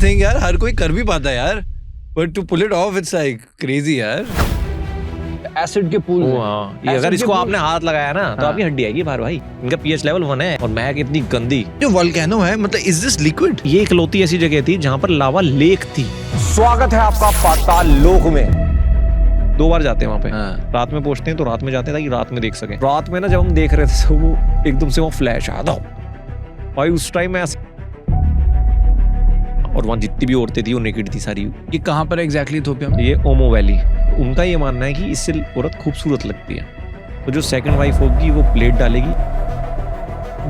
Thing यार, हर कोई कर भी पाता है यार, but to pull it off it's like crazy यार। एसिड के पूल हाँ, ये अगर इसको आपने हाथ लगाया ना तो आपकी हड्डी आएगी बाहर भाई। इनका पीएच लेवल 1 है और महक इतनी गंदी। जो वोल्केनो है, मतलब इज दिस लिक्विड? ये इकलौती ऐसी जगह थी जहाँ पर लावा लेक थी। स्वागत है आपका पाताल लोक में। 2 बार जाते हैं वहाँ पे। हाँ। रात में पहुंचते हैं तो रात में जाते हैं ताकि रात में देख सकें। रात में ना जब हम देख रहे थे तो वो एकदम से वो फ्लैश आया था भाई, उस टाइम में और वहाँ जितनी भी औरतें थी वो नेकेड थी सारी। ये कहाँ पर एग्जैक्टली इथोपिया में? ये ओमो वैली। उनका ये मानना है कि इससे औरत खूबसूरत लगती है, तो जो सेकंड वाइफ होगी वो प्लेट डालेगी।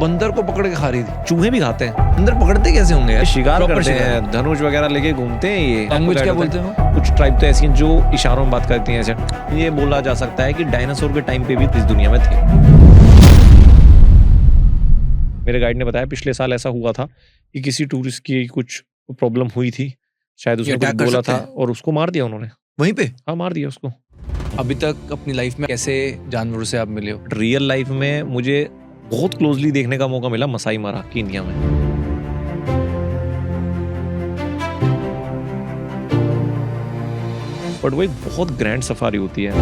बंदर को पकड़ के खा रही थी। चूहे भी खाते हैं, बंदर पकड़ते कैसे होंगे यार? शिकार Proper करते शिकार। हैं, धनुष वगैरह लेके घूमते हैं। ये लैंग्वेज क्या बोलते हैं वो? कुछ ट्राइब तो ऐसी हैं जो इशारों में बात करती हैं। ऐसे ये बोला जा सकता है कि डायनासोर के टाइम पे भी इस दुनिया में थे। मेरे गाइड ने बताया पिछले साल ऐसा हुआ था कि किसी टूरिस्ट की कुछ प्रॉब्लम हुई थी, शायद उसने कुछ बोला था और उसको मार दिया उन्होंने वहीं पे। हाँ, मार दिया उसको। अभी तक अपनी लाइफ में कैसे जानवरों से आप मिले हो? रियल लाइफ में मुझे बहुत क्लोजली देखने का मौका मिला मसाई मारा की इंडिया में। बट वो एक बहुत ग्रैंड सफारी होती है।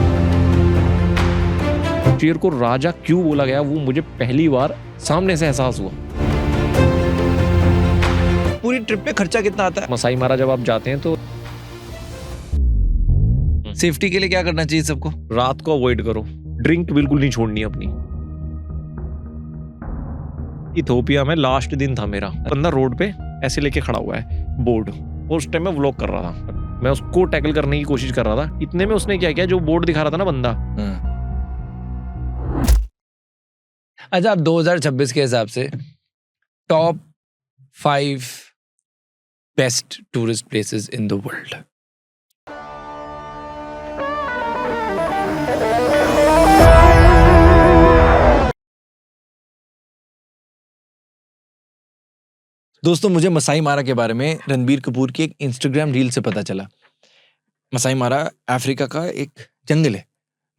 शेर को राजा क्यों बोला गया वो मुझे पहली बार सामने से एहसास हुआ। पूरी ट्रिप पे खर्चा कितना आता है? मसाई मारा जब आप जाते हैं तो सेफ्टी के लिए क्या करना चाहिए सबको? रात को अवॉइड करो, ड्रिंक बिल्कुल नहीं छोड़नी अपनी। इथोपिया में लास्ट दिन था मेरा, बंदा रोड पे ऐसे लेके खड़ा हुआ है बोर्ड, और उस टाइम मैं व्लॉग कर रहा था। मैं उसको टैकल करने की कोशिश कर रहा था, इतने में उसने क्या किया, जो बोर्ड दिखा रहा था ना बंदा। अच्छा, आप 2026 के हिसाब से top 5 best tourist places in the world. दोस्तों, मुझे मसाई मारा के बारे में रणबीर कपूर की एक इंस्टाग्राम रील से पता चला। मसाई मारा अफ्रीका का एक जंगल है।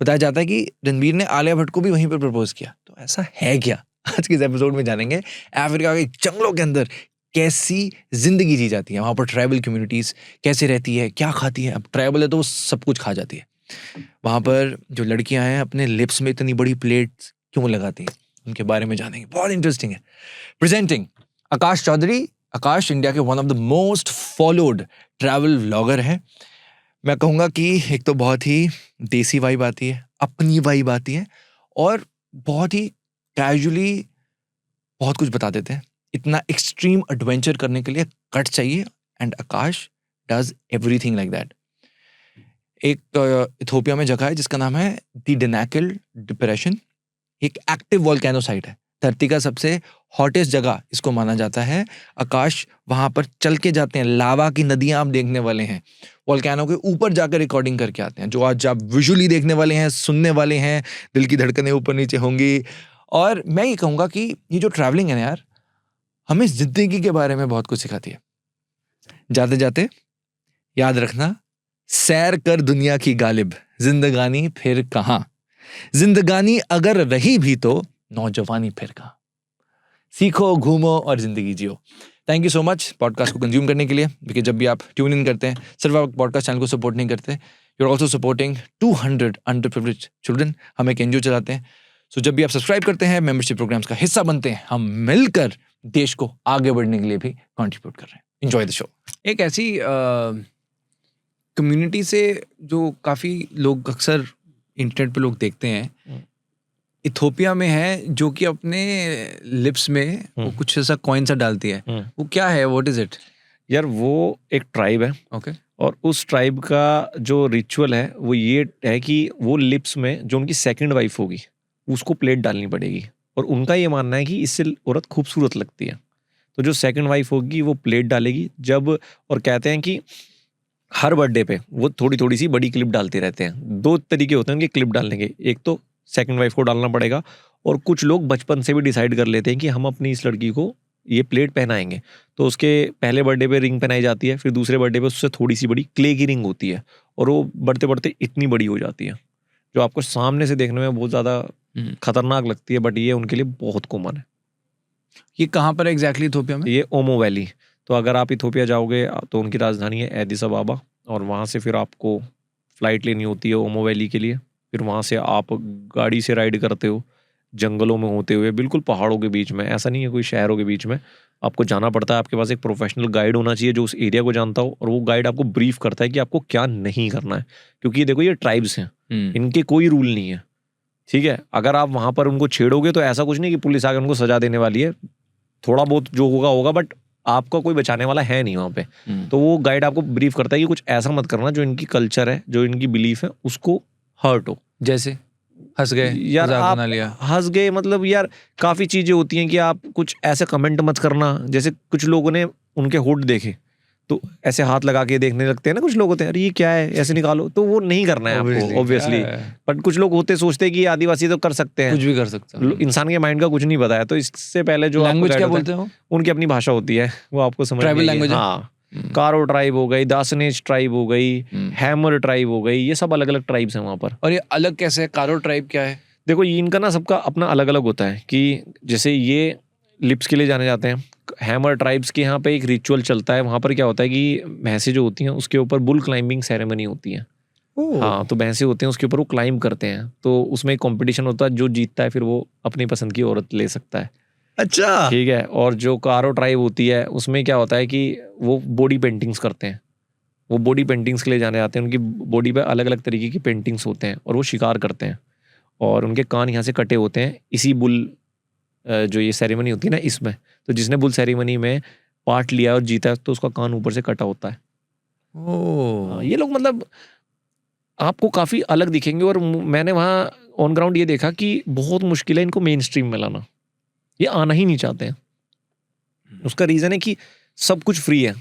बताया जाता है कि रणबीर ने आलिया भट्ट को भी वहीं पर प्रपोज किया। तो ऐसा है क्या? आज के इस एपिसोड में जानेंगे अफ्रीका के जंगलों के अंदर कैसी जिंदगी जी जाती है, वहाँ पर ट्राइबल कम्युनिटीज कैसे रहती है, क्या खाती है। अब ट्राइबल है तो वो सब कुछ खा जाती है। वहाँ पर जो लड़कियां हैं अपने लिप्स में इतनी बड़ी प्लेट्स क्यों लगाती हैं, उनके बारे में जानेंगे। बहुत इंटरेस्टिंग है। प्रेजेंटिंग आकाश चौधरी। आकाश इंडिया के one of the most followed travel vlogger हैं। मैं कहूँगा कि एक तो बहुत ही देसी वाइब आती है, अपनी वाइब आती है, और बहुत ही कैजुअली बहुत कुछ बता देते हैं। इतना एक्सट्रीम एडवेंचर करने के लिए कट चाहिए, and Akash does everything like that. एक इथोपिया में जगह है जिसका नाम है द डेनाकिल डिप्रेशन। एक एक्टिव वोल्केनो साइट है, धरती का सबसे हॉटेस्ट जगह इसको माना जाता है। आकाश वहां पर चल के जाते हैं, लावा की नदियां आप देखने वाले हैं, वोल्केनो के ऊपर जाकर रिकॉर्डिंग करके आते हैं, जो आज आप विजुअली देखने वाले हैं, सुनने वाले हैं, दिल की धड़कनें ऊपर नीचे होंगी। और मैं ये कहूँगा कि ये जो ट्रैवलिंग है ना यार, हमें जिंदगी के बारे में बहुत कुछ सिखाती है। जाते जाते याद रखना, सैर कर दुनिया की गालिब, जिंदगानी फिर कहाँ। जिंदगानी अगर रही भी तो नौजवानी फिर कहाँ। सीखो, घूमो और जिंदगी जियो। Thank you so much podcast को कंज्यूम करने के लिए, क्योंकि जब भी आप ट्यून इन करते हैं, सिर्फ आप पॉडकास्ट चैनल को सपोर्ट नहीं करते, you are also supporting 200 underprivileged children. हम एक एनजीओ चलाते हैं। सो जब भी आप सब्सक्राइब करते हैं, मेंबरशिप प्रोग्राम्स का हिस्सा बनते हैं, हम मिलकर देश को आगे बढ़ने के लिए भी कंट्रीब्यूट कर रहे हैं। Enjoy the show. एक ऐसी कम्युनिटी से जो काफ़ी लोग अक्सर इंटरनेट पे लोग देखते हैं, इथोपिया में है, जो कि अपने लिप्स में वो कुछ ऐसा कॉइन सा डालती है। वो क्या है? What is it? यार वो एक ट्राइब है। ओके। और उस ट्राइब का जो रिचुअल है वो ये है कि वो लिप्स में जो उनकी सेकंड वाइफ होगी उसको प्लेट डालनी पड़ेगी, और उनका ये मानना है कि इससे औरत खूबसूरत लगती है। तो जो सेकंड वाइफ होगी वो प्लेट डालेगी जब, और कहते हैं कि हर बर्थडे पे वो थोड़ी थोड़ी सी बड़ी क्लिप डालते रहते हैं। 2 तरीके होते हैं उनके क्लिप डालने के, एक तो सेकंड वाइफ को डालना पड़ेगा, और कुछ लोग बचपन से भी डिसाइड कर लेते हैं कि हम अपनी इस लड़की को ये प्लेट पहनाएंगे। तो उसके पहले बर्थडे पे रिंग पहनाई जाती है, फिर दूसरे बर्थडे पे उससे थोड़ी सी बड़ी क्ले की रिंग होती है, और वो बढ़ते बढ़ते इतनी बड़ी हो जाती है, जो आपको सामने से देखने में बहुत ज़्यादा खतरनाक लगती है, बट ये उनके लिए बहुत कॉमन है। ये कहाँ पर एग्जैक्टली इथोपिया में? ये ओमो वैली, तो अगर आप इथोपिया जाओगे तो उनकी राजधानी है एडिस अबाबा, और वहाँ से फिर आपको फ़्लाइट लेनी होती है ओमो वैली के लिए। फिर वहाँ से आप गाड़ी से राइड करते हो जंगलों में होते हुए, बिल्कुल पहाड़ों के बीच में, ऐसा नहीं है कोई शहरों के बीच में। आपको जाना पड़ता है, आपके पास एक प्रोफेशनल गाइड होना चाहिए जो उस एरिया को जानता हो, और वो गाइड आपको ब्रीफ करता है कि आपको क्या नहीं करना है। क्योंकि ये देखो, ये ट्राइब्स हैं, इनके कोई रूल नहीं है, ठीक है। अगर आप वहाँ पर उनको छेड़ोगे तो ऐसा कुछ नहीं कि पुलिस आकर उनको सजा देने वाली है, थोड़ा बहुत जो होगा, बट आपका कोई बचाने वाला है नहीं वहाँ पे। तो वो गाइड आपको ब्रीफ करता है कि कुछ ऐसा मत करना जो इनकी कल्चर है, जो इनकी बिलीफ है, उसको हर्ट हो। जैसे हंस गए, यार मजाक आप बना लिया। हंस गए, मतलब यार काफ़ी चीज़ें होती हैं कि आप कुछ ऐसे कमेंट मत करना। जैसे कुछ लोगों ने उनके हुड देखे तो ऐसे हाथ लगा के देखने लगते हैं ना, कुछ लोग होते हैं अरे ये क्या है, ऐसे निकालो, तो वो नहीं करना है आपको ऑब्वियसली। बट कुछ लोग होते सोचते हैं कि आदिवासी तो कर सकते हैं, कुछ भी कर सकता है, इंसान के माइंड का कुछ नहीं पता है। तो इससे पहले जो लैंग्वेज क्या बोलते हैं, उनकी अपनी भाषा होती है, वो आपको समझ ट्राइबल लैंग्वेज है। हाँ, कारो ट्राइब हो गई, दासनेज ट्राइब हो गई, हैमर ट्राइब हो गई, ये सब अलग अलग ट्राइब्स हैं वहाँ पर। और ये अलग कैसे है? कारो ट्राइब क्या है? देखो, ये इनका ना सबका अपना अलग अलग होता है कि जैसे ये लिप्स के लिए जाने जाते हैं। हैमर ट्राइब्स के यहाँ पे एक रिचुअल चलता है, वहाँ पर क्या होता है कि भैंसें जो होती हैं उसके ऊपर बुल क्लाइंबिंग सेरेमनी होती है। हाँ, तो भैंसे होते हैं उसके ऊपर वो क्लाइंब करते हैं, तो उसमें एक कंपटीशन होता है, जो जीतता है फिर वो अपनी पसंद की औरत ले सकता है। अच्छा, ठीक है। और जो कारो ट्राइब होती है उसमें क्या होता है कि वो बॉडी पेंटिंग्स करते हैं, वो बॉडी पेंटिंग्स के लिए जाने जाते हैं। उनकी बॉडी पे अलग अलग तरीके की पेंटिंग्स होते हैं और वो शिकार करते हैं, और उनके कान यहाँ से कटे होते हैं इसी बुल जो ये सेरेमनी होती है ना इसमें। तो जिसने बुल सेरेमनी में पार्ट लिया और जीता तो उसका कान ऊपर से कटा होता है। ये लोग मतलब आपको काफ़ी अलग दिखेंगे, और मैंने वहाँ ऑन ग्राउंड ये देखा कि बहुत मुश्किल है इनको मेन स्ट्रीम में लाना, ये आना ही नहीं चाहते हैं। उसका रीज़न है कि सब कुछ फ्री है।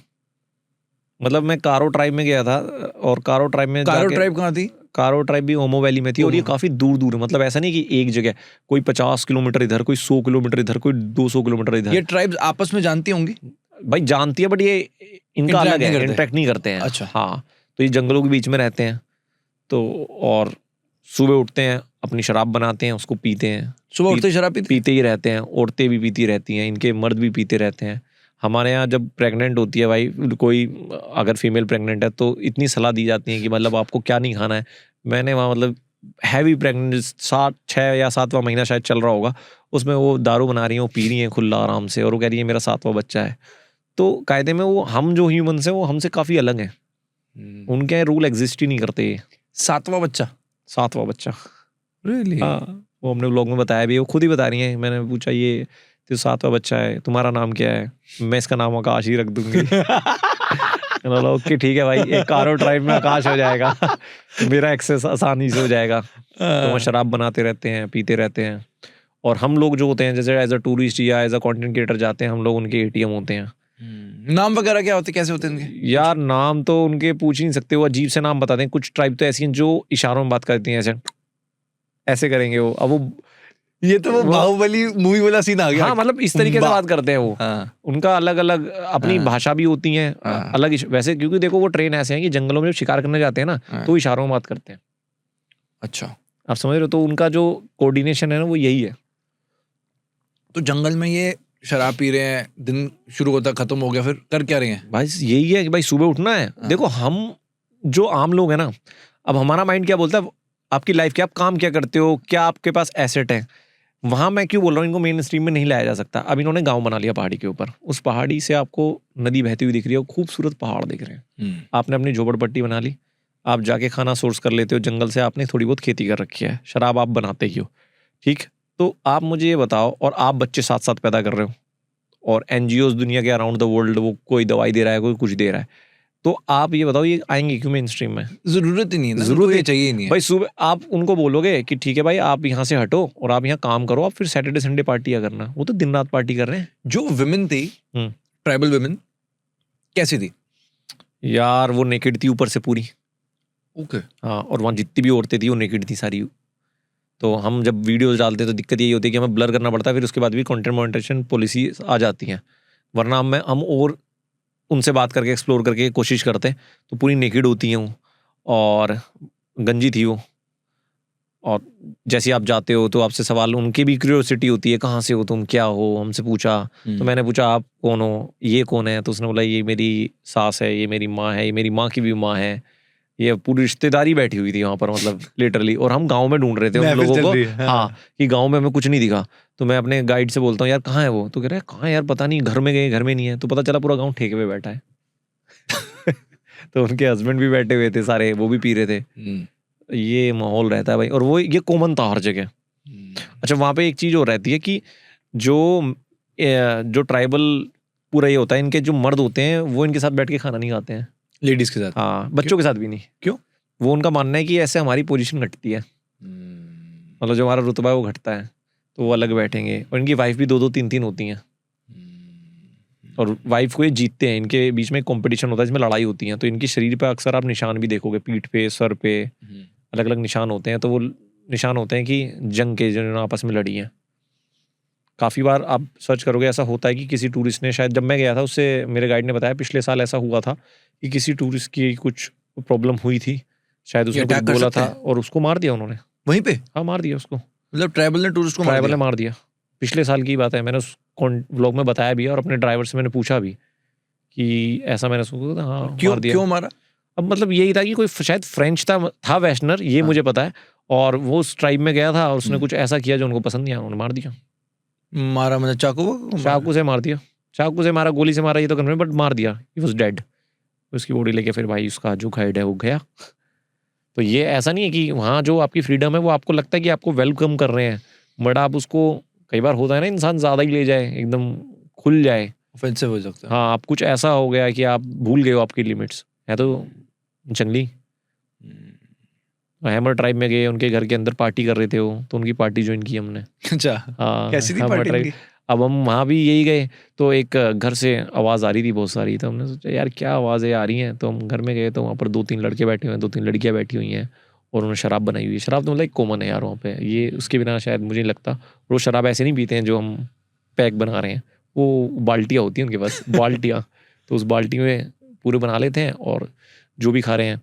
मतलब मैं कारो ट्राइब में गया था, और कारो ट्राइब में कारो ट्राइब कहाँ थी? कारो ट्राइब भी ओमो वैली में थी, और ये काफ़ी दूर दूर है। मतलब ऐसा नहीं कि एक जगह, कोई 50 किलोमीटर इधर, कोई 100 किलोमीटर इधर, कोई 200 किलोमीटर इधर। ये ट्राइब्स आपस में जानती होंगी? भाई जानती है, बट ये इनका अलग है, इंटरेक्ट नहीं करते हैं। अच्छा। हाँ, तो ये जंगलों के बीच में रहते हैं, तो और सुबह उठते हैं, अपनी शराब बनाते हैं, उसको पीते हैं। सुबह उठते शराब पीते ही रहते हैं, औरतें भी पीती रहती हैं, इनके मर्द भी पीते रहते हैं। हमारे यहाँ जब प्रेग्नेंट होती है भाई कोई, अगर फीमेल प्रेग्नेंट है तो इतनी सलाह दी जाती है कि मतलब आपको क्या नहीं खाना है। मैंने वहाँ मतलब हैवी प्रेग्नेंट 6 या 7वां महीना शायद चल रहा होगा, उसमें वो दारू बना रही हैं, वो पी रही हैं खुला आराम से, और वो कह रही है मेरा 7वां बच्चा है। तो कायदे में वो हम जो ह्यूमन्स हैं वो हमसे काफ़ी अलग हैं, उनके यहाँ रूल एग्जिस्ट ही नहीं करते। 7वां बच्चा? 7वां बच्चा, रियली? हाँ, वो हमने व्लॉग में बताया भी, वो खुद ही बता रही हैं। मैंने पूछा ये तो 7वां बच्चा है, तुम्हारा नाम क्या है? मैं इसका नाम आकाश ही रख दूंगी। ओके ठीक है भाई, एक कारो ट्राइब में आकाश हो जाएगा, मेरा एक्सेस आसानी से हो जाएगा। तो वो शराब बनाते रहते हैं, पीते रहते हैं, और हम लोग जो होते हैं जैसे एज अ टूरिस्ट या एज अ कंटेंट क्रिएटर जाते हैं, हम लोग उनके एटीएम होते हैं। नाम वगैरह क्या होते, कैसे होते हैं उनके? यार नाम तो उनके पूछ ही नहीं सकते, वो अजीब से नाम बताते हैं। कुछ ट्राइब तो ऐसी हैं जो इशारों में बात करती हैं, ऐसे ऐसे करेंगे वो। अब वो ये तो वो बाहुबली मूवी वाला सीन आ गया। हाँ, मतलब इस तरीके से बात करते हैं वो। हाँ। उनका अलग अलग अपनी भाषा भी होती है अलग वैसे, क्योंकि देखो वो ट्रेन ऐसे हैं कि जंगलों में जब शिकार करने जाते हैं ना तो इशारों में बात करते हैं। अच्छा, आप समझ रहे हो? तो उनका जो कोऑर्डिनेशन है ना वो यही है। तो जंगल में ये शराब पी रहे हैं, दिन शुरू होता खत्म हो गया, फिर कर क्या रहे हैं भाई? यही है कि भाई सुबह उठना है। देखो हम जो आम लोग हैं ना, अब हमारा माइंड क्या बोलता है, आपकी लाइफ क्या, आप काम क्या करते हो, क्या आपके पास एसेट है। वहाँ मैं क्यों बोल रहा हूँ इनको मेन स्ट्रीम में नहीं लाया जा सकता। अब इन्होंने गांव बना लिया पहाड़ी के ऊपर, उस पहाड़ी से आपको नदी बहती हुई दिख रही है, खूबसूरत पहाड़ दिख रहे हैं, आपने अपनी झोपड़पट्टी बना ली, आप जाके खाना सोर्स कर लेते हो जंगल से, आपने थोड़ी बहुत खेती कर रखी है, शराब आप बनाते ही हो, ठीक। तो आप मुझे ये बताओ, और आप बच्चे साथ साथ पैदा कर रहे हो, और NGOs दुनिया के अराउंड द वर्ल्ड वो कोई दवाई दे रहा है, कोई कुछ दे रहा है, तो आप ये बताओ ये आएंगे क्यों मेन स्ट्रीम में? जरूरत ही नहीं है, जरूरत ही चाहिए ही नहीं है भाई। सुबह आप उनको बोलोगे कि ठीक है भाई आप यहाँ से हटो और आप यहाँ काम करो, आप फिर सैटरडे संडे पार्टियां करना, वो तो दिन रात पार्टी कर रहे हैं। जो विमेन थी, ट्राइबल विमेन, कैसी थी यार? वो नेकेड थी ऊपर से पूरी। ओके। हाँ, और वहाँ जितनी भी औरतें थी वो नेकेड थी सारी। तो हम जब वीडियोस डालते तो दिक्कत यही होती है कि हमें ब्लर करना पड़ता है, फिर उसके बाद भी कंटेंट मॉनिटरेशन पॉलिसी आ जाती है, वरना हम और उनसे बात करके एक्सप्लोर करके कोशिश करते हैं। तो पूरी नेकेड होती हैं वो, और गंजी थी वो, और जैसे ही आप जाते हो तो आपसे सवाल, उनकी भी क्यूरियोसिटी होती है, कहाँ से हो तुम, क्या हो, हमसे पूछा। तो मैंने पूछा आप कौन हो, ये कौन है, तो उसने बोला ये मेरी सास है, ये मेरी माँ है, ये मेरी माँ की भी माँ है। ये पूरी रिश्तेदारी बैठी हुई थी वहाँ पर, मतलब लिटरली। और हम गांव में ढूंढ रहे थे उन लोगों को, हाँ, कि गांव में हमें कुछ नहीं दिखा। तो मैं अपने गाइड से बोलता हूँ यार कहाँ है वो, तो कह रहा है कहाँ यार, पता नहीं, घर में गए, घर में नहीं है। तो पता चला पूरा गाँव ठेके पे बैठा है। तो उनके हस्बैंड भी बैठे हुए थे सारे, वो भी पी रहे थे। ये माहौल रहता है भाई, और वो ये कॉमन था हर जगह। अच्छा, वहाँ पे एक चीज और रहती है कि जो ट्राइबल पूरा ये होता है, इनके जो मर्द होते हैं वो इनके साथ बैठ के खाना नहीं खाते हैं, लेडीज के साथ। हाँ, बच्चों के साथ भी नहीं। क्यों? वो उनका मानना है कि ऐसे हमारी पोजीशन घटती है, मतलब जो हमारा रुतबा है वो घटता है, तो वो अलग बैठेंगे। और इनकी वाइफ भी 2-2 3-3 होती हैं, और वाइफ को ये जीतते हैं। इनके बीच में कंपटीशन होता है जिसमें लड़ाई होती है। तो इनकी शरीर पे अक्सर आप निशान भी देखोगे, पीठ पे, सर पे अलग अलग निशान होते हैं। तो वो निशान होते हैं कि जंग के, जो आपस में लड़ी हैं। काफ़ी बार आप सर्च करोगे, ऐसा होता है कि किसी टूरिस्ट ने, शायद जब मैं गया था उससे मेरे गाइड ने बताया, पिछले साल ऐसा हुआ था कि किसी टूरिस्ट की कुछ प्रॉब्लम हुई थी, शायद उसने कुछ बोला था और उसको मार दिया उन्होंने वहीं पे। हाँ, मार दिया उसको, मतलब ट्राइबल ने टूरिस्ट को ट्राइबल ने मार दिया। पिछले साल की बात है, मैंने उस व्लॉग में बताया भी, और अपने ड्राइवर से मैंने पूछा भी कि ऐसा, मैंने उसको कहा हाँ, क्यों मारा? अब मतलब यही था कि कोई शायद फ्रेंच था वेस्टर्नर, ये मुझे पता है, और वो उस ट्राइब में गया था और उसने कुछ ऐसा किया जो उनको पसंद नहीं आया, उन्होंने मार दिया। मारा मतलब चाकू से मार दिया, चाकू से मारा, गोली से मारा, ये तो कंफर्म, बट मार दिया। He was dead. उसकी बॉडी लेके फिर भाई उसका जो गाइड है वो गया। तो ये ऐसा नहीं है कि वहाँ जो आपकी फ्रीडम है वो आपको लगता है कि आपको वेलकम कर रहे हैं, बट आप उसको, कई बार होता है ना इंसान ज़्यादा ही ले जाए, एकदम खुल जाए, ऑफेंसिव हो सकता है। हाँ, आप कुछ ऐसा हो गया कि आप भूल गए हो आपकी लिमिट्स है। तो जंगली हैमर ट्राइब में गए, उनके घर के अंदर पार्टी कर रहे थे वो, तो उनकी पार्टी ज्वाइन की हमने। अच्छा, हाँ, कैसी थी पार्टी उनकी? अब हम वहाँ भी यही गए, तो एक घर से आवाज़ आ रही थी बहुत सारी, तो हमने सोचा यार क्या आवाज़ें आ रही हैं। तो हम घर में गए, तो वहाँ पर 2-3 लड़के बैठे हुए हैं, 2-3 लड़कियाँ बैठी हुई हैं, और उन्होंने शराब बनाई हुई है। शराब तो मतलब एक कॉमन है यार वहाँ पे, ये उसके बिना शायद मुझे नहीं लगता। वो शराब ऐसे नहीं पीते हैं जो हम पैक बना रहे हैं, वो बाल्टियाँ होती हैं उनके पास, बाल्टियाँ। तो उस बाल्टी में पूरे बना लेते हैं, और जो भी खा रहे हैं,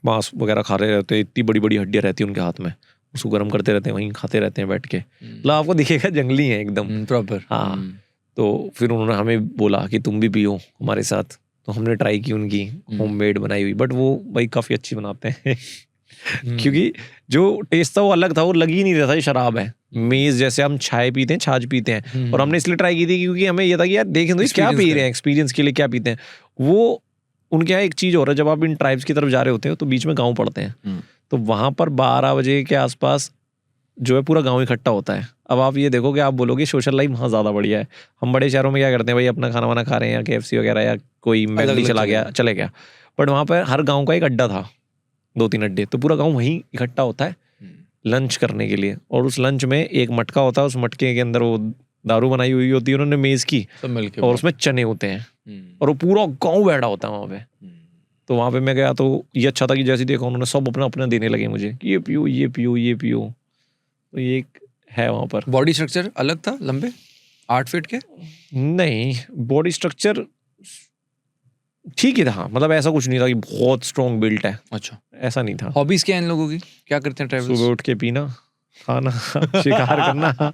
मांस वगैरह खा रहे रहते हैं, इतनी बड़ी बड़ी हड्डियाँ रहती हैं उनके हाथ में, उसको गर्म करते रहते हैं, वहीं खाते रहते हैं बैठ के। मतलब आपको दिखेगा जंगली है एकदम प्रॉपर। हाँ। तो फिर उन्होंने हमें बोला कि तुम भी पियो हमारे साथ, तो हमने ट्राई की उनकी होममेड बनाई हुई, बट वो भाई काफ़ी अच्छी बनाते हैं। क्योंकि जो टेस्ट था वो अलग था, वो लग ही नहीं रहा था ये शराब है। मेज जैसे हम चाय पीते हैं, छाछ पीते हैं, और हमने इसलिए ट्राई की थी क्योंकि हमें ये था कि यार देखें तो क्या पी रहे हैं, एक्सपीरियंस के लिए क्या पीते हैं। वो उनके यहाँ एक चीज़ हो रहा है, जब आप इन ट्राइब्स की तरफ जा रहे होते हैं तो बीच में गाँव पड़ते हैं, तो वहाँ पर 12 बजे के आसपास जो है पूरा गाँव इकट्ठा होता है। अब आप ये देखो कि आप बोलोगे सोशल लाइफ वहाँ ज़्यादा बढ़िया है। हम बड़े शहरों में क्या करते हैं भाई, अपना खाना वाना खा रहे हैं, या KFC वगैरह, या कोई मैकडी चले गया, बट वहाँ पर हर गाँव का एक अड्डा था, 2-3 अड्डे, तो पूरा गाँव वहीं इकट्ठा होता है लंच करने के लिए। और उस लंच में एक मटका होता है, उस मटके के अंदर वो दारू बनाई हुई होती है उन्होंने मेज़ की, और उसमें चने होते हैं, और वो पूरा गाँव बैठा होता है वहाँ पे। तो वहाँ पे मैं गया, तो ये अच्छा था कि जैसे देखा उन्होंने सब अपना अपना देने लगे मुझे, ये पियो ये पियो ये पियो। तो ये एक है वहाँ पर। बॉडी स्ट्रक्चर अलग था, लंबे 8 फीट के? नहीं, बॉडी स्ट्रक्चर ठीक ही था, मतलब ऐसा कुछ नहीं था कि बहुत स्ट्रॉन्ग बिल्ट है। अच्छा, ऐसा नहीं था। हॉबीज क्या है इन लोगों की, क्या करते हैं ट्रैवलर्स? सुबह उठ के पीना, खाना, शिकार करना,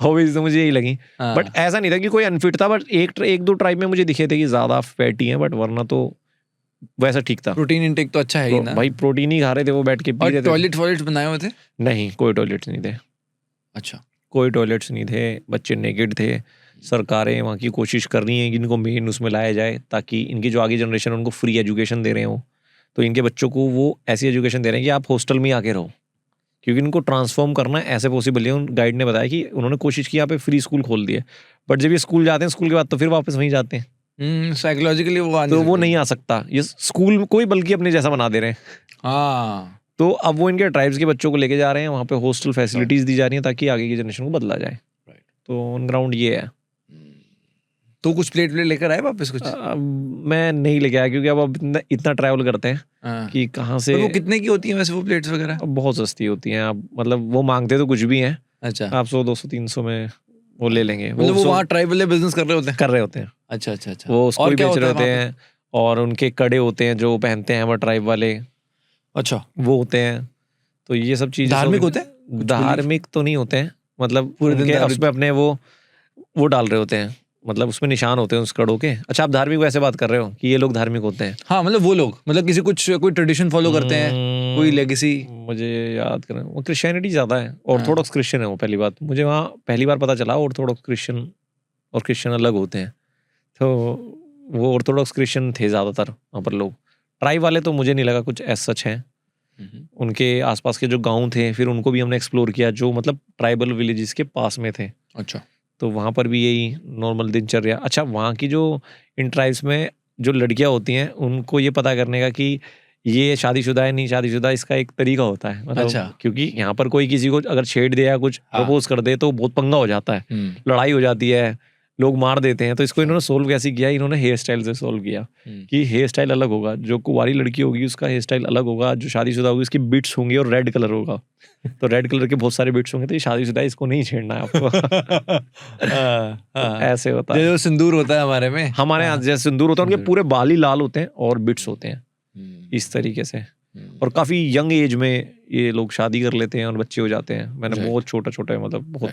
हॉबीज तो मुझे यही लगी। बट ऐसा नहीं था कि कोई अनफिट था, बट एक दो ट्राइब में मुझे दिखे थे कि ज्यादा फैटी हैं, बट वरना तो वैसा ठीक था। प्रोटीन इंटेक तो अच्छा है ही ना भाई, प्रोटीन ही खा रहे थे वो, बैठ के पी रहे थे। टॉयलेट बनाए हुए थे? नहीं, कोई टॉयलेट्स नहीं थे। अच्छा, कोई टॉयलेट्स नहीं थे, बच्चे नेकेड थे। सरकारें वहाँ की कोशिश कर रही हैं कि इनको मेन उसमें लाया जाए, ताकि इनकी जो आगे जनरेशन है उनको फ्री एजुकेशन दे रहे हो, तो इनके बच्चों को वो ऐसी एजुकेशन दे रहे हैं कि आप हॉस्टल में ही आके रहो, क्योंकि इनको ट्रांसफॉर्म करना ऐसे पॉसिबल है। उन गाइड ने बताया कि उन्होंने कोशिश की, यहाँ पे फ्री स्कूल खोल दिए, बट जब ये स्कूल जाते हैं, स्कूल के बाद तो फिर वापस वहीं जाते हैं, साइकोलॉजिकली वो नहीं आ सकता। ये स्कूल में कोई बल्कि अपने जैसा बना दे रहे हैं। हाँ, तो अब वो इनके ट्राइब्स के बच्चों को लेके जा रहे हैं, वहाँ पे हॉस्टल फैसिलिटीज दी जा रही हैं ताकि आगे की जनरेशन को बदला जाए। तो ऑन ग्राउंड ये है। तो कुछ प्लेट लेकर आए वापस कुछ? मैं नहीं लेके आया, क्योंकि अब इतना ट्रैवल करते हैं कि कहाँ से। वो कितने की होती है वैसे वो प्लेट्स वगैरह? बहुत सस्ती होती हैं। आप मतलब वो मांगते तो कुछ भी हैं। अच्छा, आप 100, 200, 300 में वो ले लेंगे। मतलब वो वहाँ ट्राइबल बिजनेस कर रहे होते हैं? अच्छा, वो उसको ही बेच रहे होते हैं, और उनके कड़े होते हैं जो पहनते हैं वो ट्राइब वाले। अच्छा, वो होते हैं, तो ये सब चीजें धार्मिक होते हैं? धार्मिक तो नहीं होते हैं, मतलब पूरे दिन उनके धार्मिक- उसमें अपने वो डाल रहे होते हैं, मतलब उसमें निशान होते हैं उस कड़ों के। अच्छा, आप धार्मिक वैसे बात कर रहे हो कि ये लोग धार्मिक होते हैं? हाँ मतलब वो लोग मतलब किसी कोई ट्रेडिशन फॉलो करते हैं, कोई लेगेसी। मुझे याद करें, वो क्रिश्चियनिटी ज्यादा है, ऑर्थोडॉक्स क्रिश्चियन है वो। पहली बात मुझे वहाँ पहली बार पता चला ऑर्थोडॉक्स क्रिश्चियन और क्रिश्चियन अलग होते हैं। तो वो ऑर्थोडॉक्स क्रिश्चियन थे ज्यादातर वहाँ पर लोग। ट्राइब वाले तो मुझे नहीं लगा कुछ ऐसा सच है। उनके आसपास के जो गांव थे फिर उनको भी हमने एक्सप्लोर किया, जो मतलब ट्राइबल विलेजेस के पास में थे। अच्छा, तो वहाँ पर भी यही नॉर्मल दिनचर्या। अच्छा, वहाँ की जो इन ट्राइब्स में जो लड़कियाँ होती हैं उनको ये पता करने का कि ये शादीशुदा है नहीं शादीशुदा, इसका एक तरीका होता है। मतलब अच्छा। क्योंकि यहाँ पर कोई किसी को अगर छेड़ दे या कुछ प्रपोज कर दे तो बहुत पंगा हो जाता है, लड़ाई हो जाती है, लोग मार देते हैं। तो इसको इन्होंने सोल्व कैसे किया, इन्होंने हेयर स्टाइल से सोल्व किया कि हेयर स्टाइल अलग होगा, जो कुंवारी लड़की होगी उसका हेयर स्टाइल अलग होगा, जो शादीशुदा होगी उसकी बिट्स होंगी और रेड कलर होगा। तो रेड कलर के बहुत सारे बिट्स होंगे, तो ये शादीशुदा है, इसको नहीं छेड़ना है आपको। तो ऐसे होता है। जो सिंदूर होता है हमारे में, हमारे यहाँ जैसे सिंदूर होता है, उनके पूरे बाल ही लाल होते हैं और बिट्स होते हैं इस तरीके से। और काफी यंग एज में ये लोग शादी कर लेते हैं और बच्चे हो जाते हैं। मैंने बहुत छोटा छोटा मतलब बहुत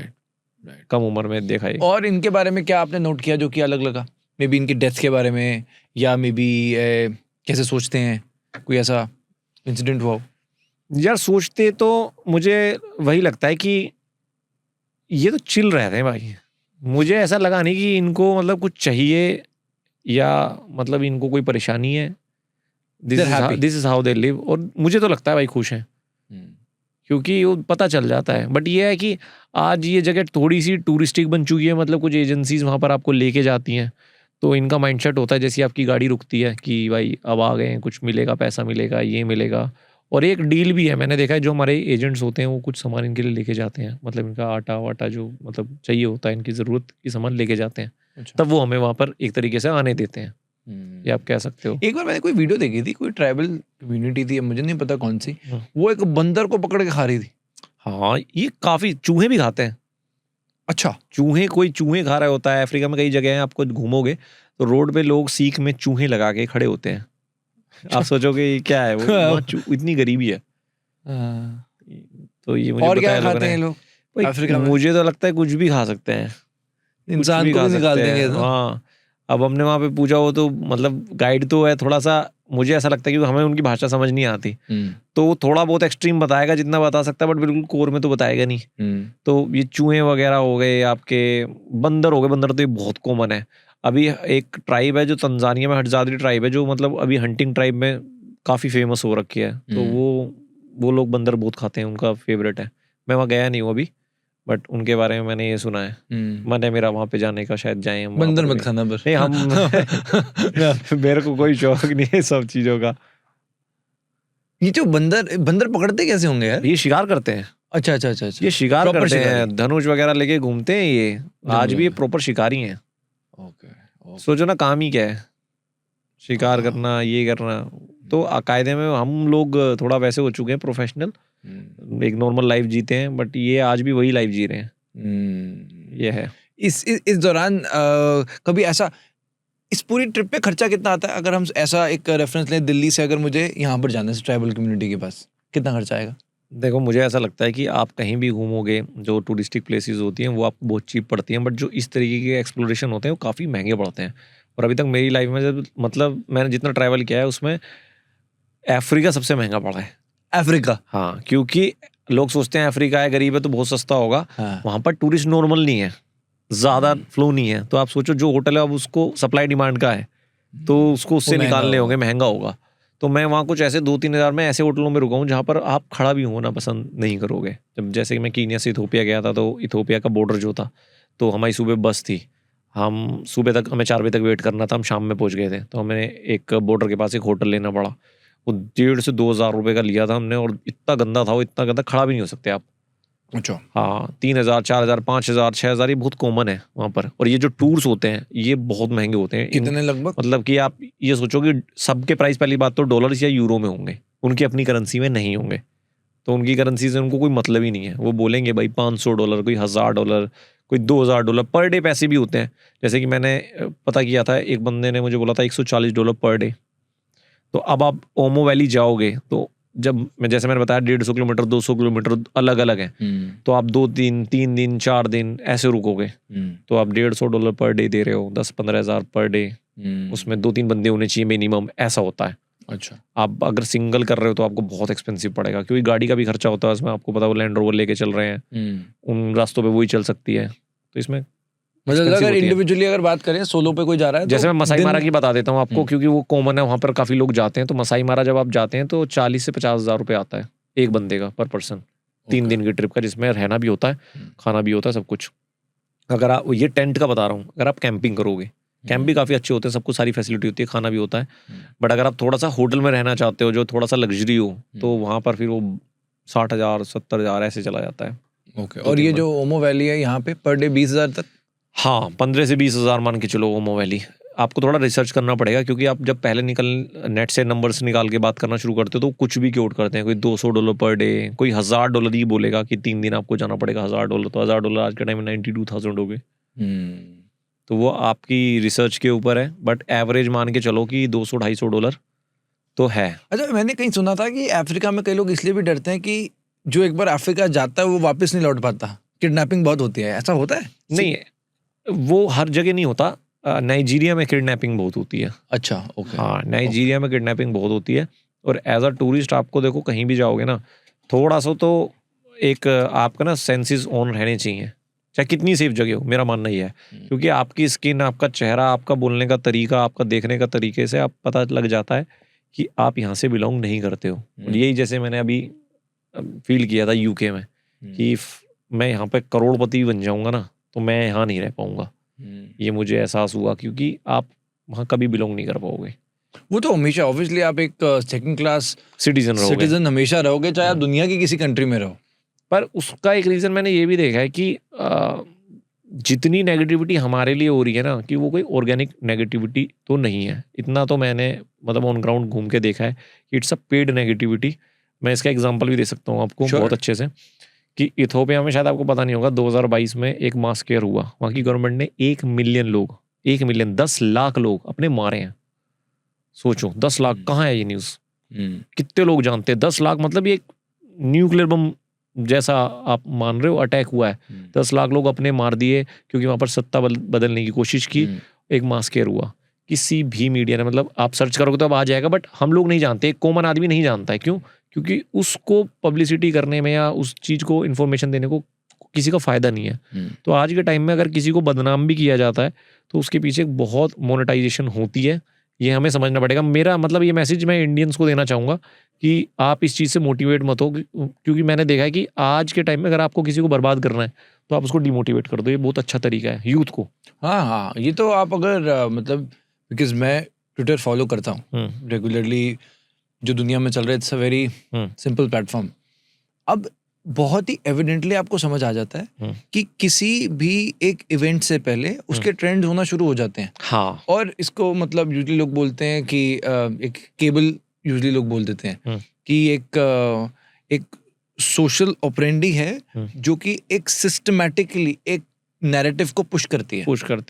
कम उम्र में देखा है। और इनके बारे में क्या आपने नोट किया जो कि अलग लगा? मे बी इनकी डेथ के बारे में, या मे बी कैसे सोचते हैं, कोई ऐसा इंसिडेंट हुआ हो? यार सोचते तो मुझे वही लगता है कि ये तो चिल रहते हैं भाई। मुझे ऐसा लगा नहीं कि इनको मतलब कुछ चाहिए या मतलब इनको कोई परेशानी है। This is how they live. और मुझे तो लगता है भाई खुश हैं, क्योंकि वो पता चल जाता है। बट ये है कि आज ये जगह थोड़ी सी टूरिस्टिक बन चुकी है, मतलब कुछ एजेंसीज वहाँ पर आपको लेके जाती हैं, तो इनका माइंडसेट होता है जैसी आपकी गाड़ी रुकती है कि भाई अब आ गए हैं, कुछ मिलेगा, पैसा मिलेगा, ये मिलेगा। और एक डील भी है, मैंने देखा है जो हमारे एजेंट्स होते हैं वो कुछ सामान इनके लिए लेके जाते हैं, मतलब इनका आटा वाटा जो मतलब चाहिए होता है, इनकी ज़रूरत की सामान लेके जाते हैं। अच्छा। तब वो हमें वहाँ पर एक तरीके से आने देते हैं, ये आप कह सकते हो। एक बार मैंने कोई वीडियो देखी थी, कोई ट्राइबल कम्युनिटी थी, मुझे नहीं पता कौन सी, वो एक बंदर को पकड़ के खा रही थी। हाँ, ये काफ़ी चूहे भी खाते हैं। अच्छा, चूहे, कोई चूहे खा रहा होता है। अफ्रीका में कई जगह हैं, आपको घूमोगे तो रोड पे लोग सीख में चूहे लगा के खड़े होते हैं। आप सोचोगे ये क्या है, वो इतनी गरीबी है। तो ये मुझे और पता क्या है लोगों खाते ने। हैं लोग भाई, अफ्रीका में? मुझे तो लगता है कुछ भी खा सकते हैं, इंसान भी को खा भी निकाल सकते देंगे हैं। तो। हाँ, अब हमने वहाँ पे पूछा हो तो मतलब गाइड तो है थोड़ा सा, मुझे ऐसा लगता है कि हमें उनकी भाषा समझ नहीं आती, तो वो थोड़ा बहुत एक्सट्रीम बताएगा जितना बता सकता है, बट बिल्कुल कोर में तो बताएगा नहीं। तो ये चूहे वगैरह हो गए, आपके बंदर हो गए। बंदर तो ये बहुत कॉमन है। अभी एक ट्राइब है जो तंजानिया में, हटजादरी ट्राइब है, जो मतलब अभी हंटिंग ट्राइब में काफ़ी फेमस हो रखी है। तो वो लोग बंदर बहुत खाते हैं, उनका फेवरेट है। मैं वहाँ गया नहीं हूँ अभी, बट उनके बारे में मैंने ये सुना है। मन है मेरा वहाँ पे जाने का, शायद जाएं हम। बंदर मत खाना पर। नहीं, हम मेरे को कोई शौक नहीं है सब चीज़ों का। ये जो बंदर पकड़ते कैसे होंगे यार? ये शिकार करते हैं। अच्छा अच्छा अच्छा अच्छा, ये शिकार Proper करते शिकारी। हैं, धनुष वगैरह लेके घूमते हैं ये। आज भी ये प्रॉपर शिकारी हैं। ओके। सोचो ना, काम ही क्या है, शिकार करना, ये करना। तो कायदे में हम लोग थोड़ा वैसे हो चुके हैं, प्रोफेशनल, एक नॉर्मल लाइफ जीते हैं, बट ये आज भी वही लाइफ जी रहे हैं। ये है। इस दौरान कभी ऐसा, इस पूरी ट्रिप पे खर्चा कितना आता है? अगर हम ऐसा एक रेफरेंस लें, दिल्ली से अगर मुझे यहाँ पर जाना है ट्राइबल कम्युनिटी के पास, कितना खर्चा आएगा? देखो, मुझे ऐसा लगता है कि आप कहीं भी घूमोगे, जो टूरिस्टिक प्लेसेस होती हैं वो आपको बहुत चीप पड़ती हैं, बट जो इस तरीके के एक्सप्लोरेशन होते हैं वो काफ़ी महंगे पड़ते हैं। और अभी तक मेरी लाइफ में जब मतलब मैंने जितना ट्रैवल किया है उसमें अफ्रीका सबसे महंगा पड़ा है। अफ्रीका? हाँ, क्योंकि लोग सोचते हैं अफ्रीका है, गरीब है तो बहुत सस्ता होगा। हाँ। वहाँ पर टूरिस्ट नॉर्मल नहीं है, ज़्यादा फ्लो नहीं है। तो आप सोचो जो होटल है अब उसको सप्लाई डिमांड का है, तो उसको उससे महंगा निकालने होगा। होंगे, महंगा होगा। तो मैं वहाँ कुछ ऐसे 2-3 हज़ार में ऐसे होटलों में रुका हूँ जहाँ पर आप खड़ा भी होना पसंद नहीं करोगे। जब जैसे कि मैं कीनिया से इथोपिया गया था, तो इथोपिया का बॉर्डर जो था, तो हमारी सुबह बस थी, हम सुबह तक, हमें 4 बजे तक वेट करना था, हम शाम में पहुँच गए थे। तो हमें एक बॉर्डर के पास एक होटल लेना पड़ा, वो 1,500 से 2,000 रुपये का लिया था हमने। और इतना गंदा था वो, इतना गंदा, खड़ा भी नहीं हो सकते आप। अच्छा। हाँ, 3,000, 4,000, 5,000, 6,000 ये बहुत कॉमन है वहाँ पर। और ये जो टूर्स होते हैं ये बहुत महंगे होते हैं। कितने लगभग? मतलब कि आप ये सोचो कि सबके प्राइस पहली बात तो डॉलर्स या यूरो में होंगे, उनकी अपनी करेंसी में नहीं होंगे। तो उनकी करेंसी से उनको कोई मतलब ही नहीं है। वो बोलेंगे भाई $500, कोई $1,000, कोई $2,000 पर डे। पैसे भी होते हैं, जैसे कि मैंने पता किया था, एक बंदे ने मुझे बोला था $140 पर डे। तो अब आप ओमो वैली जाओगे तो जब जैसे मैंने बताया 150 किलोमीटर 200 किलोमीटर अलग अलग है, तो आप 2 दिन 3 दिन 4 दिन ऐसे रुकोगे तो आप $150 पर डे दे रहे हो, 10-15 हज़ार पर डे, उसमें 2-3 बंदे होने चाहिए मिनिमम, ऐसा होता है। अच्छा, आप अगर सिंगल कर रहे हो तो आपको बहुत एक्सपेंसिव पड़ेगा, क्योंकि गाड़ी का भी खर्चा होता है उसमें, आपको पता है वो लैंड रोवर लेके चल रहे हैं, उन रास्तों पे वही चल सकती है, तो इसमें मतलब expensive अगर होती है। इंडिविजुअली अगर बात करें, सोलो पे कोई जा रहा है जैसे तो मैं मसाई मारा दिन- की बता देता हूँ आपको, क्योंकि वो कॉमन है, वहाँ पर काफी लोग जाते हैं। तो मसाई मारा जब आप जाते हैं तो 40 से 50 हज़ार रुपये आता है एक बंदे का पर पर्सन, 3 दिन की ट्रिप का, जिसमें रहना भी होता है, खाना भी होता है, सब कुछ। अगर आप, ये टेंट का बता रहा हूँ, अगर आप कैंपिंग करोगे, कैंप भी काफ़ी अच्छे होते हैं, सब कुछ सारी फैसिलिटी होती है, खाना भी होता है, बट अगर आप थोड़ा सा होटल में रहना चाहते हो जो थोड़ा सा लग्जरी हो, तो वहाँ पर फिर वो 60,000 70,000 ऐसे चला जाता है। ओके। और ये जो ओमो वैली है यहाँ पे पर डे 20,000 तक? हाँ, 15 से 20 हज़ार मान के चलो ओमो वैली। आपको थोड़ा रिसर्च करना पड़ेगा, क्योंकि आप जब पहले नेट से नंबर्स निकाल के बात करना शुरू करते हो तो कुछ भी कोट करते हैं, कोई $200 पर डे, कोई $1,000 ही बोलेगा कि 3 दिन आपको जाना पड़ेगा, $1,000, तो $1,000 आज के टाइम में 92,000 हो गए। तो वो आपकी रिसर्च के ऊपर है, बट एवरेज मान के चलो कि $200-250 तो है। अच्छा, मैंने कहीं सुना था कि अफ्रीका में कई लोग इसलिए भी डरते हैं कि जो एक बार अफ्रीका जाता है वो वापस नहीं लौट पाता, किडनैपिंग बहुत होती है, ऐसा होता है? नहीं, वो हर जगह नहीं होता। नाइजीरिया में किडनैपिंग बहुत होती है। अच्छा, ओके। हाँ, नाइजीरिया में किडनैपिंग बहुत होती है। और एज अ टूरिस्ट आपको देखो, कहीं भी जाओगे ना, थोड़ा सा तो एक आपका ना सेंसेस ऑन रहने चाहिए, चाहे कितनी सेफ जगह हो, मेरा मानना ये है। क्योंकि आपकी स्किन, आपका चेहरा, आपका बोलने का तरीका, आपका देखने का तरीके से आप पता लग जाता है कि आप यहाँ से बिलोंग नहीं करते हो। और यही जैसे मैंने अभी फील किया था यूके में कि मैं यहाँ पे करोड़पति बन जाऊंगा ना, तो मैं यहाँ नहीं रह पाऊंगा। ये मुझे एहसास हुआ, क्योंकि आप वहाँ कभी बिलोंग नहीं कर पाओगे। वो तो हमेशा, ऑब्वियसली आप एक सेकंड क्लास सिटीजन रहोगे, सिटीजन हमेशा रहोगे, चाहे आप दुनिया की किसी कंट्री में रहो। पर उसका एक रीज़न मैंने ये भी देखा है कि जितनी नेगेटिविटी हमारे लिए हो रही है ना, कि वो कोई ऑर्गेनिक नेगेटिविटी तो नहीं है। इतना तो मैंने मतलब ऑन ग्राउंड घूम के देखा है कि इट्स अ पेड नेगेटिविटी। मैं इसका एग्जांपल भी दे सकता हूँ आपको बहुत अच्छे से, कि इथोपिया में, शायद आपको पता नहीं होगा, 2022 में एक मास केयर हुआ। वहाँ की गवर्नमेंट ने 1 मिलियन लोग, 1 मिलियन 10 लाख लोग अपने मारे हैं। सोचो 10 लाख, कहाँ है ये न्यूज़? कितने लोग जानते हैं 10 लाख? मतलब ये एक न्यूक्लियर बम जैसा आप मान रहे हो अटैक हुआ है। 10 लाख लोग अपने मार दिए क्योंकि वहाँ पर सत्ता बदलने की कोशिश की। एक मास केयर हुआ। किसी भी मीडिया ने, मतलब आप सर्च करोगे तो अब आ जाएगा, बट हम लोग नहीं जानते, एक कॉमन आदमी नहीं जानता है। क्यों? क्योंकि उसको पब्लिसिटी करने में या उस चीज़ को इन्फॉर्मेशन देने को किसी का फ़ायदा नहीं है। तो आज के टाइम में अगर किसी को बदनाम भी किया जाता है तो उसके पीछे बहुत मोनेटाइजेशन होती है। ये हमें समझना पड़ेगा। मेरा मतलब ये मैसेज मैं इंडियंस को देना चाहूँगा कि आप इस चीज़ से मोटिवेट मत हो, क्योंकि मैंने देखा है कि आज के टाइम में अगर आपको किसी को बर्बाद करना है तो आप उसको डिमोटिवेट कर दो। ये बहुत अच्छा तरीका है यूथ को। हाँ, ये तो आप अगर मतलब, बिकॉज मैं ट्विटर फॉलो करता हूँ रेगुलरली, जो दुनिया में चल रहा है, it's a very simple platform. अब बहुत ही एविडेंटली आपको समझ आ जाता है कि किसी भी एक इवेंट से पहले उसके ट्रेंड्स होना शुरू हो जाते हैं। हाँ, और इसको मतलब यूजली लोग बोलते हैं कि एक केबल, यूजली लोग बोल देते हैं कि एक सोशल ऑपरेंडी है जो कि एक सिस्टमैटिकली एक नैरेटिव को पुश करती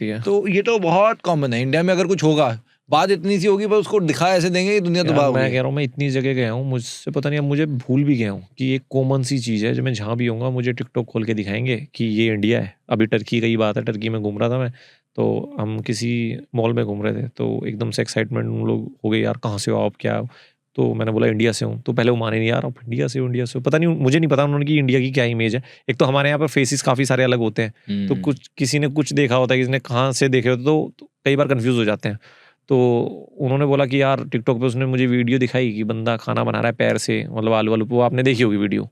है। तो ये तो बहुत कॉमन है। इंडिया में अगर कुछ होगा, बात इतनी सी होगी, बस उसको दिखा ऐसे देंगे कि दुनिया तबाह हो गई। मैं कह रहा हूँ, मैं इतनी जगह गया हूँ, मुझसे पता नहीं, अब मुझे भूल भी गया हूँ कि एक कॉमन सी चीज़ है जो मैं जहाँ भी होऊंगा मुझे टिकटॉक खोल के दिखाएंगे कि ये इंडिया है। अभी टर्की की बात है, टर्की में घूम रहा था मैं, तो हम किसी मॉल में घूम रहे थे, तो एकदम से एक्साइटमेंट उन लोग हो गए, यार कहाँ से हो आप, क्या? तो मैंने बोला इंडिया से हूँ। तो पहले वो माने नहीं, यार आप इंडिया से हो, पता नहीं, मुझे नहीं पता उन्होंने कि इंडिया की क्या इमेज है। एक तो हमारे यहाँ पर फेसेस काफ़ी सारे अलग होते हैं, तो कुछ किसी ने कुछ देखा होता है, किसी ने कहाँ से देखे होते, तो कई बार कन्फ्यूज़ हो जाते हैं। तो उन्होंने बोला कि यार टिकटॉक पे उसने मुझे वीडियो दिखाई कि बंदा खाना बना रहा है पैर से, मतलब आलू वालू, वो आपने देखी होगी वीडियो,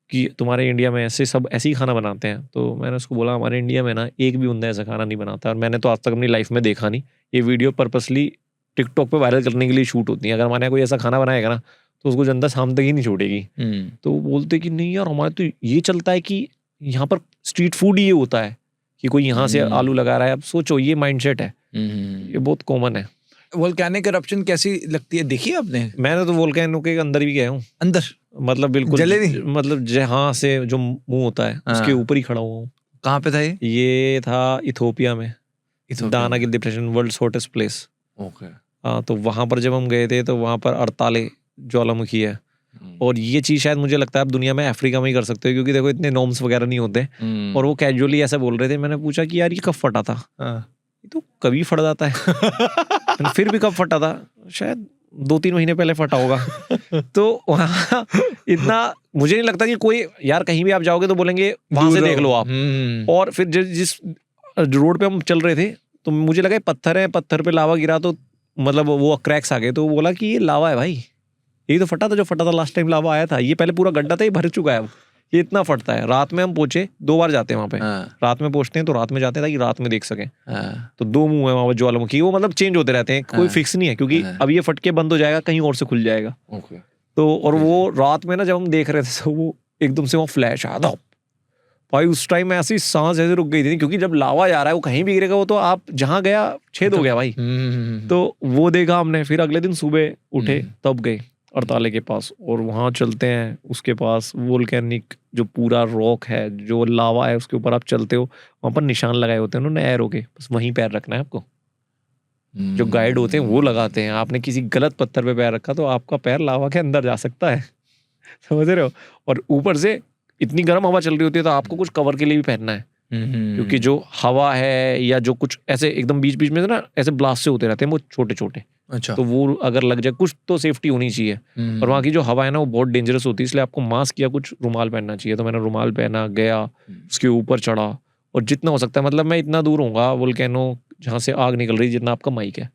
कि तुम्हारे इंडिया में ऐसे सब ऐसे ही खाना बनाते हैं। तो मैंने उसको बोला हमारे इंडिया में ना एक भी बंदा ऐसा खाना नहीं बनाता, और मैंने तो आज तक अपनी लाइफ में देखा नहीं। ये वीडियो पर्पसली टिकटॉक पे वायरल करने के लिए शूट होती है। अगर हमारे यहाँ कोई ऐसा खाना बनाएगा ना तो उसको जनता शाम तक ही नहीं छोड़ेगी। तो बोलते कि नहीं यार, हमारे तो ये चलता है कि यहाँ पर स्ट्रीट फूड ये होता है कि कोई यहाँ से आलू लगा रहा है। अब सोचो, ये माइंडसेट है, ये बहुत कॉमन है। वोल्केनिक इरप्शन कैसी लगती है, देखी है आपने? मैंने तो वोल्केनो के अंदर भी गया हूँ। अंदर मतलब बिल्कुल जले नहीं? मतलब जहाँ से जो मुंह होता है उसके ऊपर ही खड़ा हुआ हूँ। कहाँ पे था ये? ये था इथोपिया में, Danakil depression, world's hottest place. Okay. हाँ, तो वहाँ पर जब हम गए थे तो वहाँ पर 48 ज्वालामुखी है। और ये चीज शायद मुझे लगता है आप दुनिया में अफ्रीका में ही कर सकते हो, क्योंकि देखो इतने नॉर्म्स वगैरह नहीं होते। और वो कैजुअली ऐसा बोल रहे थे, मैंने पूछा कि यार ये कब फटा था, ये तो कभी फट जाता है। फिर भी कब फटा था, शायद 2-3 महीने पहले फटा होगा। तो वहाँ इतना मुझे नहीं लगता कि कोई, यार कहीं भी आप जाओगे तो बोलेंगे वहां से देख लो आप। और फिर जिस रोड पे हम चल रहे थे तो मुझे लगा पत्थर है, पत्थर पे लावा गिरा तो मतलब वो क्रैक्स आ गए, तो बोला कि ये लावा है भाई, यही तो फटा था जो फटा था लास्ट टाइम लावा आया था, ये पहले पूरा गड्ढा था, ये भर चुका है अब, ये इतना फटता है। रात में हम पहुंचे, 2 बार जाते हैं वहाँ पे, रात में पहुंचते हैं तो रात में जाते हैं ताकि रात में देख सकें। तो 2 मुंह है वहाँ पर ज्वालामुखी, वो मतलब चेंज होते रहते हैं, कोई फिक्स नहीं है, क्योंकि अब ये फट के बंद हो जाएगा, कहीं और से खुल जाएगा। तो और वो रात में ना जब हम देख रहे थे तो वो एकदम से वहाँ फ्लैश आया था भाई, उस टाइम में ऐसी सांस ऐसे रुक गई थी, क्योंकि जब लावा जा रहा है वो कहीं भी गिरेगा, वो तो आप जहाँ गया छेद हो गया भाई। तो वो देखा हमने, फिर अगले दिन सुबह उठे तब गए अड़ताले के पास, और वहाँ चलते हैं उसके पास, वोल्केनिक जो पूरा रॉक है, जो लावा है, उसके ऊपर आप चलते हो, वहाँ पर निशान लगाए होते हैं उन्होंने एरो के, बस वहीं पैर रखना है आपको। जो गाइड होते हैं वो लगाते हैं, आपने किसी गलत पत्थर पे पैर रखा तो आपका पैर लावा के अंदर जा सकता है। समझ रहे हो? और ऊपर से इतनी गर्म हवा चल रही होती है तो आपको कुछ कवर के लिए भी पहनना है, क्योंकि जो हवा है या जो कुछ ऐसे एकदम बीच बीच में ना ऐसे ब्लास्ट से होते रहते हैं वो छोटे छोटे। अच्छा। तो वो अगर लग जाए, कुछ तो सेफ्टी होनी चाहिए। और वहाँ की जो हवा है ना वो बहुत डेंजरस होती है, इसलिए आपको मास्क या कुछ रुमाल पहनना चाहिए। तो मैंने रुमाल पहना, गया उसके ऊपर चढ़ा, और जितना हो सकता है, मतलब मैं इतना दूर होऊंगा वोल्केनो जहाँ से आग निकल रही जितना आपका माइक है,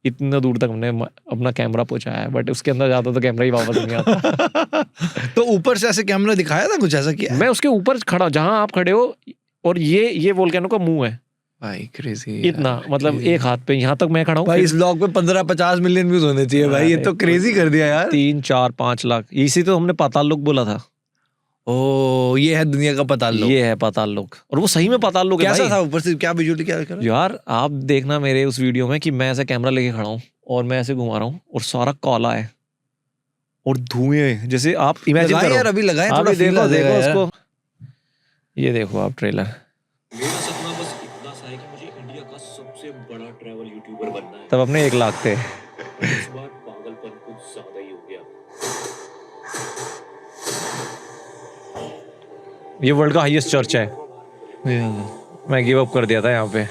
इतना दूर तक हमने अपना कैमरा पहुंचाया है, बट उसके अंदर जाता तो कैमरा ही वापस नहीं आता। तो ऊपर से ऐसे कैमरा दिखाया था, कुछ ऐसा किया? मैं उसके ऊपर खड़ा जहां आप खड़े हो, और ये वोल्केनो का मुंह है भाई, क्रेजी इतना, मतलब एक हाथ पे यहाँ तक मैं खड़ा हूँ भाई। इस ब्लॉग पे 15-50 मिलियन व्यूज होने चाहिए भाई, ये तो क्रेजी कर दिया यार। 3-4-5 लाख, इसी तो हमने पाताल लोक बोला था। ओ, ये है दुनिया का पाताल लोक। ये है पाताल लोक, और वो सही में पाताल लोक है। कैसा था ऊपर से, क्या विजुअली क्या कर? यार आप देखना मेरे उस वीडियो में कि मैं ऐसे कैमरा लेके खड़ा हूँ और मैं ऐसे घुमा रहा हूँ और सारा काला है और धुएं, जैसे आप इमेजिन करो यार, अभी लगाए थोड़ा, देखो उसको, ये देखो आप ट्रेलर। मेरा सपना बस इतना सा है कि मुझे इंडिया का सबसे बड़ा ट्रैवल यूट्यूबर बनना है। तब अपने 1 लाख थे। इस बार पागलपन कुछ ज्यादा ही हो गया। ये वर्ल्ड का हाईएस्ट चर्च है, मैं गिव अप कर दिया था यहाँ पे। ऐसा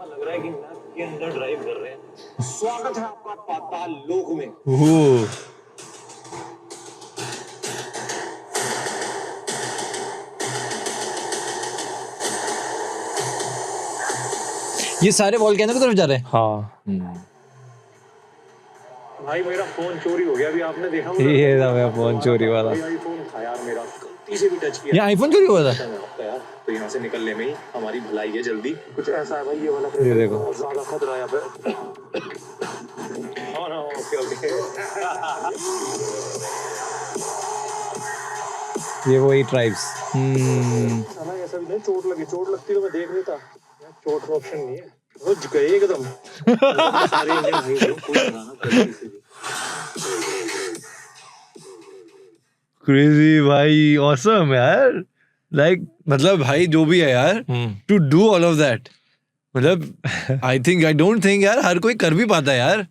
लग रहा है कि मैप के अंदर ड्राइव कर रहे हैं। स्वागत है आपका पाताल लोक में। ये सारे वोल्केनो की तरफ जा रहे हैं। हाँ, भाई मेरा फोन चोरी हो गया, अभी आपने देखा? ये था मेरा फोन चोरी वाला। आईफोन था यार मेरा, गलती से भी टच किया। ये आईफोन चोरी हुआ था यार, तो यहाँ से निकलने में ही हमारी भलाई है, जल्दी। कुछ ऐसा है भाई, ये वाला ये देखो, बहुत ज्यादा खतरा है यहाँ पे। हाँ ना, ओके। ये वही ट्राइब्स। ऐसा भी नहीं, चोट लगती तो मैं देख लेता। चोट का ऑप्शन नहीं है, रुक गए एकदम। सारे इंडियन भाई कोई बनाना पड़ेगा किसी भी। क्रेजी भाई, ऑसम यार। लाइक मतलब भाई जो भी है यार, to do all of that, मतलब आई डोंट थिंक यार हर कोई कर भी पाता है यार,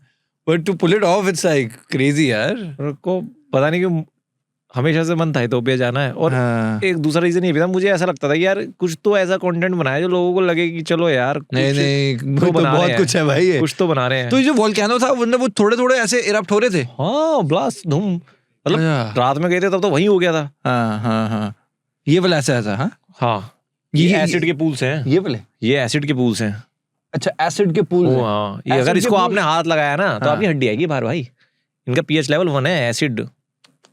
but to pull it off it's like crazy यार। को पता नहीं क्यों हमेशा से मन था इथोपिया जाना है। और एक दूसरा रीजन ये भी था, मुझे ऐसा लगता था कि यार कुछ तो ऐसा कंटेंट बनाया जो लोगों को लगे कि चलो यार नहीं तो बहुत कुछ है भाई, कुछ तो बना रहे हैं। तो ये जो वोल्केनो था वो थोड़े ऐसे इरप्ट हो रहे थे। हाँ, ब्लास्ट धूम, मतलब रात में गए थे तब तो वही हो गया था। हाँ, ये वाला ऐसा। हाँ, ये एसिड के पूल्स हैं, ये एसिड के पूल्स हैं। अच्छा, एसिड के पूल। हाँ, ये अगर इसको आपने हाथ लगाया ना तो आपकी हड्डी आएगी बाहर भाई। इनका पीएच लेवल 1 है, एसिड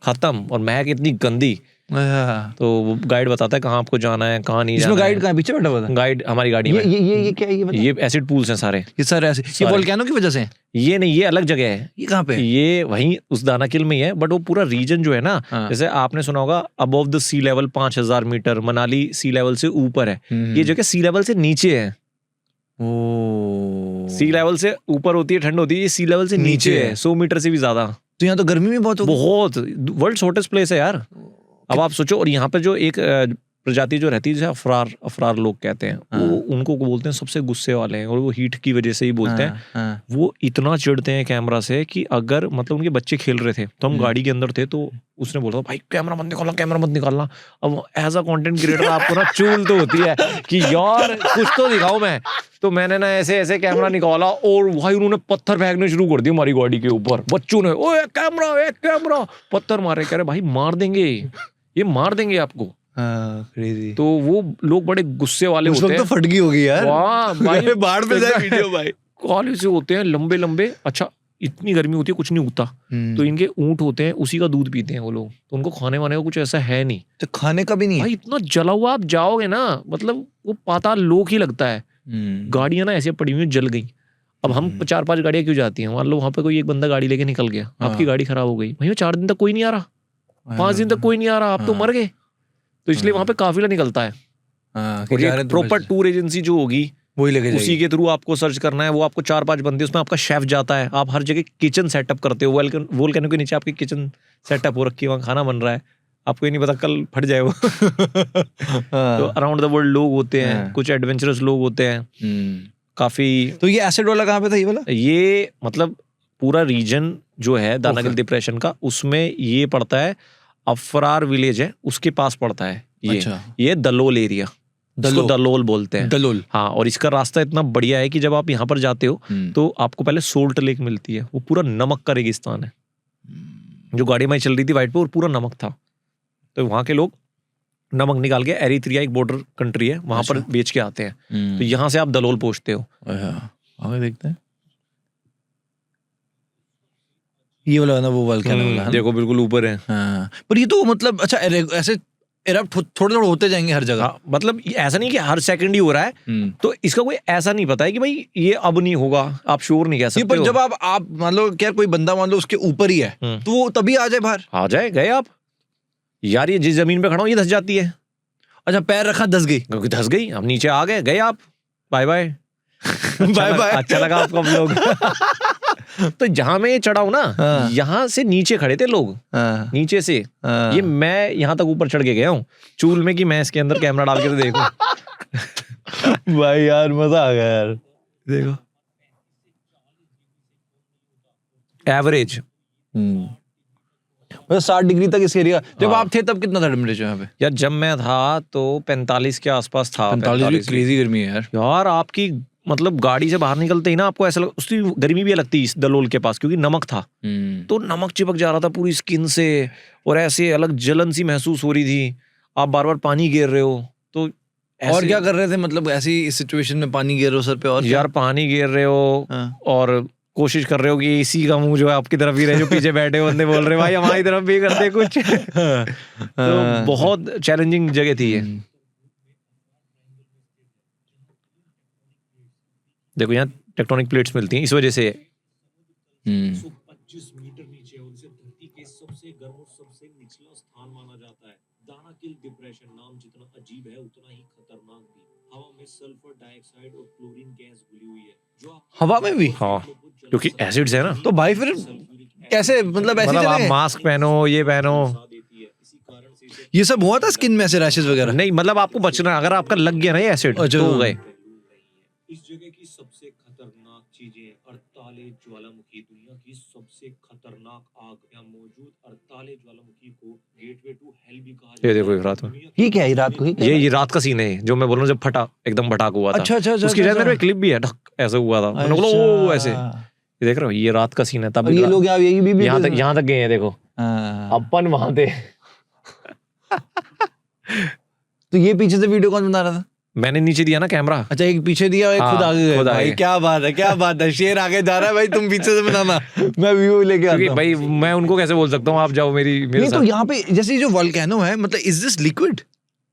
खत्म, और महक इतनी गंदी। तो वो गाइड बताता है कहाँ आपको जाना है, कहाँ नहीं जाना है। इसमें गाइड कहाँ पीछे बैठा हुआ था? गाइड हमारी गाड़ी में। ये क्या है? ये एसिड पूल्स हैं सारे, ये सारे ऐसे, ये वोल्केनो की वजह से? ये नहीं, ये अलग जगह है। ये कहाँ पे? ये वहीं उस दानाकिल में ही है, बट वो पूरा रीजन जो है ना, जैसे आपने सुना होगा above the sea level 5000 metre, Manali sea level से ऊपर है। ये जगह सी लेवल से नीचे है। सी लेवल से ऊपर होती है ठंड होती है, ये सी लेवल से नीचे है 100 मीटर से भी ज्यादा। तो यहाँ तो गर्मी भी बहुत होगी। बहुत, वर्ल्ड हॉटेस्ट प्लेस है यार। अब आप सोचो, और यहाँ पे जो एक प्रजाति जो रहती है, जैसे अफरार लोग कहते हैं, वो उनको बोलते हैं सबसे गुस्से वाले हैं, और वो हीट की वजह से ही बोलते हैं। वो इतना चिढ़ते हैं कैमरा से कि अगर मतलब उनके बच्चे खेल रहे थे तो हम गाड़ी के अंदर थे, तो उसने बोला भाई कैमरा मत निकालना। अब एज अ कंटेंट क्रिएटर आपको ना चूल तो होती है कि यार कुछ तो दिखाऊं मैं, तो मैंने ना ऐसे कैमरा निकाला और भाई उन्होंने पत्थर फेंकने शुरू कर दिए हमारी गाड़ी के ऊपर। बच्चों ने ओए कैमरा पत्थर मारे, कह रहे भाई मार देंगे, ये मार देंगे आपको। क्रेजी। तो वो लोग बड़े गुस्से वाले होते हैं। तो फट गई होगी यार। वाह भाई बाढ़ में जाए वीडियो भाई। कॉल से होते हैं लंबे। अच्छा इतनी गर्मी होती है, कुछ नहीं उगता, तो इनके ऊंट होते हैं, उसी का दूध पीते हैं वो लोग, तो उनको खाने वाने का कुछ ऐसा है नहीं, तो खाने का भी नहीं भाई इतना जला हुआ आप जाओगे ना, मतलब वो पाताल लोक ही लगता है। गाड़ियां ना ऐसे पड़ी हुई जल गई। अब हम 4-5 गाड़ियां क्यों जाती हैं, मान लो वहां पे कोई एक बंदा गाड़ी लेके निकल गया, आपकी गाड़ी खराब हो गई, भाई 4 दिन तक कोई नहीं आ रहा, 5 दिन तक कोई नहीं आ रहा, आप तो मर गए। तो इसलिए वहां पे काफिला निकलता है, और ये प्रॉपर टूर एजेंसी जो होगी वही लेके उसी के थ्रू आपको सर्च करना है। वो आपको 4-5 बंदे, उसमें आपका शेफ जाता है, आप हर जगह किचन सेटअप करते हो, वोल्केनो के नीचे आपकी किचन सेटअप हो रखी है, वहाँ खाना बन रहा है, आपको ये नहीं पता कल फट जाए वो। तो अराउंड द वर्ल्ड लोग होते हैं, कुछ एडवेंचरस लोग होते हैं काफी। तो ये एसिड वाला कहाँ पे था ये वाला? ये मतलब पूरा रीजन जो है दानागिल डिप्रेशन का, उसमें ये पड़ता है, अफरार विलेज है उसके पास पड़ता है ये। अच्छा। ये दलोल एरिया, दलोल बोलते हैं। दलोल, हाँ। और इसका रास्ता इतना बढ़िया है कि जब आप यहाँ पर जाते हो तो आपको पहले सोल्ट लेक मिलती है, वो पूरा नमक का रेगिस्तान है। जो गाड़ी में चल रही थी वाइट पे, और पूरा नमक था, तो वहाँ के लोग नमक निकाल के, एरिथ्रिया एक बॉर्डर कंट्री है, वहां पर बेच के आते हैं। तो यहाँ से आप दलोल पहुंचते हो। आगे देखते हैं, ये वाला ना वो वोल्केनो वाला, देखो बिल्कुल ऊपर है। हाँ। पर ये तो मतलब अच्छा ऐसे एरप्ट थोड़े होते जाएंगे हर जगह। हाँ, मतलब ऐसा नहीं कि हर सेकंड ही हो रहा है, तो इसका कोई ऐसा नहीं पता है कि भाई ये अब नहीं होगा, आप श्योर नहीं कह सकते। पर जब आप मान लो क्या कोई बंदा मान लो उसके ऊपर ही है, तो वो तभी आ जाए बाहर। आ जाए, गए आप यार, ये जिस जमीन पे खड़ा हूं ये धस जाती है। अच्छा पैर रखा धस गई, अब नीचे आ गए, गए आप, बाय बाय। बाय। अच्छा लगा आपको हम लोग। तो जहां मैं ये चढ़ा हूं ना, यहाँ से नीचे खड़े थे लोग, नीचे से ये मैं यहाँ तक ऊपर चढ़ के गया हूँ चूल में, कि मैं इसके अंदर कैमरा डाल के तो देखूं। भाई यार मजा आ गया यार। देखो एवरेज 60 डिग्री तक इस एरिया। जब आप थे तब कितना था टेम्परेचर यहाँ पे? यार जब मैं था तो 45 के आसपास था। 45 भी क्रेजी गर्मी है यार आपकी मतलब गाड़ी से बाहर निकलते ही ना आपको ऐसा उसकी गर्मी भी लगती है इस दलोल के पास, क्योंकि नमक था, तो नमक चिपक जा रहा था पूरी स्किन से, और ऐसे अलग जलन सी महसूस हो रही थी। आप बार बार पानी गिर रहे हो, तो और क्या कर रहे थे, मतलब ऐसी इस सिचुएशन में पानी गिर रहे हो सर पे? और यार पानी गिर रहे हो, और कोशिश कर रहे हो कि इसी का मुंह जो है आपकी तरफ ही रहे, जो पीछे बैठे बंदे बोल रहे भाई हमारी तरफ भी करते कुछ। तो बहुत चैलेंजिंग जगह थी ये। देखो यहाँ टेक्टोनिक प्लेट्स मिलती हैं इस वजह से। 125 मीटर नीचे उनसे धरती के सबसे गर्म और सबसे निचला स्थान माना जाता है। दानाकिल डिप्रेशन नाम जितना अजीब है उतना ही खतरनाक भी। हवा में सल्फर डाइऑक्साइड और क्लोरीन गैस घुली हुई है, जो हवा में भी। हाँ, क्योंकि एसिड्स है ना। तो भाई फिर कैसे, मतलब ऐसे आप मास्क पहनो, ये पहनो, ये सब हुआ था स्किन में ऐसे रैशेस वगैरह? नहीं, मतलब आपको बचना, अगर आपका लग गया ना ये एसिड तो हो गए। इस जगह की सबसे खतरनाक चीजें 48 ज्वालामुखी, दुनिया की सबसे खतरनाक आग यहाँ मौजूद 48 ज्वालामुखी को गेटवे टू हेल भी कहा जाता है। ये देखो रात में, ये क्या है रात को? ये रात का सीन है जो मैं बोल रहा हूँ, जब फटा एकदम भटाक हुआ था। अच्छा, उसकी शायद मेरे क्लिप भी है, ढक ऐसे हुआ था, मैंने बोला ओ ऐसे। ये देख रहे हो, ये रात का सीन है। तब ये लोग यहाँ तक गए हैं, देखो अपन वहां थे। तो ये पीछे से वीडियो कौन बना रहा था? मैंने नीचे दिया ना कैमरा। अच्छा, एक पीछे दिया और एक खुद आगे गए। भाई क्या बात है, क्या बात है, शेर आगे जा रहा है भाई, तुम पीछे से बनाना, मैं व्यू लेके आता हूं। भाई मैं उनको कैसे बोल सकता हूँ आप जाओ मेरे साथ। तो यहाँ पे जैसे जो वोल्केनो है, मतलब इज दिस लिक्विड?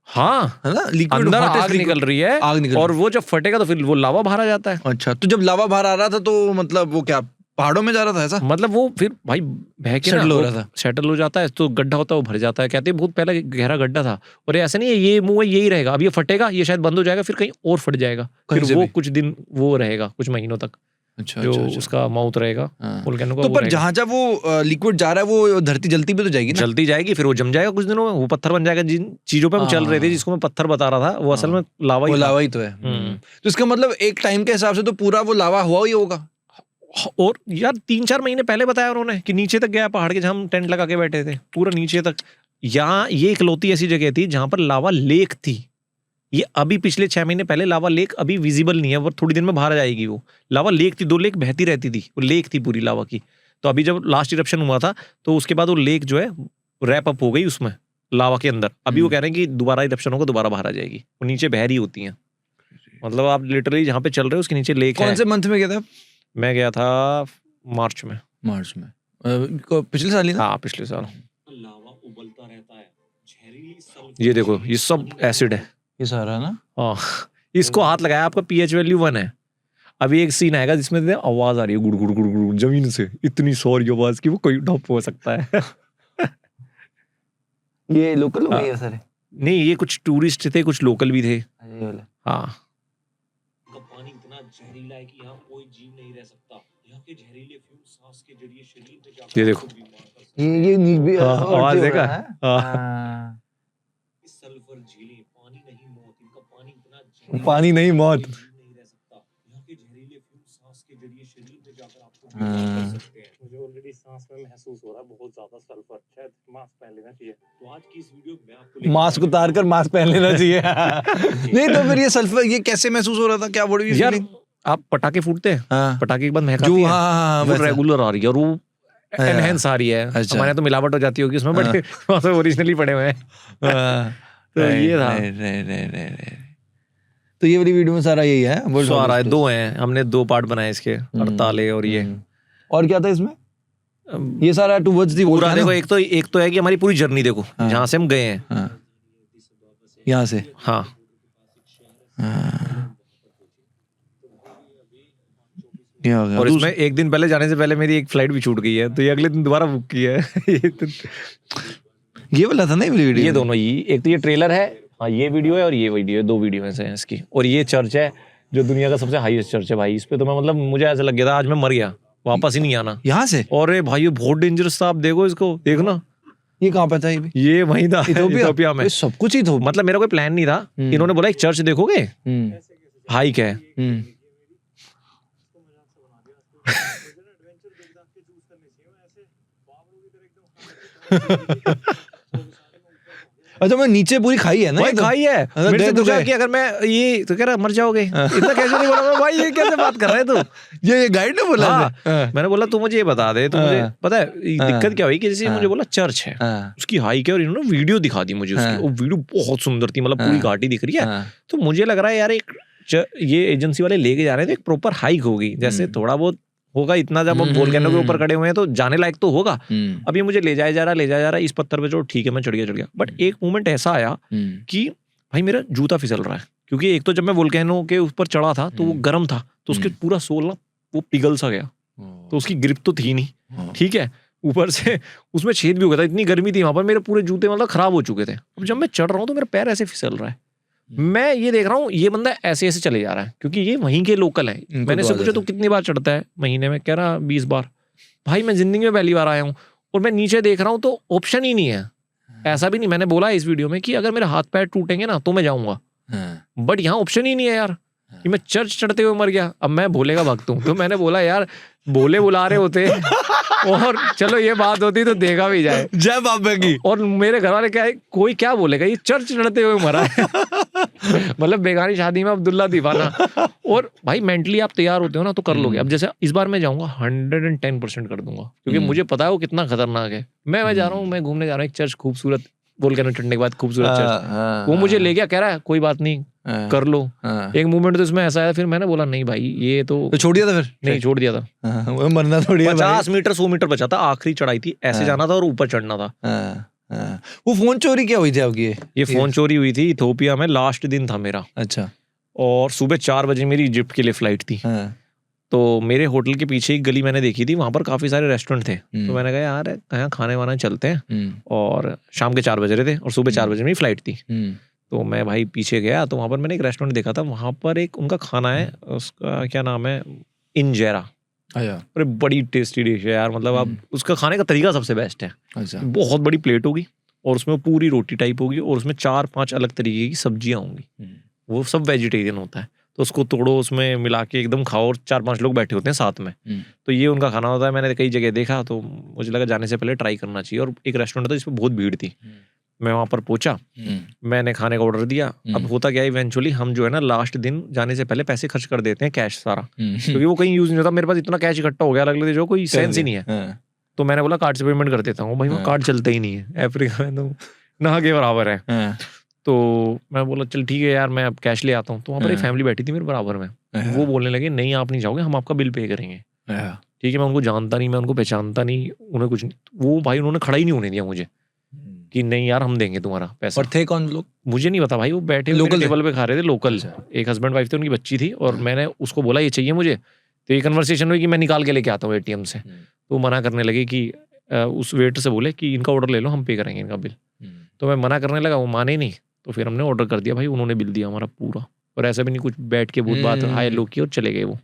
हाँ, है ना, लिक्विड, अंदर आग निकल रही है, और वो जब फटेगा तो फिर वो लावा बाहर आ जाता है। अच्छा, तो जब लावा बाहर आ रहा था तो मतलब वो क्या पहाड़ों में जा रहा था ऐसा? मतलब वो फिर भाई बह के सेटल हो रहा था, सेटल हो जाता है, तो गड्ढा होता है, वो भर जाता है। कहते हैं बहुत पहले गहरा गड्ढा था, और ऐसा नहीं है ये मुंह है यही रहेगा, अब ये फटेगा, ये शायद बंद हो जाएगा, फिर कहीं और फट जाएगा, फिर वो कुछ दिन वो रहेगा, कुछ महीनों तक। अच्छा जो अच्छा अच्छा उसका माउथ रहेगा हाँ। वोल्केनो का, तो वो पर रहेगा। जहाँ जहाँ वो लिक्विड जा रहा है वो धरती जलती भी तो जाएगी ना। जलती जाएगी, फिर वो जम जाएगा कुछ दिनों में, वो पत्थर बन जाएगा। जिन चीजों पे हम चल रहे थे, हाँ। जिसको मैं पत्थर बता रहा था, वो असल में लावा वो ही था। लावा ही तो है। तो इसका मतलब एक टाइम के हिसाब से तो पूरा वो लावा हुआ ही होगा। और यार 3-4 महीने पहले बताया उन्होंने कि नीचे तक गया पहाड़ के, जहाँ हम टेंट लगा के बैठे थे, पूरा नीचे तक। यहाँ ये इकलौती ऐसी जगह थी जहां पर लावा लेक थी। ये अभी पिछले 6 महीने पहले लावा लेक अभी विजिबल नहीं है, वो थोड़ी देर में बाहर आ जाएगी। वो लावा लेक थी, 2 लेक बहती रहती थी, वो लेक थी पूरी लावा की। तो अभी जब लास्ट इरप्शन हुआ था तो उसके बाद वो लेक जो है रैप अप हो गई उसमें लावा के अंदर। अभी वो कह रहे हैं कि दोबारा इरप्शन होगा, दोबारा बाहर आ जाएगी। वो नीचे बह रही होती हैं, मतलब आप लिटरली जहाँ पे चल रहे हो उसके नीचे लेक है। कौन से मंथ में गया था? मैं गया था मार्च में। मार्च में। पिछले साल ही ना? हाँ पिछले साल। लावा उबलता रहता है, जहरीली ये देखो ये सब एसिड है। ये सारा ना। हाँ इसको हाथ लगाया, आपका पीएच वैल्यू 1 है। अभी एक सीन आएगा जिसमें आवाज आ रही है गुड़ गुड़ गुड़ गुड़ जमीन से, इतनी सॉरी आवाज की वो कोई ढप हो सकता है। ये लोकल लोग हाँ। हैं ये सारे? नहीं ये कुछ टूरिस्ट थे, कुछ लोकल भी थे। ये वाले। हाँ का पानी इतना जहरीला है कि यहाँ कोई जीव नहीं रह सकता। यहाँ के जहरीले फ्यूम सांस के जरिए शरीर में जाकर ये देखो। आपको बीमार कर सकते हैं। ये नील भी हाँ, आवाज देखा? हाँ। हाँ। इस सल्फर झीलें पानी नहीं मौत, इनका पानी इतना जहरीला पानी नहीं मौत। कोई जीव नहीं रह सकता। यहाँ के जहरीले फ्यूम सांस के जरिए शरीर में जाकर आपको बीमार कर सकते हैं। मुझे ऑलरेडी सांस में महसूस हो रहा है बहुत ज्यादा सल्फर। शायद मास्क पहन लेना चाहिए। तो आज की इस वीडियो में मैं आपको मास्क उतार कर मास्क पहन लेना चाहिए। नहीं तो फिर ये सल्फर ये कैसे महसूस हो रहा था? क्या बॉडी यार आप पटाखे फूटते हैं, हाँ पटाखे के बाद महक जो आती है, हाँ वो वैसा। रेगुलर आ रही है और वो हाँ। एनहेंस आ रही है। अच्छा। हमारे यहाँ तो मिलावट हो जाती होगी उसमें, बट वहाँ से ओरिजिनली पड़े हुए हैं। हाँ, तो ये था। right. तो ये वाली वीडियो में सारा यही है। वो सारा है, 2 हैं, हमने 2 पार्ट बनाए इसके, हड़ताले और ये। और क्या था इसमें? ये सारा टुवर्ड्स दी पूरा देखो, एक तो है कि हमारी पूरी जर्नी देखो, हाँ। जहाँ से हम गए हैं। हाँ यहाँ से। हाँ क्या हो गया? और इसमें एक दिन पहले जाने से पहले मेरी एक फ्लाइट भी छूट गई है, तो ये अगले दिन दोबारा बुक की है। ये वाला था ना ये वाली वीडियो? ये दोनों ही, एक तो ये ट्रेलर है, हाँ ये वीडियो है, और ये वीडियो है, 2 वीडियो हैं इसकी। और ये चर्च है जो दुनिया का सबसे हाईएस्ट चर्च है भाई। इस पे तो मैं मतलब मुझे ऐसा लग गया था आज मैं मर गया, वापस ही नहीं आना। यहाँ से? और भाई ये बहुत डेंजरस था, आप देखो इसको, देखना ये कहाँ पे था? ये भी ये वहीं था इथियोपिया में। ये सब कुछ ही था। मतलब मेरा कोई प्लान नहीं था, इन्होंने बोला एक चर्च देखोगे, हाइक है। अच्छा मैं नीचे पूरी खाई है ना? भाई ये तो? खाई है। अच्छा, मेरे से गए तो पूछा गए। कि अगर मैं ये तो कह रहा मर जाओगे, इतना कैसे नहीं बोला मैं, भाई ये कैसे बात कर रहे हैं तू? ये गाइड ने बोला हाँ। था? मैंने बोला तू मुझे ये बता दे, तो मुझे पता है दिक्कत क्या हुई कि जैसे मुझे बोला चर्च है, हाँ। उसकी हाइक है, और इन्होंने वीडियो दिखा दी मुझे उसकी। वो वीडियो बहुत सुंदर थी, मतलब पूरी घाटी दिख रही है। हाँ। तो मुझे लग रहा है यार ये एजेंसी वाले लेके जा रहे थे, एक प्रॉपर हाइक होगी, जैसे थोड़ा बहुत होगा इतना, जब हम वोल्केनो के ऊपर खड़े हुए हैं तो जाने लायक तो होगा। अब ये मुझे ले जाया जा रहा, इस पत्थर पे चढ़ो, ठीक है मैं चढ़ गया। बट एक मोमेंट ऐसा आया कि भाई मेरा जूता फिसल रहा है, क्योंकि एक तो जब मैं वोल्केनो के ऊपर चढ़ा था तो वो गर्म था, तो उसके पूरा सोल ना वो पिघल सा गया, तो उसकी ग्रिप तो थी नहीं, ठीक है, ऊपर से उसमें छेद भी हो गया था, इतनी गर्मी थी वहां पर, मेरे पूरे जूते मतलब खराब हो चुके थे। अब जब मैं चढ़ रहा हूँ तो मेरा पैर ऐसे फिसल रहा है, मैं ये देख रहा हूँ ये बंदा ऐसे ऐसे चले जा रहा है, क्योंकि ये वहीं के लोकल है। मैंने तो से पूछा तो कितनी बार चढ़ता है महीने में, कह रहा 20 बार। भाई मैं जिंदगी में पहली बार आया हूँ, और मैं नीचे देख रहा हूँ तो ऑप्शन ही नहीं है। ऐसा भी नहीं, मैंने बोला इस वीडियो में कि अगर मेरे हाथ पैर टूटेंगे ना तो मैं जाऊंगा, बट यहाँ ऑप्शन ही नहीं है यार, कि मैं चर्च चढ़ते हुए मर गया। अब मैं भोले का भक्त हूँ, तो मैंने बोला यार भोले बुला रहे होते और चलो ये बात होती तो देखा भी जाए, जय बाबा की। और मेरे घर वाले क्या है, कोई क्या बोलेगा ये चर्च चढ़ते हुए मरा है। मतलब बेगानी शादी में अब्दुल्ला दीवाना। और भाई मेंटली आप तैयार होते हो ना तो कर लोगे। अब जैसे इस बार मैं जाऊंगा 110% कर दूंगा, क्योंकि मुझे पता है वो कितना खतरनाक है। मैं जा रहा हूँ, मैं घूमने जा रहा हूँ एक चर्च, खूबसूरत वोल्केनो चढ़ने के बाद खूबसूरत चर्च, वो मुझे ले गया, कह रहा है कोई बात नहीं कर लो। एक मोमेंट तो इसमें ऐसा आया, फिर मैंने बोला नहीं भाई ये तो छोड़ दिया था फिर? नहीं छोड़ दिया था। वो मरना थोड़ी है भाई। 50 मीटर 100 मीटर बचा था, आखिरी चढ़ाई थी, ऐसे जाना था और ऊपर चढ़ना था। वो फोन चोरी क्या हुई थी आपकी? ये फोन चोरी हुई थी इथियोपिया में, लास्ट दिन था मेरा, अच्छा। और सुबह 4 बजे मेरी इजिप्ट के लिए फ्लाइट थी। तो मेरे होटल के पीछे एक गली मैंने देखी थी, वहां पर काफी सारे रेस्टोरेंट थे, तो मैंने कहा यार कहाँ खाने वाना चलते हैं। और शाम के 4 बज रहे थे और सुबह 4 बजे मेरी फ्लाइट थी। तो मैं भाई पीछे गया, तो वहां पर मैंने एक रेस्टोरेंट देखा था, वहां पर एक उनका खाना है, उसका क्या नाम है, इंजेरा। अच्छा अरे बड़ी टेस्टी डिश है यार, मतलब आप उसका खाने का तरीका सबसे बेस्ट है। अच्छा बहुत बड़ी प्लेट होगी और उसमें पूरी रोटी टाइप होगी और उसमें 4-5 अलग तरीके की सब्जियां होंगी, वो सब वेजिटेरियन होता है। तो उसको तोड़ो, उसमें मिला के एकदम खाओ, और 4-5 लोग बैठे होते हैं साथ में। तो ये उनका खाना होता है। मैंने कई जगह देखा तो मुझे लगा जाने से पहले ट्राई करना चाहिए। और एक रेस्टोरेंट था जिसमें बहुत भीड़ थी, मैं वहाँ पर पहुंचा, मैंने खाने का ऑर्डर दिया। अब होता क्या है, इवेंचुअली हम जो है ना लास्ट दिन जाने से पहले पैसे खर्च कर देते हैं कैश सारा, क्योंकि वो कहीं यूज नहीं होता। मेरे पास इतना कैश इकट्ठा हो गया अगले दिन जो कोई सेंस ही नहीं है। तो मैंने बोला कार्ड से पेमेंट कर देता हूँ। भाई वो कार्ड चलता ही नहीं है अफ्रीका में, तो ना के बराबर है। तो मैं बोला चल ठीक है यार, मैं अब कैश ले आता हूँ। तो वहाँ पर एक फैमिली बैठी थी मेरे बराबर में, वो बोलने लगे नहीं आप नहीं जाओगे, हम आपका बिल पे करेंगे। ठीक है, मैं उनको जानता नहीं, मैं उनको पहचानता नहीं, उन्हें कुछ नहीं। वो भाई उन्होंने खड़ा ही नहीं होने दिया मुझे कि नहीं यार हम देंगे तुम्हारा पैसा। और थे कौन लोग? मुझे नहीं पता भाई, वो बैठे लोकल टेबल पे खा रहे थे, लोकल। एक हस्बैंड वाइफ थे, उनकी बच्ची थी, और मैंने उसको बोला ये चाहिए मुझे। तो ये कन्वर्सेशन हुई कि मैं निकाल के लेके आता हूँ एटीएम से। तो मना करने लगे कि उस वेटर से बोले कि इनका ऑर्डर ले लो, हम पे करेंगे इनका बिल। तो मैं मना करने लगा, वो माने ही नहीं। तो फिर हमने ऑर्डर कर दिया भाई, उन्होंने बिल दिया हमारा पूरा। और ऐसा भी नहीं कुछ बैठ के बहुत बात हाय लो की और चले गए वो।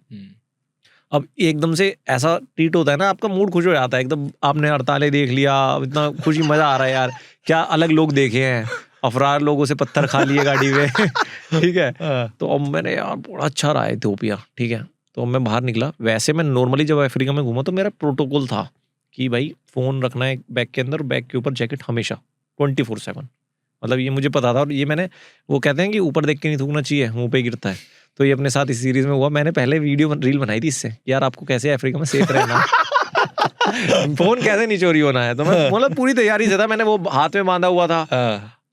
अब एकदम से ऐसा ट्रीट होता है ना, आपका मूड खुश हो जाता है एकदम। आपने हड़तालें देख लिया, इतना खुशी मजा आ रहा है यार, क्या अलग लोग देखे हैं, अफरार लोगों से पत्थर खा लिए गाड़ी में। ठीक है, तो अब मैंने यार बड़ा अच्छा रहा इथियोपिया। ठीक है, तो मैं बाहर निकला। वैसे मैं नॉर्मली जब अफ्रीका में घूमा तो मेरा प्रोटोकॉल था कि भाई फ़ोन रखना है बैग के अंदर, बैग के ऊपर जैकेट हमेशा 24/7। मतलब ये मुझे पता था। और ये मैंने, वो कहते हैं कि ऊपर देख के नहीं थूकना चाहिए, मुंह पे गिरता है। तो ये अपने साथ इस सीरीज में हुआ। मैंने पहले रील बनाई थी इससे, यार आपको कैसे अफ्रीका में सेफ रहना, फोन कैसे नहीं चोरी होना है। तो मैं मतलब पूरी तैयारी से था, मैंने वो हाथ में बांधा हुआ था।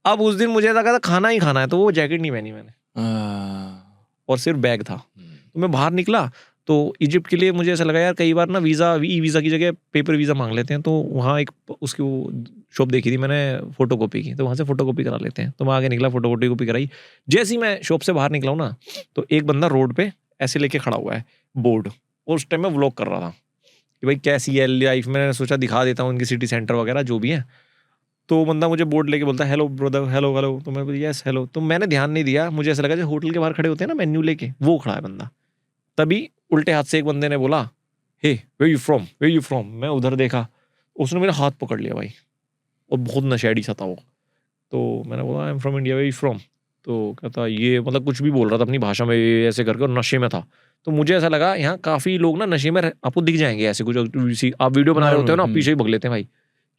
अब उस दिन मुझे लगा था खाना ही खाना है, तो वो जैकेट नहीं पहनी मैंने, और सिर्फ बैग था। तो मैं बाहर निकला तो इजिप्ट के लिए मुझे ऐसा लगा यार, कई बार ना ई वीज़ा की जगह पेपर वीज़ा मांग लेते हैं। तो वहाँ एक उसकी वो शॉप देखी थी मैंने फोटोकॉपी की, तो वहाँ से फोटोकॉपी करा लेते हैं। तो मैं आगे निकला, फोटोकॉपी कराई। जैसे ही मैं शॉप से बाहर निकला हूँ ना, तो एक बंदा रोड पे ऐसे लेके खड़ा हुआ है बोर्ड, और उस टाइम में व्लॉग कर रहा था कि भाई कैसी है लाइफ। मैंने सोचा दिखा देता हूँ उनकी सिटी सेंटर वगैरह जो भी है। तो बंदा मुझे बोर्ड लेके बोलता है हेलो ब्रदर, हेलो हेलो। तो मैं बोली यस हेलो। तो मैंने ध्यान नहीं दिया, मुझे ऐसा लगा जो होटल के बाहर खड़े होते हैं ना मेन्यू लेके, वो खड़ा है बंदा। तभी उल्टे हाथ से एक बंदे ने बोला hey where you from, where you from. मैं उधर देखा, उसने मेरा हाथ पकड़ लिया भाई, और बहुत नशेड़ी सा था वो। तो मैंने बोला I am from India, where you from. तो कहता ये मतलब कुछ भी बोल रहा था अपनी भाषा में ऐसे करके, और नशे में था। तो मुझे ऐसा लगा यहाँ काफ़ी लोग ना नशे में आपको दिख जाएंगे ऐसे कुछ। आप वीडियो बना रहे होते हो ना, पीछे ही भग लेते हैं भाई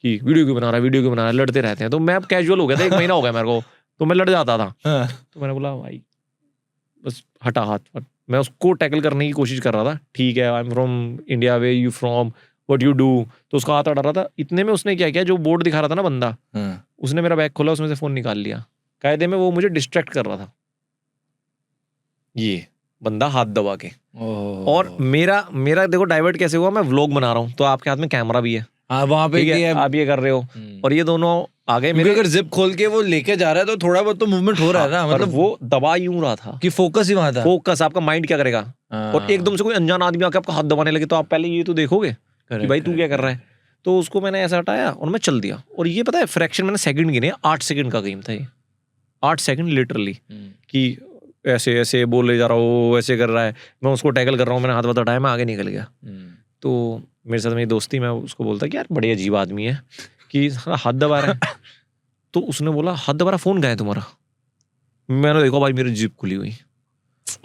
कि वीडियो क्यों बना रहा है, वीडियो क्यों बना रहा है, लड़ते रहते हैं। तो मैं अब कैजुअल हो गया था, 1 महीना हो गया मेरे को, तो मैं लड़ जाता था। तो मैंने बोला भाई बस हटा हाथ। मैं उसको टैकल करने की कोशिश कर रहा था, ठीक है आई am from India, way you from, what you do. तो उसका हाथ अड़ा रहा था। इतने में उसने क्या किया, जो बोर्ड दिखा रहा था ना बंदा, उसने मेरा बैग खोला, उसमें से फ़ोन निकाल लिया। कायदे में वो मुझे डिस्ट्रैक्ट कर रहा था, ये बंदा हाथ दबा के। और मेरा देखो डाइवर्ट कैसे हुआ, मैं व्लॉग बना रहा हूँ तो आपके हाथ में कैमरा भी है, वहाँ पे ठीक है, आप ये कर रहे हो, और ये दोनों आगे मेरे। अगर जिप खोल के वो लेके जा रहा है तो थोड़ा बहुत तो मूवमेंट हो रहा है ना, मतलब वो दबा यूं रहा था कि फोकस ही वहाँ था। फोकस आपका माइंड क्या करेगा। और एकदम से कोई अनजान आदमी आके आपका हाथ दबाने लगे तो आप पहले ये तो देखोगे कि भाई तू क्या कर रहा है। तो उसको मैंने ऐसा हटाया और मैं चल दिया। और ये पता है फ्रैक्शन मैंने सेकंड गिने, 8 सेकंड का गेम था ये, 8 सेकंड लिटरली, कि ऐसे ऐसे बोले जा रहा हूँ, ऐसे कर रहा है, मैं उसको टैकल कर रहा हूँ, मैंने हाथ वाथ हटाया, मैं आगे निकल गया। तो मेरे साथ मेरी दोस्ती, मैं उसको बोलता कि यार बड़े अजीब आदमी है कि हाथ दबा रहा है। तो उसने बोला हाथ दबा रहा, फ़ोन गया है तुम्हारा। मैंने देखा भाई मेरी जिप खुली हुई।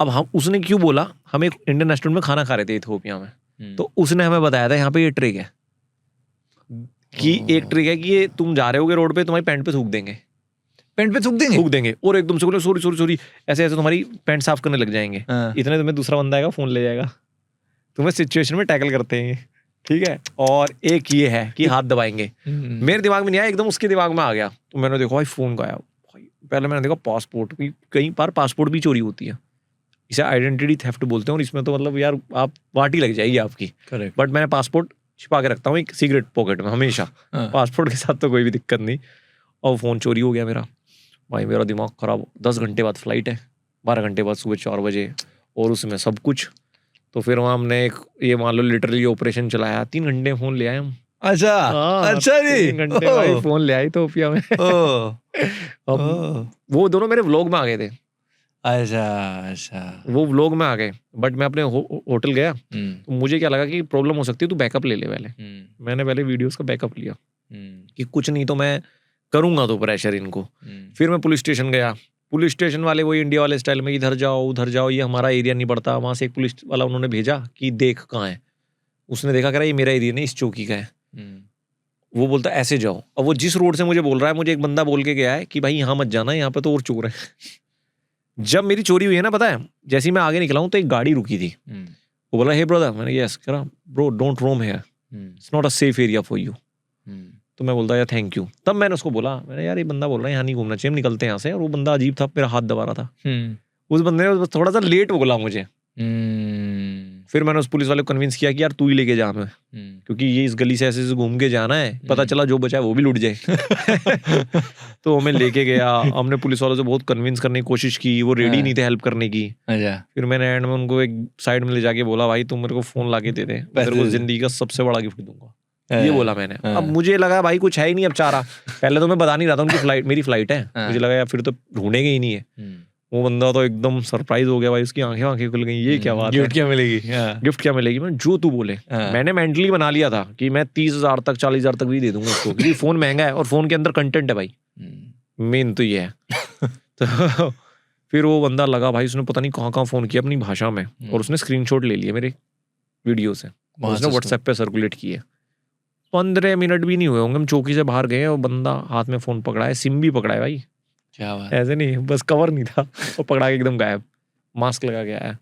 अब हम, उसने क्यों बोला, हम एक इंडियन रेस्टोरेंट में खाना खा रहे थे इथियोपिया में, तो उसने हमें बताया था यहाँ पे ये ट्रिक है कि एक ट्रिक है कि ये तुम जा रहे होगे रोड पे, तुम्हारी पैंट पे थूक देंगे, पेंट पे थूक देंगे और एकदम से बोले सॉरी सॉरी सॉरी, ऐसे ऐसे तुम्हारी पैंट साफ करने लग जाएंगे। इतने तुम्हें दूसरा बंदा आएगा, फ़ोन ले जाएगा, तुम्हें सिचुएशन में टैकल करते हैं, ठीक है। और एक ये है कि हाथ दबाएंगे। मेरे दिमाग में नहीं आया, एकदम उसके दिमाग में आ गया। तो मैंने देखा भाई फ़ोन गायब। पहले मैंने देखा पासपोर्ट, कई बार पासपोर्ट भी चोरी होती है, इसे आइडेंटिटी थेफ्ट बोलते हैं। और इसमें तो मतलब यार आप पार्टी लग जाएगी आपकी। करेक्ट। बट मैंने पासपोर्ट छिपा के रखता हूँ एक सीक्रेट पॉकेट में हमेशा। पासपोर्ट के साथ तो कोई भी दिक्कत नहीं। और फ़ोन चोरी हो गया मेरा। भाई मेरा दिमाग ख़राब। 10 घंटे बाद फ्लाइट है, 12 घंटे बाद सुबह 4 बजे, और उसमें सब कुछ। तो फिर वहाँ हमने एक, ये मान लो लिटरली ऑपरेशन चलाया, 3 घंटे फ़ोन ले आए हम। अच्छा अच्छा जी, 3 घंटे भाई फ़ोन ले आई इथियोपिया में। अब वो दोनों मेरे व्लॉग में आ गए थे। अच्छा अच्छा। वो व्लॉग में आ गए, बट मैं अपने होटल गया हम्म, तो मुझे क्या लगा कि प्रॉब्लम हो सकती है, तू बैकअप ले ले पहले। मैंने पहले वीडियोस का बैकअप लिया कि कुछ नहीं तो मैं करूंगा तो प्रेशर इनको। फिर मैं पुलिस स्टेशन गया, पुलिस स्टेशन वाले वही इंडिया वाले स्टाइल में इधर जाओ उधर जाओ, ये हमारा एरिया नहीं पड़ता। वहां से एक पुलिस वाला उन्होंने भेजा कि देख कहाँ है, उसने देखा कह रहा ये मेरा एरिया नहीं, इस चौकी का है। वो बोलता ऐसे जाओ, अब वो जिस रोड से मुझे बोल रहा है, मुझे एक बंदा बोल के गया है कि भाई यहाँ मत जाना, यहाँ पे तो और चोर है। जब मेरी चोरी हुई है ना, पता है, जैसे ही मैं आगे निकला हूँ तो एक गाड़ी रुकी थी। वो बोला हे ब्रदर, मैंने यस करा, bro don't roam here, it's not a safe area for you. तो मैं बोलता यार थैंक यू। तब मैंने उसको बोला, मैंने यार ये बंदा बोल रहा है यहाँ नहीं घूमना चाहिए, हम निकलते हैं यहाँ से। और वो बंदा अजीब था, मेरा हाथ दबा रहा था। उस बंदे ने थोड़ा सा लेट बोला मुझे। फिर मैंने उस पुलिस वाले को कन्विंस किया कि यार तू ही लेके जा हमें, क्योंकि ये इस गली से ऐसे से घूम के जाना है, पता चला जो बचा है वो भी लूट जाए। तो हमें लेके गया, हमने पुलिस वालों से बहुत कन्विंस करने की कोशिश की, वो रेडी नहीं थे हेल्प करने की। अच्छा। फिर मैंने एंड में उनको एक साइड में ले जाके बोला भाई तुम मेरे को फोन लाके दे दे, मैं तेरे को जिंदगी का सबसे बड़ा गिफ्ट दूंगा, ये बोला मैंने। अब मुझे लगा भाई कुछ है ही नहीं अब चारा। पहले तो मैं बता नहीं रहा था उनकी फ्लाइट, मेरी फ्लाइट है, मुझे लगा यार फिर तो ढूंढेंगे ही नहीं है। वो बंदा तो एकदम सरप्राइज हो गया भाई, उसकी आंखें खुल गई, ये क्या बात है, गिफ्ट क्या मिलेगी? गिफ्ट क्या मिलेगी? मैं जो तू बोले, मैंने मेंटली बना लिया था कि मैं 30,000 तक 40,000 तक भी दे दूंगा उसको, क्योंकि फोन महंगा है और फोन के अंदर कंटेंट है भाई, मेन तो ये है। तो फिर वो बंदा लगा भाई, उसने पता नहीं कहाँ कहाँ फोन किया अपनी भाषा में, और उसने स्क्रीनशॉट ले लिए मेरे वीडियो से, उसने व्हाट्सएप पे सर्कुलेट किए। 15 मिनट भी नहीं हुए होंगे, हम चौकी से बाहर गए और बंदा हाथ में फोन पकड़ा है, सिम भी पकड़ा है भाई, क्या बात। ऐसे नहीं बस कवर नहीं था, वो पकड़ा के एकदम गायब, मास्क लगा के आया।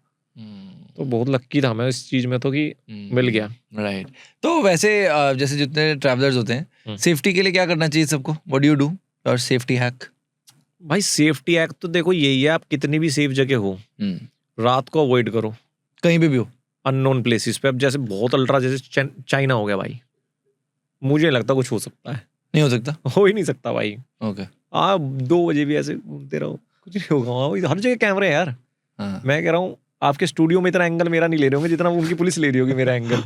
तो बहुत लक्की था मैं इस चीज में तो कि मिल गया। राइट। तो वैसे जैसे जितने ट्रैवलर्स होते हैं, सेफ्टी के लिए क्या करना चाहिए सबको? व्हाट डू यू डू और सेफ्टी हैक? भाई सेफ्टी हैक तो देखो यही है, आप कितनी भी सेफ जगह हो, रात को अवॉइड करो, कहीं पे भी हो, अननोन प्लेसेस पे। अब जैसे बहुत अल्ट्रा, जैसे चाइना हो गया भाई, मुझे लगता कुछ हो सकता है, नहीं हो सकता, हो ही नहीं सकता भाई। ओके। आप 2 बजे भी ऐसे घूमते रहो, कुछ नहीं होगा वहाँ, हर जगह कैमरे हैं यार। मैं कह रहा हूँ आपके स्टूडियो में इतना एंगल मेरा नहीं ले रहे होंगे जितना उनकी पुलिस ले रही होगी मेरा एंगल।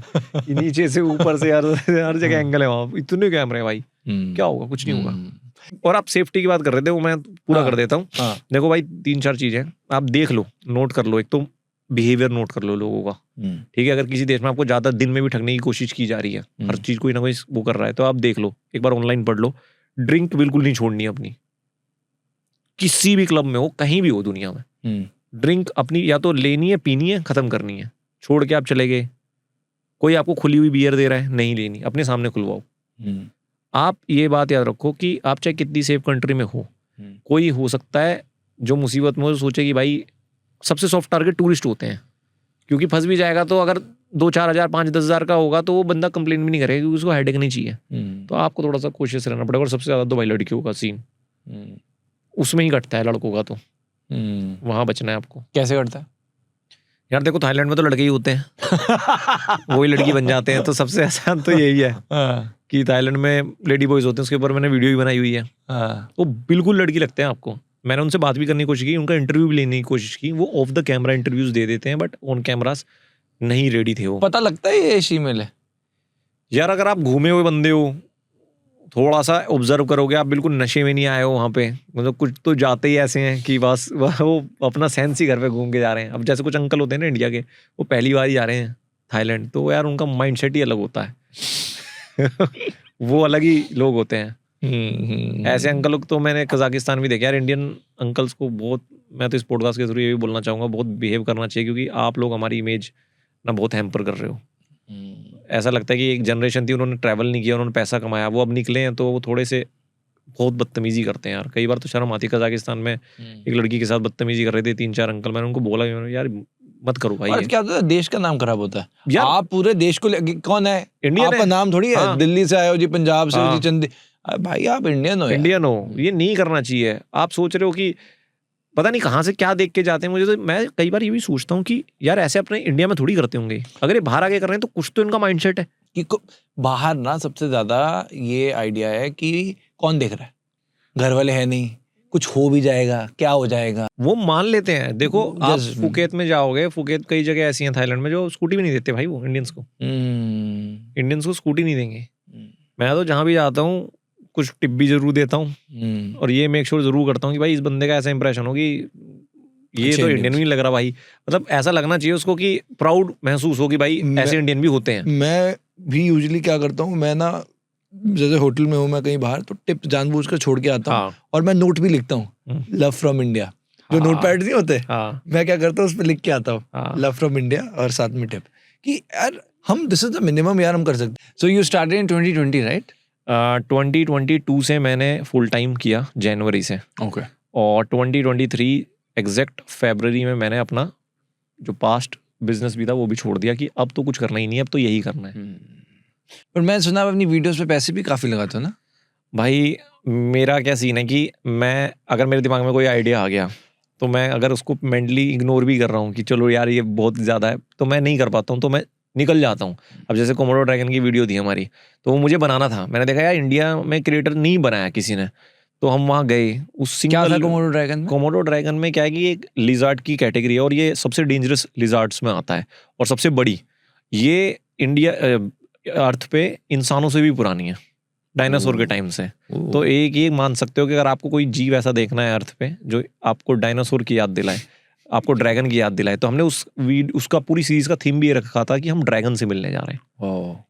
नीचे से ऊपर से यार हर जगह एंगल है वहाँ, इतने कैमरे हैं भाई, क्या होगा? कुछ नहीं होगा। और आप सेफ्टी की बात कर रहे थे, वो मैं पूरा कर देता हूँ। देखो भाई 3-4 चीजें आप देख लो, नोट कर लो। एक तो बिहेवियर नोट कर लो लोगों का, ठीक है? अगर किसी देश में आपको ज्यादा दिन में भी ठगने की कोशिश की जा रही है, हर चीज कोई ना कोई वो कर रहा है, तो आप देख लो, एक बार ऑनलाइन पढ़ लो। ड्रिंक बिल्कुल नहीं छोड़नी है अपनी, किसी भी क्लब में हो, कहीं भी हो दुनिया में, ड्रिंक अपनी या तो लेनी है, पीनी है, खत्म करनी है। छोड़ के आप चले गए, कोई आपको खुली हुई बियर दे रहा है, नहीं लेनी, अपने सामने खुलवाओ। आप ये बात याद रखो कि आप चाहे कितनी सेफ कंट्री में हो, कोई हो सकता है जो मुसीबत में हो सोचे कि भाई सबसे सॉफ्ट टारगेट टूरिस्ट होते हैं, क्योंकि फंस भी जाएगा तो अगर 2-4 हज़ार 5-10 हज़ार का होगा तो वो बंदा कंप्लेन भी नहीं करेगा, क्योंकि उसको हेडेक नहीं चाहिए। तो आपको थोड़ा सा कोशिश रहना पड़ेगा। और सबसे ज्यादा तो भाई लड़कियों का सीन उसमें ही कटता है, लड़कों का तो वहां बचना है आपको। कैसे कटता है यार? देखो थाईलैंड में तो लड़के ही होते हैं, वही लड़की बन जाते हैं, तो सबसे आसान तो यही है कि थाईलैंड में लेडी बॉयज होते हैं, उसके ऊपर मैंने वीडियो भी बनाई हुई है। वो बिल्कुल लड़की लगते हैं आपको। मैंने उनसे बात भी करने की कोशिश की, उनका इंटरव्यू भी लेने की कोशिश की, वो ऑफ द कैमरा इंटरव्यूज दे देते हैं, बट ऑन कैमरास नहीं रेडी थे वो। पता लगता है ये फीमेल है यार? अगर आप घूमे हुए बंदे हो, थोड़ा सा ऑब्जर्व करोगे, आप बिल्कुल नशे में नहीं आए हो वहाँ पे, मतलब कुछ तो जाते ही ऐसे हैं कि बस वो अपना सेंस ही घर पे घूम के जा रहे हैं। अब जैसे कुछ अंकल होते हैं ना इंडिया के, वो पहली बार ही जा रहे हैं थाईलैंड, तो यार उनका माइंड सेट ही अलग होता है। वो अलग ही लोग होते हैं। ऐसे अंकल तो मैंने कजाकिस्तान भी देखे यार। इंडियन अंकल्स को बहुत, मैं तो इस पॉडकास्ट के थ्रू ये भी बोलना चाहूँगा, बहुत बिहेव करना चाहिए, क्योंकि आप लोग हमारी इमेज ना बहुत हैम्पर कर रहे हो। ऐसा लगता है कि एक जनरेशन थी, उन्होंने ट्रैवल नहीं किया, उन्होंने पैसा कमाया, वो अब निकले हैं तो वो थोड़े से बहुत बदतमीजी करते हैं यार। कई बार तो शर्म आती है। कजाकिस्तान में एक लड़की के साथ बदतमीजी कर रहे थे 3-4 अंकल, मैंने उनको बोला यार मत करो भाई। और क्या होता है, देश का नाम खराब होता है। आप पूरे देश को कौन है, इंडियन आपका नाम थोड़ी है। हाँ। दिल्ली से आए हो जी, पंजाब से हो जी, चंदी, भाई आप इंडियन हो। इंडियन हो, ये नहीं करना चाहिए। आप सोच रहे हो कि पता नहीं कहाँ से क्या देख के जाते हैं। मुझे तो, मैं कई बार ये भी सोचता हूँ कि यार ऐसे अपने इंडिया में थोड़ी करते होंगे, अगर ये बाहर आके कर रहे हैं तो कुछ तो इनका माइंडसेट है कि बाहर ना सबसे ज्यादा ये आइडिया है कि कौन देख रहा है, घर वाले है नहीं, कुछ हो भी जाएगा, क्या हो जाएगा, वो मान लेते हैं। देखो आप फुकेत में जाओगे, फुकेत कई जगह ऐसी हैं थाईलैंड में जो स्कूटी भी नहीं देते भाई, वो इंडियंस को। इंडियंस को स्कूटी नहीं देंगे। मैं तो जहाँ भी जाता हूँ कुछ टिप भी जरूर देता हूँ, और ये मेक श्योर जरूर करता हूँ कि भाई इस बंदे का ऐसा इंप्रेशन हो कि ये अच्छे तो Indians। इंडियन नहीं लग रहा भाई, मतलब ऐसा लगना चाहिए उसको कि प्राउड महसूस हो कि भाई ऐसे इंडियन भी होते हैं। मैं भी यूजुअली क्या करता हूँ, मैं ना जैसे होटल में हूँ मैं कहीं बाहर, तो टिप जानबूझकर छोड़ के आता हूँ। हाँ और मैं नोट भी लिखता हूँ, लव फ्रॉम इंडिया, जो हाँ। नोट पैड नहीं होते, हाँ मैं क्या करता हूँ उस पर लिख के आता हूँ हाँ। लव फ्रॉम इंडिया, और साथ में टिप कि यार हम दिस इज द मिनिमम यार हम कर सकते हैं। So you started in 2020 right? 2022 से मैंने फुल टाइम किया, जनवरी से, ओके। और 2023 एग्जैक्ट फरवरी में मैंने अपना जो पास्ट बिजनेस भी था वो भी छोड़ दिया कि अब तो कुछ करना ही नहीं है, अब तो यही करना है। पर मैं सुना आप अपनी वीडियोस पे पैसे भी काफी लगाते हो ना? भाई मेरा क्या सीन है कि मैं अगर मेरे दिमाग में कोई आइडिया आ गया तो मैं अगर उसको मेंटली इग्नोर भी कर रहा हूँ कि चलो यार ये बहुत ज़्यादा है, तो मैं नहीं कर पाता हूँ, तो मैं निकल जाता हूँ। अब जैसे कोमोडो ड्रैगन की वीडियो थी हमारी, तो वो मुझे बनाना था, मैंने देखा यार इंडिया में क्रिएटर नहीं बनाया किसी ने, तो हम वहाँ गए। उस क्या था सिंगल कोमोडो ड्रैगन में? कोमोडो ड्रैगन में क्या है कि एक लिजार्ड की कैटेगरी है और ये सबसे डेंजरस लिजार्ड्स में आता है और सबसे बड़ी। ये इंडिया अर्थ पे इंसानों से भी पुरानी है, डायनासोर के टाइम से। तो एक ये मान सकते हो कि अगर आपको कोई जीव ऐसा देखना है अर्थ पे जो आपको डायनासोर की याद दिलाए, आपको ड्रैगन की याद दिलाए, तो हमने उसका पूरी सीरीज का थीम भी ये रखा था कि हम ड्रैगन से मिलने जा रहे हैं,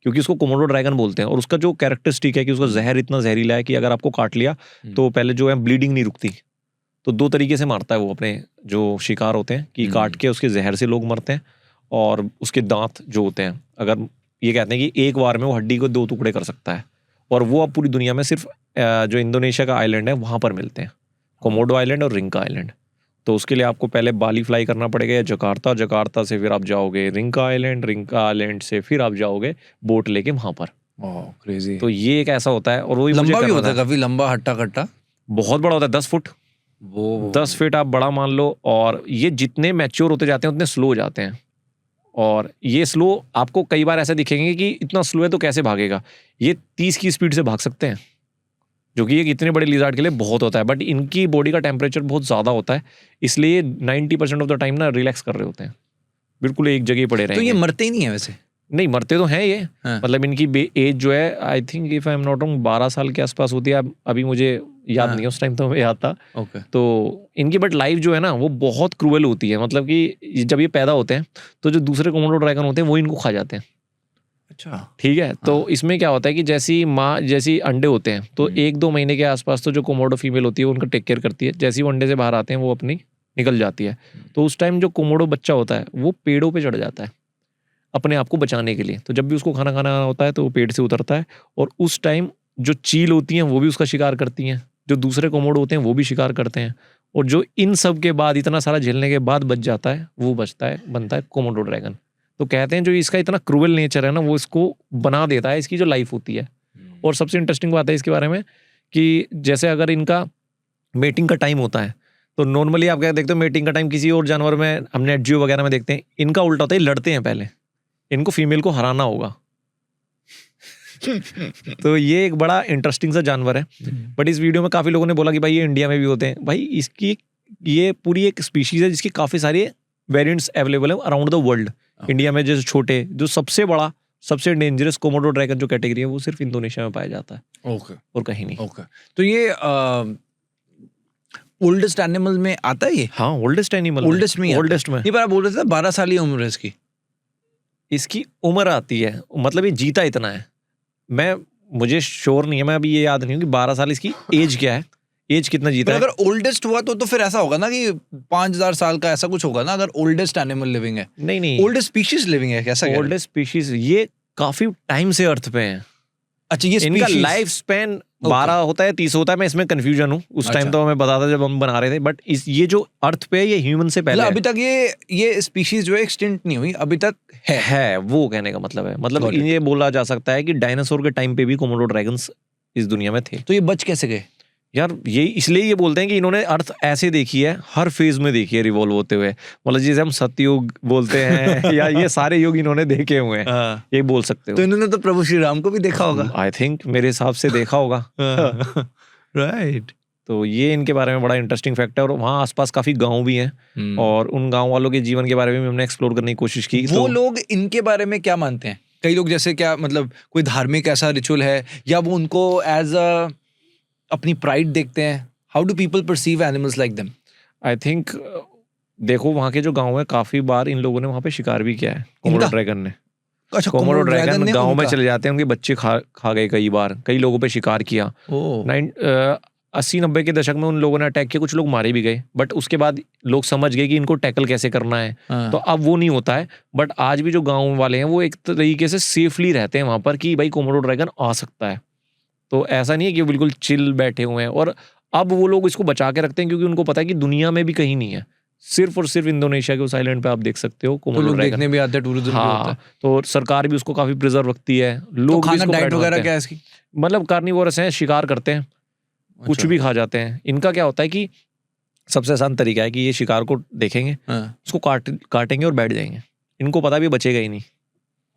क्योंकि उसको कोमोडो ड्रैगन बोलते हैं। और उसका जो कैरेक्टरिस्टिक है कि उसका जहर इतना जहरीला है कि अगर आपको काट लिया तो पहले जो है ब्लीडिंग नहीं रुकती, तो 2 तरीके से मारता है वो अपने जो शिकार होते हैं, कि काट के उसके जहर से लोग मरते हैं, और उसके दांत जो होते हैं, अगर ये कहते हैं कि एक बार में वो हड्डी को 2 टुकड़े कर सकता है, और वो अब पूरी दुनिया में सिर्फ जो इंडोनेशिया का आइलैंड है वहाँ पर मिलते हैं, कोमोडो आइलैंड और रिंका आइलैंड। तो उसके लिए आपको पहले बाली फ्लाई करना पड़ेगा या जकार्ता, जकार्ता से फिर आप जाओगे रिंका आइलैंड से फिर आप जाओगे बोट लेके वहाँ पर। क्रेजी। तो ये एक ऐसा होता है, और वो लंबा भी होता है, काफी लंबा, हट्टा कट्टा, बहुत बड़ा होता है, 10 फुट। वो 10 फीट आप बड़ा मान लो। और ये जितने मैच्योर होते जाते हैं उतने स्लो हो जाते हैं, और ये स्लो आपको कई बार ऐसे दिखेंगे कि इतना स्लो है तो कैसे भागेगा। ये 30 की स्पीड से भाग सकते हैं, जो कि एक इतने बड़े लिजार्ड के लिए बहुत होता है, बट इनकी बॉडी का टेम्परेचर बहुत ज़्यादा होता है, इसलिए 90% ऑफ द टाइम ना रिलैक्स कर रहे होते हैं, बिल्कुल एक जगह पड़े तो रहेंगे। ये मरते ही नहीं है वैसे? नहीं, मरते तो हैं ये। हाँ। मतलब इनकी एज जो है, I think if I am not wrong 12 साल के आसपास होती है। अभी मुझे याद नहीं है, उस टाइम तो हमें याद था। ओके। तो इनकी बट लाइफ जो है ना वो बहुत क्रूअल होती है, मतलब कि जब ये पैदा होते हैं तो जो दूसरे कोमोडो ड्रैगन होते हैं वो इनको खा जाते हैं। अच्छा। ठीक है। तो इसमें क्या होता है कि जैसी अंडे होते हैं तो 1-2 महीने के आसपास तो जो कोमोडो फीमेल होती है वो उनका टेक केयर करती है। जैसे ही वो अंडे से बाहर आते हैं वो अपनी निकल जाती है। तो उस टाइम जो कोमोडो बच्चा होता है वो पेड़ों पे चढ़ जाता है अपने आप को बचाने के लिए। तो जब भी उसको खाना खाना होता है तो वो पेड़ से उतरता है, और उस टाइम जो चील होती हैं वो भी उसका शिकार करती हैं, जो दूसरे कोमोडो होते हैं वो भी शिकार करते हैं, और जो इन सब के बाद इतना सारा झेलने के बाद बच जाता है वो बनता है कोमोडो ड्रैगन। तो कहते हैं जो इसका इतना क्रूअल नेचर है ना वो इसको बना देता है इसकी जो लाइफ होती है। और सबसे इंटरेस्टिंग बात है इसके बारे में कि जैसे अगर इनका मेटिंग का टाइम होता है तो नॉर्मली आप क्या देखते हो, मेटिंग का टाइम किसी और जानवर में हम नेट जियो वगैरह में देखते हैं, इनका उल्टा होता है, लड़ते हैं पहले, इनको फीमेल को हराना होगा। तो ये एक बड़ा इंटरेस्टिंग सा जानवर है। बट इस वीडियो में काफ़ी लोगों ने बोला कि भाई ये इंडिया में भी होते हैं। भाई इसकी ये पूरी एक स्पीशीज है जिसकी काफ़ी सारे वेरिएंट्स अवेलेबल है अराउंड द वर्ल्ड। इंडिया में जैसे छोटे, जो सबसे बड़ा सबसे डेंजरस कोमोडो ड्रैगन जो कैटेगरी है वो सिर्फ इंडोनेशिया में पाया जाता है। ओके। और कहीं नहीं। ओके। तो ये ओल्डेस्ट एनिमल में आता है ये? हाँ, ओल्डेस्ट एनिमल, ओल्डेस्ट में ओल्डेस्ट में। नहीं, पर आप बोल रहे थे 12 साल ही उम्र है इसकी। इसकी उम्र आती है, मतलब ये जीता इतना है। मुझे श्योर नहीं है, मैं अभी ये याद नहीं हूँ कि 12 साल इसकी एज क्या है, एज कितना जीता है। अगर ओल्डेस्ट हुआ तो फिर ऐसा होगा ना कि 5000 साल का ऐसा कुछ होगा ना, अगर ओल्डेस्ट एनिमल लिविंग है। नहीं, ओल्डेस्ट स्पीशीज लिविंग है, कैसा? ओल्डेस्ट स्पीशीज ये काफी टाइम से अर्थ पे है। अच्छा, ये इनका लाइफ स्पैन 12 होता है 30 होता है, मैं इसमें कंफ्यूजन हूँ। उस टाइम तो हमें पता था जब हम बना रहे थे, बट ये जो अर्थ पे है ये ह्यूमन से पहले अभी तक ये स्पीशीज जो है एक्सटिंक्ट नहीं हुई अभी तक है वो कहने का मतलब है। मतलब ये बोला जा सकता है कि डायनासोर के टाइम पे भी कोमोडो ड्रैगन्स इस दुनिया में थे। तो ये बच कैसे गए यार? ये इसलिए ये बोलते हैं कि इन्होंने अर्थ ऐसे देखी है, हर फेज में देखी है रिवॉल्व होते हुए। मतलब जिसे हम सतयुग बोलते हैं या ये सारे युग इन्होंने देखे हुए हैं, ये बोल सकते हो। तो इन्होंने तो प्रभु श्री राम को भी देखा होगा, आई थिंक, मेरे हिसाब से देखा होगा। राइट। तो ये इनके बारे में बड़ा इंटरेस्टिंग फैक्ट है। और वहाँ आसपास काफी गांव भी हैं, और उन गांव वालों के जीवन के बारे में भी हमने एक्सप्लोर करने की कोशिश की। वो लोग इनके बारे में क्या मानते हैं? कई लोग जैसे क्या, मतलब कोई धार्मिक ऐसा रिचुअल है, या वो उनको एज अ अपनी प्राइड देखते हैं? How do people perceive animals like them? I think देखो वहाँ के जो गांव है, काफी बार इन लोगों ने वहाँ पे शिकार भी किया है कोमोडो इनका? ड्रैगन ने। अच्छा, कोमोडो ड्रैगन ने गांव में उनका? चले जाते हैं, उनके बच्चे खा गए कई बार, कई लोगों पे शिकार किया। ओ 80-90 के दशक में उन लोगों ने अटैक किया, कुछ लोग मारे भी गए, बट उसके बाद लोग समझ गए कि इनको टैकल कैसे करना है, हाँ। तो अब वो नहीं होता है। बट आज भी जो गांव वाले हैं वो एक तरीके से सेफली रहते हैं वहां पर कि भाई कोमोडो ड्रैगन आ सकता है, तो ऐसा नहीं है कि वो बिल्कुल चिल बैठे हुए हैं। और अब वो लोग इसको बचा के रखते हैं क्योंकि उनको पता है कि दुनिया में भी कहीं नहीं है, सिर्फ और सिर्फ इंडोनेशिया के उस आइलैंड पे आप देख सकते हो तो कोमोडो लोग ड्रैगन। देखने भी आते हैं, टूरिज्म भी होता हाँ, है। तो सरकार भी उसको काफी प्रिजर्व रखती है, तो लोग भी खाना इसको डाइट बैठ वगैरह मानते क्या हैं। है इसकी? मतलब कार्निवोरस हैं, शिकार करते हैं, कुछ अच्छा। भी खा जाते हैं। इनका क्या होता है कि सबसे आसान तरीका है कि ये शिकार को देखेंगे, हाँ। उसको काटेंगे और बैठ जाएंगे। इनको पता भी बचेगा ही नहीं,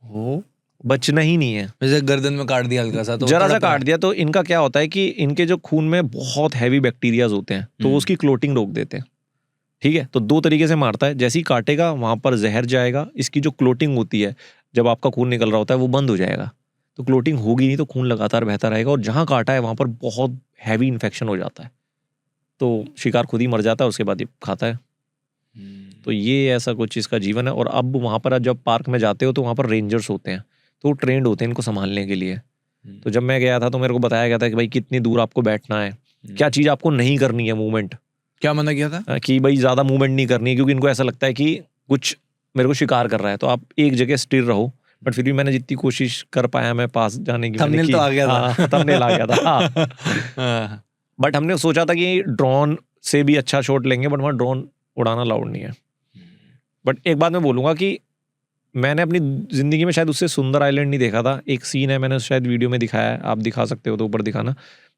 हो बचना ही नहीं है। जैसे गर्दन में काट दिया हल्का सा तो जरा सा तड़प रहा काट दिया तो इनका क्या होता है कि इनके जो खून में बहुत हैवी बैक्टीरियाज होते हैं, तो वो उसकी क्लोटिंग रोक देते हैं। ठीक है, तो 2 तरीके से मारता है। जैसे ही काटेगा वहां पर जहर जाएगा, इसकी जो क्लोटिंग होती है, जब आपका खून निकल रहा होता है वो बंद हो जाएगा, तो क्लोटिंग होगी नहीं, तो खून लगातार बहता रहेगा, और जहां काटा है वहां पर बहुत हैवी इन्फेक्शन हो जाता है, तो शिकार खुद ही मर जाता है, उसके बाद ये खाता है। तो ये ऐसा कुछ इसका जीवन है। और अब वहाँ पर जब पार्क में जाते हो तो वहाँ पर रेंजर्स होते हैं, तो वो ट्रेंड होते हैं इनको संभालने के लिए। तो जब मैं गया था तो मेरे को बताया गया था कि भाई कितनी दूर आपको बैठना है, क्या चीज़ आपको नहीं करनी है, मूवमेंट, क्या मना किया था? कि भाई ज़्यादा मूवमेंट नहीं करनी है, क्योंकि इनको ऐसा लगता है कि कुछ मेरे को शिकार कर रहा है, तो आप एक जगह स्थिर रहो। बट फिर भी मैंने जितनी कोशिश कर पाया मैं पास जाने की, थंबनेल तो आ गया था। थंबनेल आ गया था। हाँ। बट हमने सोचा था कि ड्रोन से भी अच्छा शॉट लेंगे, बट वहाँ ड्रोन उड़ाना अलाउड नहीं है। बट एक बात मैं बोलूँगा कि मैंने अपनी ज़िंदगी में शायद उससे सुंदर आइलैंड नहीं देखा था। एक सीन है, मैंने शायद वीडियो में दिखाया है, आप दिखा सकते हो तो ऊपर दिखाना,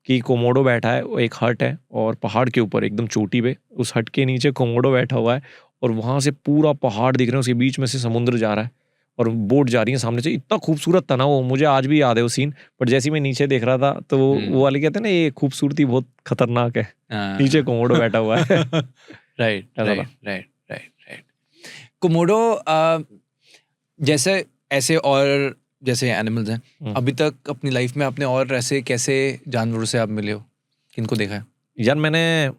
कि कोमोडो बैठा है, वो एक हट है और पहाड़ के ऊपर एकदम चोटी पे, उस हट के नीचे कोमोडो बैठा हुआ है, और वहाँ से पूरा पहाड़ दिख रहे हैं, उसके बीच में से समुद्र जा रहा है और बोट जा रही है सामने से। इतना खूबसूरत था ना वो, मुझे आज भी याद है वो सीन। बट जैसे ही मैं नीचे देख रहा था तो वो वाले कहते हैं ना, ये खूबसूरती बहुत खतरनाक है, नीचे कोमोडो बैठा हुआ है। राइट ऐसा राइट था। Right right right. कोमोडो जैसे ऐसे और जैसे एनिमल्स हैं, अभी तक अपनी लाइफ में आपने और ऐसे कैसे जानवरों से आप मिले हो, किनको देखा है? यार मैंने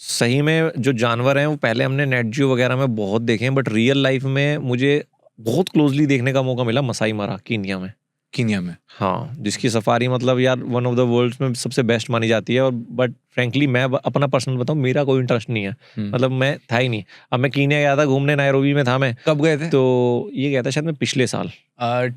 सही में जो जानवर हैं वो पहले हमने नेट जियो वगैरह में बहुत देखे हैं, बट रियल लाइफ में मुझे बहुत क्लोजली देखने का मौका मिला मसाई मारा कीनिया में। कीनिया में? हाँ, जिसकी सफारी मतलब यार वन ऑफ द वर्ल्ड्स में सबसे बेस्ट मानी जाती है। और बट फ्रैंकली मैं अपना पर्सनल बताऊँ, मेरा कोई इंटरेस्ट नहीं है, मतलब मैं था ही नहीं। अब मैं कीनिया गया था घूमने, नायरोबी में था मैं। कब गए थे? तो ये गया था शायद मैं पिछले साल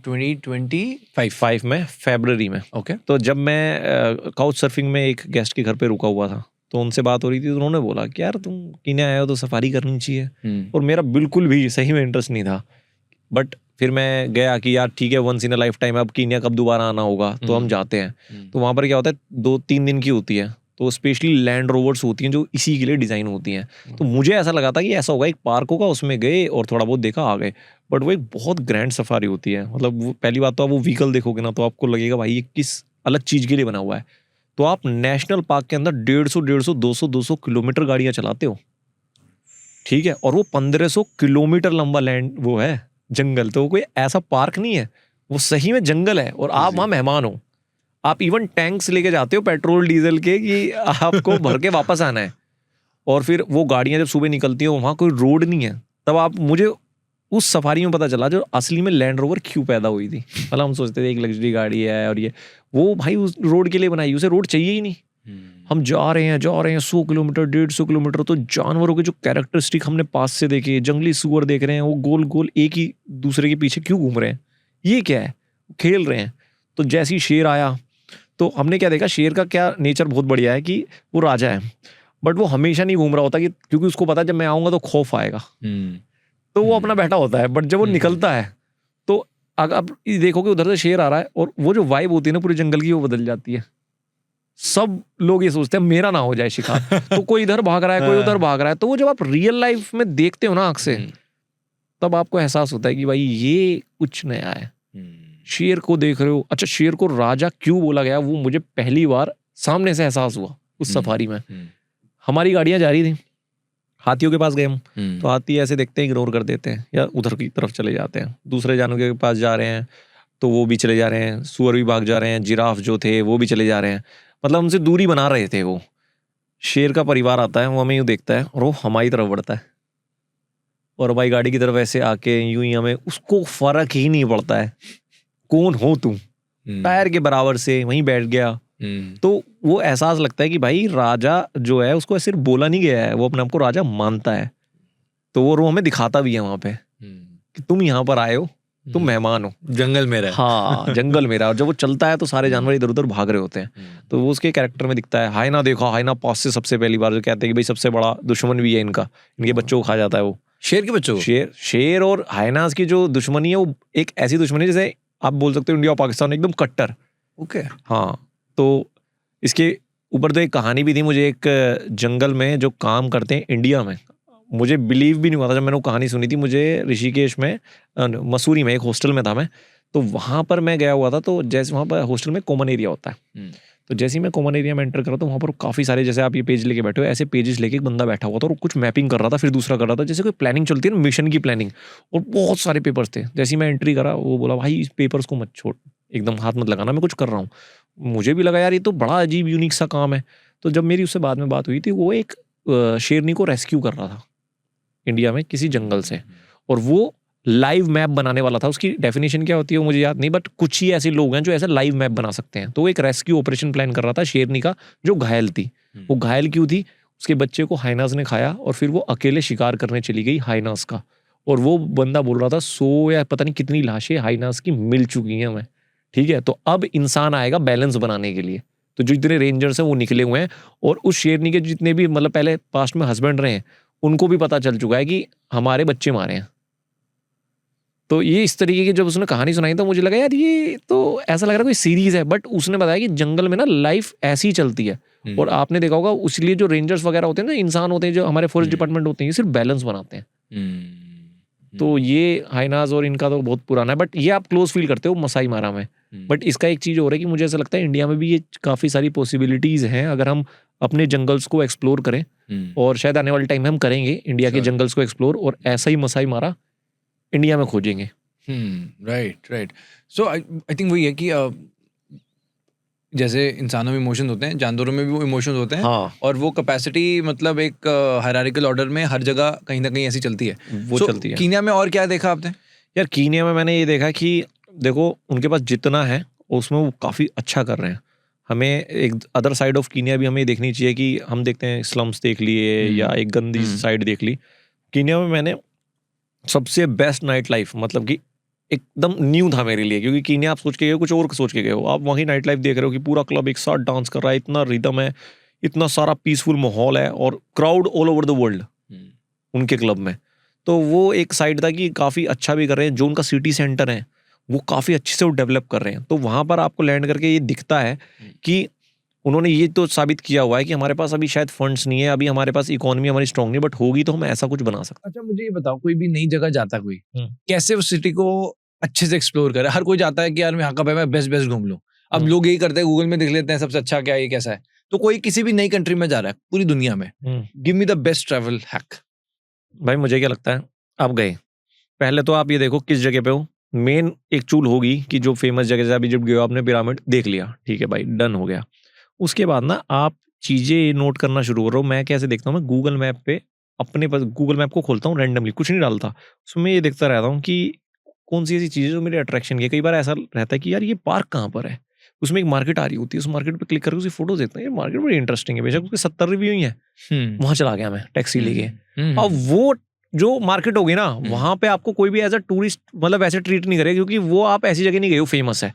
2025 में फरवरी में। ओके। तो जब मैं काउच सर्फिंग में एक गेस्ट के घर पे रुका हुआ था, तो उनसे बात हो रही थी, तो उन्होंने बोला कि यार तुम कीनिया आए हो तो सफारी करनी चाहिए। और मेरा बिल्कुल भी सही में इंटरेस्ट नहीं था। बट फिर मैं गया कि यार ठीक है, once in a lifetime, अब कीनिया कब दोबारा आना होगा तो हम जाते हैं। तो वहाँ पर क्या होता है, 2-3 दिन की होती है, तो स्पेशली लैंड रोवर्स होती हैं जो इसी के लिए डिज़ाइन होती हैं। तो मुझे ऐसा लगा था कि ऐसा होगा, एक पार्क होगा, उसमें गए और थोड़ा बहुत देखा, आ गए। बट वो एक बहुत ग्रैंड सफारी होती है। मतलब वो पहली बात तो आप वो व्हीकल देखोगे ना तो आपको लगेगा भाई ये किस अलग चीज़ के लिए बना हुआ है। तो आप नेशनल पार्क के अंदर 150, 200 किलोमीटर गाड़ियाँ चलाते हो, ठीक है, और वो 1500 किलोमीटर लंबा लैंड वो है जंगल। तो कोई ऐसा पार्क नहीं है, वो सही में जंगल है, और आप वहाँ मेहमान हो। आप इवन टैंक्स लेके जाते हो पेट्रोल डीजल के कि आपको भर के वापस आना है। और फिर वो गाड़ियाँ जब सुबह निकलती हैं, वहाँ कोई रोड नहीं है। तब मुझे उस सफारी में पता चला जो असली में लैंड रोवर क्यों पैदा हुई थी। मतलब हम सोचते थे एक लग्जरी गाड़ी है और ये, वो भाई उस रोड के लिए बनाई, उसे रोड चाहिए ही नहीं। हम जा रहे हैं 100 किलोमीटर, 150 किलोमीटर, तो जानवरों के जो कैरेक्टरिस्टिक हमने पास से देखे, जंगली सुअर देख रहे हैं, वो गोल गोल एक ही दूसरे के पीछे क्यों घूम रहे हैं, ये क्या है, खेल रहे हैं। तो जैसे ही शेर आया तो हमने क्या देखा, शेर का क्या नेचर बहुत बढ़िया है कि वो राजा है, बट वो हमेशा नहीं घूम रहा होता, क्योंकि उसको पता है जब मैं आऊँगा तो खौफ आएगा, तो वो अपना बैठा होता है। बट जब वो निकलता है तो अगर आप देखोगे उधर से शेर आ रहा है, और वो जो वाइब होती है ना पूरे जंगल की, वो बदल जाती है। सब लोग ये सोचते हैं मेरा ना हो जाए शिकार, तो कोई इधर भाग रहा है, कोई उधर भाग रहा है। तो वो जब आप रियल लाइफ में देखते हो ना आँख से, तब आपको एहसास होता है कि भाई ये कुछ नया है। शेर को देख रहे हो, अच्छा शेर को राजा क्यों बोला गया, वो मुझे पहली बार सामने से एहसास हुआ उस सफारी में। हमारी गाड़ियां जा रही थी, हाथियों के पास गए हम, तो हाथी ऐसे देखते हैं, इग्नोर कर देते हैं या उधर की तरफ चले जाते हैं। दूसरे जानवरों के पास जा रहे हैं तो वो भी चले जा रहे हैं, सुअर भी भाग जा रहे हैं, जिराफ जो थे वो भी चले जा रहे हैं, मतलब हमसे दूरी बना रहे थे वो। शेर का परिवार आता है, वो हमें यूँ देखता है और वो हमारी तरफ बढ़ता है, और भाई गाड़ी की तरफ ऐसे आके यूं ही हमें उसको फर्क ही नहीं पड़ता है कौन हो तुम, टायर के बराबर से वहीं बैठ गया। तो वो एहसास लगता है कि भाई राजा जो है उसको सिर्फ बोला नहीं गया है, वो अपने आप को राजा मानता है। तो वो हमें दिखाता भी है वहां पे कि तुम यहाँ पर आए हो, तुम मेहमान हो, जंगल में रहे। हाँ जंगल मेरा। और जब वो चलता है तो सारे जानवर इधर उधर भाग रहे होते हैं। तो वो उसके कैरेक्टर में दिखता है। हाइना देखो, हाइना पास से सबसे पहली बार जो कहते हैं कि भाई सबसे बड़ा दुश्मन भी है इनका, इनके बच्चों को खा जाता है वो शेर के बच्चों को? शेर और हाइनास की जो दुश्मनी है वो एक ऐसी दुश्मनी है जैसे आप बोल सकते हो इंडिया और पाकिस्तान एकदम कट्टर। ओके। हाँ, तो इसके ऊपर तो एक कहानी भी थी। मुझे एक जंगल में जो काम करते हैं इंडिया में, मुझे बिलीव भी नहीं हुआ था जब मैंने वो कहानी सुनी थी। मुझे ऋषिकेश में मसूरी में एक हॉस्टल में था मैं, तो वहाँ पर मैं गया हुआ था। तो जैसे वहाँ पर हॉस्टल में कॉमन एरिया होता है, तो जैसे ही मैं कॉमन एरिया में एंटर करा तो वहाँ पर काफ़ी सारे, जैसे आप ये पेज लेके बैठे हो ऐसे पेजेस लेके एक बंदा बैठा हुआ था और कुछ मैपिंग कर रहा था, फिर दूसरा कर रहा था, जैसे कोई प्लानिंग चलती है ना, मिशन की प्लानिंग। और बहुत सारे पेपर्स थे। जैसे ही मैं एंट्री करा वो बोला भाई इस पेपर्स को मत छोड़, एकदम हाथ मत लगाना, मैं कुछ कर रहा हूँ। मुझे भी लगा यार ये तो बड़ा अजीब यूनिक सा काम है। तो जब मेरी उससे बाद में बात हुई थी, वो एक शेरनी को रेस्क्यू कर रहा था इंडिया में किसी जंगल से, और वो लाइव मैप बनाने वाला था। उसकी डेफिनेशन क्या होती है वो मुझे याद नहीं, बट कुछ ही ऐसे लोग हैं जो ऐसा लाइव मैप बना सकते हैं। तो वो एक रेस्क्यू ऑपरेशन प्लान कर रहा था शेरनी का, जो घायल थी। वो घायल क्यों थी? उसके बच्चे को हाइनास ने खाया और फिर वो अकेले शिकार करने चली गई हाइनास का। और वो बंदा बोल रहा था 100 या पता नहीं कितनी लाशें हाइनास की मिल चुकी हैं हमें, ठीक है। तो अब इंसान आएगा बैलेंस बनाने के लिए। तो जो जितने रेंजर्स हैं वो निकले हुए हैं, और उस शेरनी के जितने भी मतलब पहले पास्ट में हस्बैंड रहे हैं उनको भी पता चल चुका है कि हमारे बच्चे मारे हैं। तो ये इस तरीके की जब उसने कहानी सुनाई तो मुझे लगा यार ये तो ऐसा लग रहा है कोई सीरीज है। बट उसने बताया कि जंगल में ना लाइफ ऐसी ही चलती है। और आपने देखा होगा इसलिए जो रेंजर्स वगैरह होते हैं ना, इंसान होते हैं जो हमारे फॉरेस्ट डिपार्टमेंट होते हैं, ये सिर्फ बैलेंस बनाते हैं। तो ये हाइनास और इनका तो बहुत पुराना है, बट ये आप क्लोज फील करते हो मसाई मारा में। बट इसका एक चीज हो रहा है कि मुझे ऐसा लगता है इंडिया में भी ये काफी सारी पॉसिबिलिटीज हैं अगर हम अपने जंगल्स को एक्सप्लोर करें। और शायद आने वाले टाइम में हम करेंगे इंडिया के जंगल्स को एक्सप्लोर, और ऐसा ही मसाई मारा इंडिया में खोजेंगे। राइट। सो आई थिंक वही है कि जैसे इंसानों में इमोशंस होते हैं, जानवरों में भी वो इमोशंस होते हैं। हाँ, और वो कैपेसिटी मतलब एक हायरार्किकल ऑर्डर में हर जगह कहीं ना कहीं ऐसी चलती है। वो चलती है। कीनिया में और क्या देखा आपने? यार कीनिया में मैंने ये देखा कि देखो उनके पास जितना है उसमें वो काफ़ी अच्छा कर रहे हैं। हमें एक अदर साइड ऑफ कीनिया भी हमें देखनी चाहिए कि हम देखते हैं स्लम्स देख लिए या एक गंदी साइड देख ली। कीनिया में मैंने सबसे बेस्ट नाइट लाइफ, मतलब कि एकदम न्यू था मेरे लिए, क्योंकि कीनिया आप सोच के गए हो कुछ और सोच के गए हो, आप वहीं नाइट लाइफ देख रहे हो कि पूरा क्लब एक साथ डांस कर रहा है, इतना रिदम है, इतना सारा पीसफुल माहौल है और crowd all over the world उनके क्लब में। तो वो एक साइड था कि काफ़ी अच्छा भी कर रहे हैं। जो उनका सिटी सेंटर है वो काफ़ी अच्छे से वो डेवलप कर रहे हैं। तो वहाँ पर आपको लैंड करके ये दिखता है कि उन्होंने ये तो साबित किया हुआ है कि हमारे पास अभी शायद फंड्स नहीं है, अभी हमारे पास इकोनॉमी हमारी स्ट्रांग नहीं, बट होगी तो हम ऐसा कुछ बना सकते हैं। अच्छा मुझे ये बताओ, कोई भी नई जगह जाता कोई कैसे उस सिटी को अच्छे से एक्सप्लोर करे? हर कोई जाता है कि यार मैं यहाँ का भाई मैं बेस्ट घूम लूँ। अब लोग यही करते हैं, गूगल में देख लेते हैं सबसे अच्छा क्या है, ये कैसा है। तो कोई किसी भी नई कंट्री में जा रहा है पूरी दुनिया में, give me the best travel hack. भाई मुझे क्या लगता है, आप गए पहले तो आप ये देखो किस जगह पे हो। मेन एक चूल होगी कि जो फेमस जगह जैसे आप इजिप्ट गए हो, आपने पिरामिड देख लिया, ठीक है भाई, डन हो गया। उसके बाद ना आप चीज़ें नोट करना शुरू करो। मैं कैसे देखता हूँ, मैं गूगल मैप पे अपने पास गूगल मैप को खोलता हूँ रैंडमली, कुछ नहीं डालता उसमें, ये देखता रहता हूँ कि कौन सी ऐसी चीज़ें जो मेरे अट्रैक्शन की है। कई बार ऐसा रहता है कि यार ये पार्क कहाँ पर है, उसमें एक मार्केट आ रही होती है, उस मार्केट पे क्लिक करके उसकी फोटो देखते हैं, ये मार्केट बड़ी इंटरेस्टिंग है, बेशक उसके 70 रिव्यू ही है। वहाँ चला गया मैं टैक्सी लेके। अब वो जो मार्केट होगी ना, वहां पे आपको कोई भी एज अ टूरिस्ट मतलब ऐसे ट्रीट नहीं करेगा, क्योंकि वो आप ऐसी जगह नहीं गए हो, फेमस है।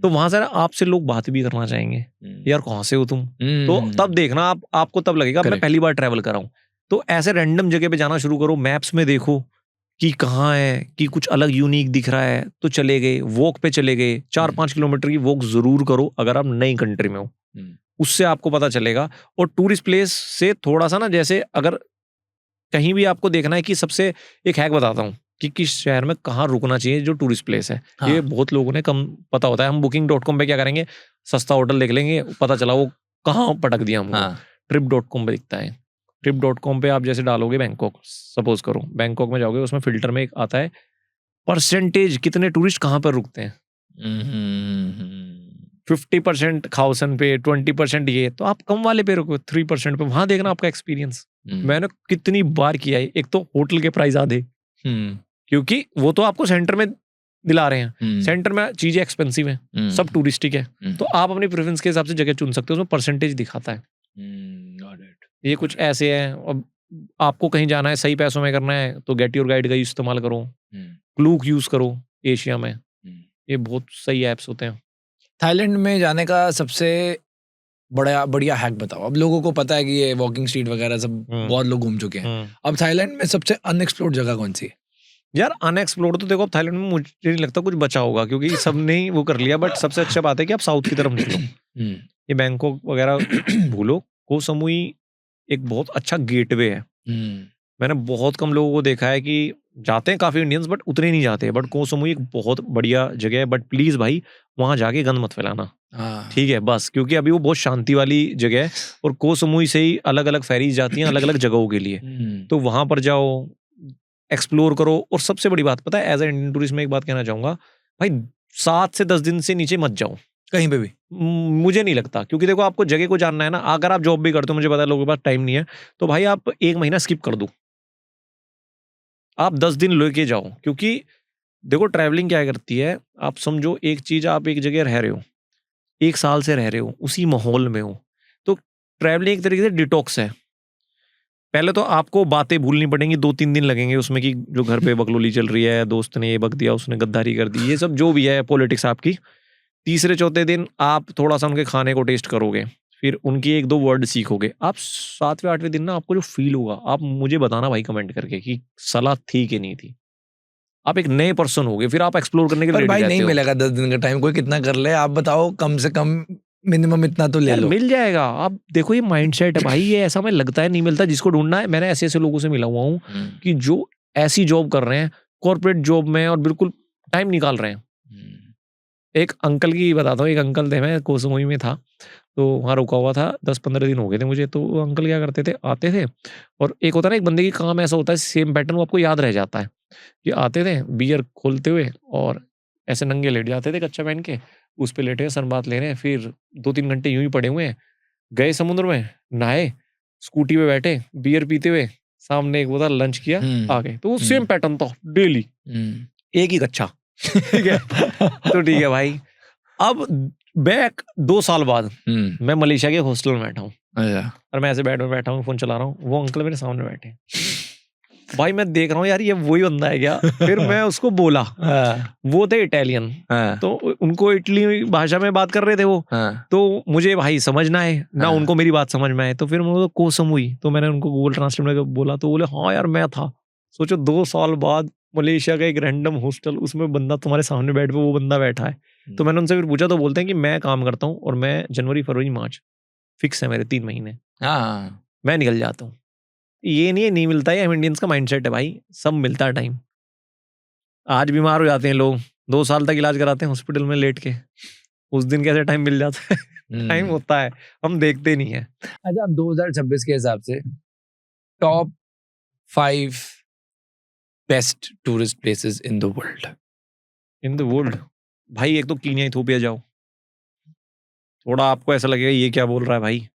तो वहां से ना आपसे लोग बात भी करना चाहेंगे, यार कहाँ से हो तुम। तो तब देखना आपको तब लगेगा मैं पहली बार ट्रैवल कर रहा हूँ। तो ऐसे रैंडम जगह पे जाना शुरू करो, मैप्स में देखो कि कहाँ है, कि कुछ अलग यूनिक दिख रहा है तो चले गए, वॉक पे चले गए। 4-5 किलोमीटर की वॉक जरूर करो अगर आप नई कंट्री में हो, उससे आपको पता चलेगा। और टूरिस्ट प्लेस से थोड़ा सा ना, जैसे अगर कहीं भी आपको देखना है कि सबसे एक हैक बताता हूँ कि किस शहर में कहाँ रुकना चाहिए जो टूरिस्ट प्लेस है। हाँ। ये बहुत लोगों ने कम पता होता है। हम booking.com पे क्या करेंगे, सस्ता होटल देख लेंगे, पता चला वो कहाँ पटक दिया हमको। हाँ। trip.com पे दिखता है। trip.com पे आप जैसे डालोगे बैंकॉक, सपोज करो बैंकॉक में जाओगे, उसमें फिल्टर में एक आता है परसेंटेज, कितने टूरिस्ट कहाँ पर रुकते हैं। 50% खाउसन पे, 20% ये, तो आप कम वाले पे रुको, 3% पे। वहां देखना आपका एक्सपीरियंस। मैंने कितनी बार किया है। एक तो होटल के प्राइस आधे, क्योंकि वो तो आपको सेंटर में दिला रहे हैं, सेंटर में चीजें एक्सपेंसिव हैं, सब टूरिस्टिक है, तो आप अपनी प्रेफरेंस के हिसाब से जगह चुन सकते हो, उसमें परसेंटेज दिखाता है। ये कुछ ऐसे है। अब आपको कहीं जाना है, सही पैसों में करना है, तो गेट योर गाइड का इस्तेमाल करो, क्लूक यूज करो एशिया में, ये बहुत सही ऐप्स होते हैं। थाईलैंड में जाने का सबसे बढ़िया हैक बताओ। अब लोगों को पता है कि ये वॉकिंग स्ट्रीट वगैरह सब बहुत लोग घूम चुके हैं। अब थाईलैंड में सबसे अनएक्सप्लोर्ड जगह कौन सी है? यार अनएक्सप्लोर्ड तो देखो, अब थाईलैंड में मुझे नहीं लगता कुछ बचा होगा, क्योंकि सबने ही वो कर लिया। बट सबसे अच्छा बात है कि आप साउथ की तरफ निकलो, ये बैंकॉक वगैरह भूलो, को समुई एक बहुत अच्छा गेटवे है। मैंने बहुत कम लोगों को देखा है कि जाते हैं काफी इंडियंस, बट उतने नहीं जाते। बट को समुई एक बहुत बढ़िया जगह है, बट प्लीज भाई वहां जाके गंद मत फैलाना, ठीक है बस, क्योंकि अभी वो बहुत शांति वाली जगह है, और को समुई से ही अलग अलग फेरीज जाती हैं अलग अलग जगहों के लिए, तो वहां पर जाओ, एक्सप्लोर करो। और सबसे बड़ी बात पता है, एज ए इंडियन टूरिस्ट में एक बात कहना चाहूंगा भाई, 7 से 10 दिन से नीचे मत जाओ कहीं पे भी। मुझे नहीं लगता, क्योंकि देखो आपको जगह को जानना है ना। अगर आप जॉब भी करते हो, मुझे पता है लोगों के पास टाइम नहीं है, तो भाई आप 1 महीना स्किप कर दो, आप 10 दिन लेके जाओ। क्योंकि देखो ट्रैवलिंग क्या करती है, आप समझो एक चीज, आप एक जगह रह रहे हो, 1 साल से रह रहे हो, उसी माहौल में हो, तो ट्रैवलिंग एक तरीके से डिटॉक्स है। पहले तो आपको बातें भूलनी पड़ेंगी, 2-3 दिन लगेंगे उसमें, कि जो घर पे बकलोली चल रही है, दोस्त ने ये बक दिया, उसने गद्दारी कर दी, ये सब जो भी है पॉलिटिक्स आपकी। तीसरे चौथे दिन आप थोड़ा सा उनके खाने को टेस्ट करोगे, फिर उनकी 1-2 वर्ड सीखोगे। आप 7वें 8वें दिन ना आपको जो फील होगा, आप मुझे बताना भाई कमेंट करके कि सलाह थी कि नहीं थी। आप एक नए पर्सन होगे, फिर आप एक्सप्लोर करने के लिए पर भाई ready नहीं रहते हो। मिलेगा 10 दिन का टाइम, कोई कितना कर ले, आप बताओ कम से कम मिनिमम इतना तो ले यार लो। मिल जाएगा। आप देखो ये माइंडसेट है भाई, ये ऐसा में लगता है नहीं मिलता, जिसको ढूंढना है। मैंने ऐसे ऐसे लोगों से मिला हुआ हूँ कि जो ऐसी जॉब कर रहे हैं, कॉर्पोरेट जॉब में, और बिल्कुल टाइम निकाल रहे हैं। एक अंकल की बताता हूँ, एक अंकल थे, मैं कोसमोई में था, तो वहाँ रुका हुआ था, 10-15 दिन हो गए थे मुझे। तो वो अंकल क्या करते थे, आते थे, और एक होता है ना, एक बंदे की काम ऐसा होता है, सेम पैटर्न वो आपको याद रह जाता है। कि आते थे बियर खोलते हुए, और ऐसे नंगे लेट जाते थे कच्चा पहन के, उस पे लेटे हैं, सनबात ले रहे हैं, फिर 2-3 घंटे यूं ही पड़े हुए हैं। गए समुद्र में, नहाए, स्कूटी पे बैठे, बियर पीते हुए, सामने एक बोतल, लंच किया, आ गए। तो वो सेम पैटर्न था डेली, एक ही कच्चा। ठीक है, तो ठीक है भाई। अब बैक 2 साल बाद मैं मलेशिया के हॉस्टल में बैठा हूँ, और मैं ऐसे बेड में बैठा हूँ, फोन चला रहा हूँ, वो अंकल मेरे सामने बैठे हैं। भाई मैं देख रहा हूँ यार ये वही बंदा है क्या। फिर मैं उसको बोला, वो थे इटालियन, तो उनको इटली भाषा में बात कर रहे थे वो, तो मुझे भाई समझना है ना, उनको मेरी बात समझ में आए। तो फिर मुझे कोसम हुई, तो मैंने उनको गूगल ट्रांसलेट में बोला, तो बोले हाँ यार मैं था। सोचो 2 साल बाद मलेशिया का एक रैंडम हॉस्टल, उसमें बंदा तुम्हारे सामने बेड पे वो बंदा बैठा है। तो मैंने उनसे फिर पूछा, तो बोलते हैं कि मैं काम करता हूँ, और मैं जनवरी फरवरी मार्च फिक्स है मेरे 3 महीने, मैं निकल जाता हूँ। ये नहीं मिलता है, हम इंडियंस का माइंडसेट है भाई, सब मिलता है टाइम। आज बीमार हो जाते हैं लोग, 2 साल तक इलाज कराते हैं हॉस्पिटल में लेट के, उस दिन कैसे टाइम मिल जाता है। टाइम होता है, हम देखते नहीं है। अच्छा, अब 2026 के हिसाब से top 5 best tourist places in the world. भाई एक तो कीनिया, इथोपिया जाओ। थोड़ा आपको ऐसा लगेगा ये क्या बोल रहा है भाई,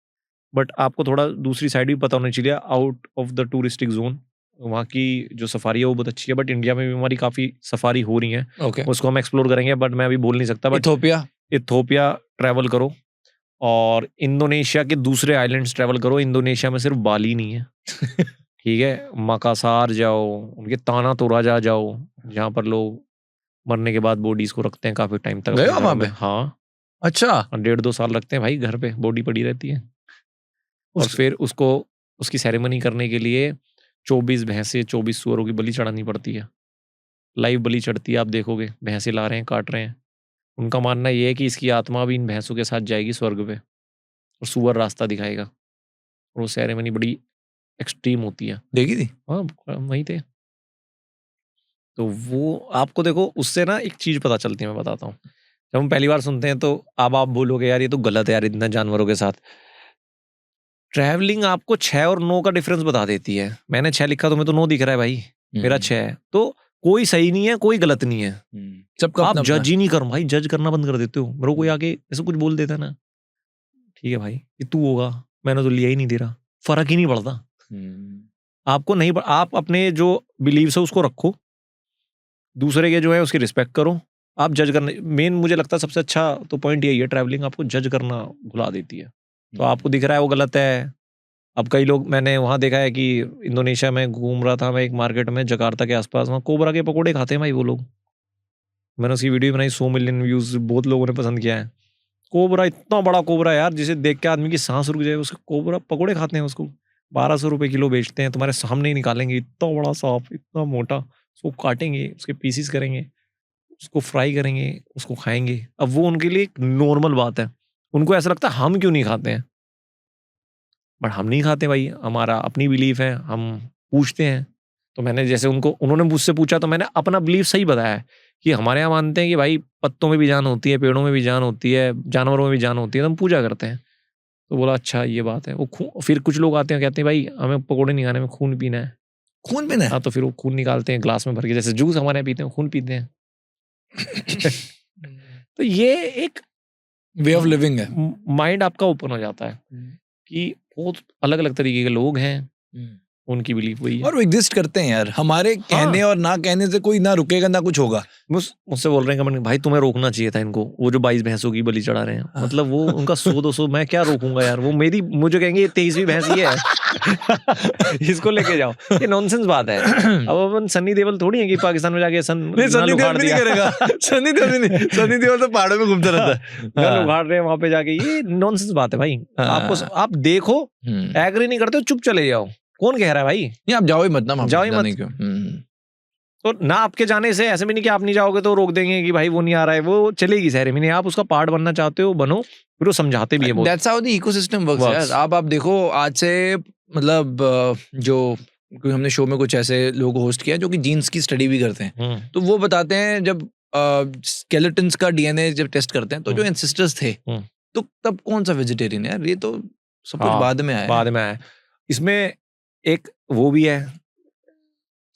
बट आपको थोड़ा दूसरी साइड भी पता होना चाहिए, out of the touristic zone. वहाँ की जो सफारी है वो बहुत अच्छी है, बट इंडिया में भी हमारी काफी सफारी हो रही है, उसको हम एक्सप्लोर करेंगे, बट मैं अभी बोल नहीं सकता। बट इथोपिया ट्रैवल करो, और इंडोनेशिया के दूसरे आइलैंड्स ट्रैवल करो। इंडोनेशिया में सिर्फ बाली नहीं है। ठीक है, मकासार जाओ, उनके ताना तोराजा जाओ, जहाँ पर लोग मरने के बाद बॉडीज को रखते हैं काफी टाइम तक। गए हो वहाँ पे? हाँ, अच्छा, 1.5-2 साल रखते हैं भाई, घर पे बॉडी पड़ी रहती है, और फिर उसको उसकी सेरेमनी करने के लिए 24 भैंसे 24 सूअरों की बलि चढ़ानी पड़ती है। लाइव बलि चढ़ती है, आप देखोगे भैंसे ला रहे हैं, काट रहे हैं। उनका मानना ये है कि इसकी आत्मा भी इन भैंसों के साथ जाएगी स्वर्ग पे, और सूअर रास्ता दिखाएगा। और वो सेरेमनी बड़ी एक्सट्रीम होती है। देखी थी? हाँ, वहीं थे। तो वो आपको देखो, उससे ना एक चीज पता चलती है, मैं बताता हूँ। जब हम पहली बार सुनते हैं तो अब आप बोलोगे यार ये तो गलत है यार, इतना जानवरों के साथ। ट्रैवलिंग आपको 6 और 9 का डिफरेंस बता देती है। मैंने 6 लिखा, तुम्हें तो 9 दिख रहा है भाई, मेरा 6 है। तो कोई सही नहीं है, कोई गलत नहीं है, सबका आप जज ही नहीं करो भाई, जज करना बंद कर देते हो। मेरे को कोई आके ऐसे कुछ बोल देता है ना, ठीक है भाई ये तू होगा, मैंने तो लिया ही नहीं दे रहा, फर्क ही नहीं पड़ता। आपको नहीं, आप अपने जो बिलीव्स है उसको रखो, दूसरे के जो है उसकी रिस्पेक्ट करो। आप जज करने, मेन मुझे लगता है सबसे अच्छा तो पॉइंट यही है, ट्रैवलिंग आपको जज करना भुला देती है। तो आपको दिख रहा है वो गलत है। अब कई लोग, मैंने वहाँ देखा है कि इंडोनेशिया में घूम रहा था मैं एक मार्केट में जकार्ता के आसपास, वहाँ कोबरा के पकोड़े खाते हैं भाई वो लोग। मैंने उसकी वीडियो बनाई, 100 मिलियन व्यूज, बहुत लोगों ने पसंद किया है। कोबरा, इतना बड़ा कोबरा यार जिसे देख के आदमी की सांस रुक जाए, उसके कोबरा पकोड़े खाते हैं उसको। 1200 रुपये किलो बेचते हैं, तुम्हारे सामने ही निकालेंगे, इतना बड़ा सांप, इतना मोटा, उसको काटेंगे, उसके पीसीस करेंगे, उसको फ्राई करेंगे, उसको खाएंगे। अब वो उनके लिए एक नॉर्मल बात है। उनको ऐसा लगता है हम क्यों नहीं खाते हैं, बट हम नहीं खाते भाई, हमारा अपनी बिलीफ है, हम पूछते हैं। तो मैंने जैसे उन्होंने मुझसे पूछा तो मैंने अपना बिलीफ सही बताया है कि हमारे यहाँ मानते हैं कि भाई पत्तों में भी जान होती है, पेड़ों में भी जान होती है, जानवरों में भी जान होती है, तो हम पूजा करते हैं। तो बोला अच्छा ये बात है। वो फिर कुछ लोग आते हैं कहते हैं भाई हमें पकौड़े नहीं खाने, में खून पीना है। खून पीना है? हाँ, तो फिर वो खून निकालते हैं ग्लास में भर के, जैसे जूस हमारे यहाँ पीते हैं, खून पीते हैं। तो ये एक वे ऑफ लिविंग है। माइंड आपका ओपन हो जाता है कि बहुत अलग अलग तरीके के लोग हैं, उनकी बिलीफ वही है। और वो एग्जिस्ट करते हैं यार, हमारे कहने और ना कहने से कोई ना रुकेगा ना कुछ होगा। मुझसे बोल रहे हैं कमेंट, भाई तुम्हें रोकना चाहिए था इनको, वो जो 22 भैंसों की बलि चढ़ा रहे हैं। मतलब वो उनका 100-200, मैं क्या रोकूंगा यार, वो मुझे कहेंगे ये 23वीं भैंस ही है इसको लेके जाओ। ये नॉनसेंस बात है। अब अपन सन्नी देओल थोड़ी है कि पाकिस्तान में जाके सन्नी देओल नहीं करेगा। सन्नी देओल तो पहाड़ों में घूमता रहता है, गन उखाड़ रहे हैं वहां पे जाके, ये नॉनसेंस बात है भाई। आपको, आप देखो, एग्री नहीं करते चुप चले जाओ। कौन कह रहा है भाई नहीं आप जाओ ही मत ना, जाओ ही मत। क्यों? तो ना आपके जाने से ऐसे भी नहीं कि आप नहीं जाओगे तो रोक देंगे कि भाई वो नहीं आ रहा है, वो चलेगी सेरेमनी। आप उसका पार्ट बनना चाहते हो, बनो। फिर वो समझाते भी है बहुत। That's how the ecosystem works यार। आप देखो आज से मतलब जो कोई हमने शो में कुछ ऐसे लोग होस्ट किया जो कि जीन्स की स्टडी भी करते हैं, तो वो बताते हैं जब स्केलेटन्स का डीएनए जब टेस्ट करते हैं तो जो एंसेस्टर्स थे तो तब कौन सा वेजिटेरियन है यार, ये तो सब कुछ बाद में आया। इसमें एक वो भी है,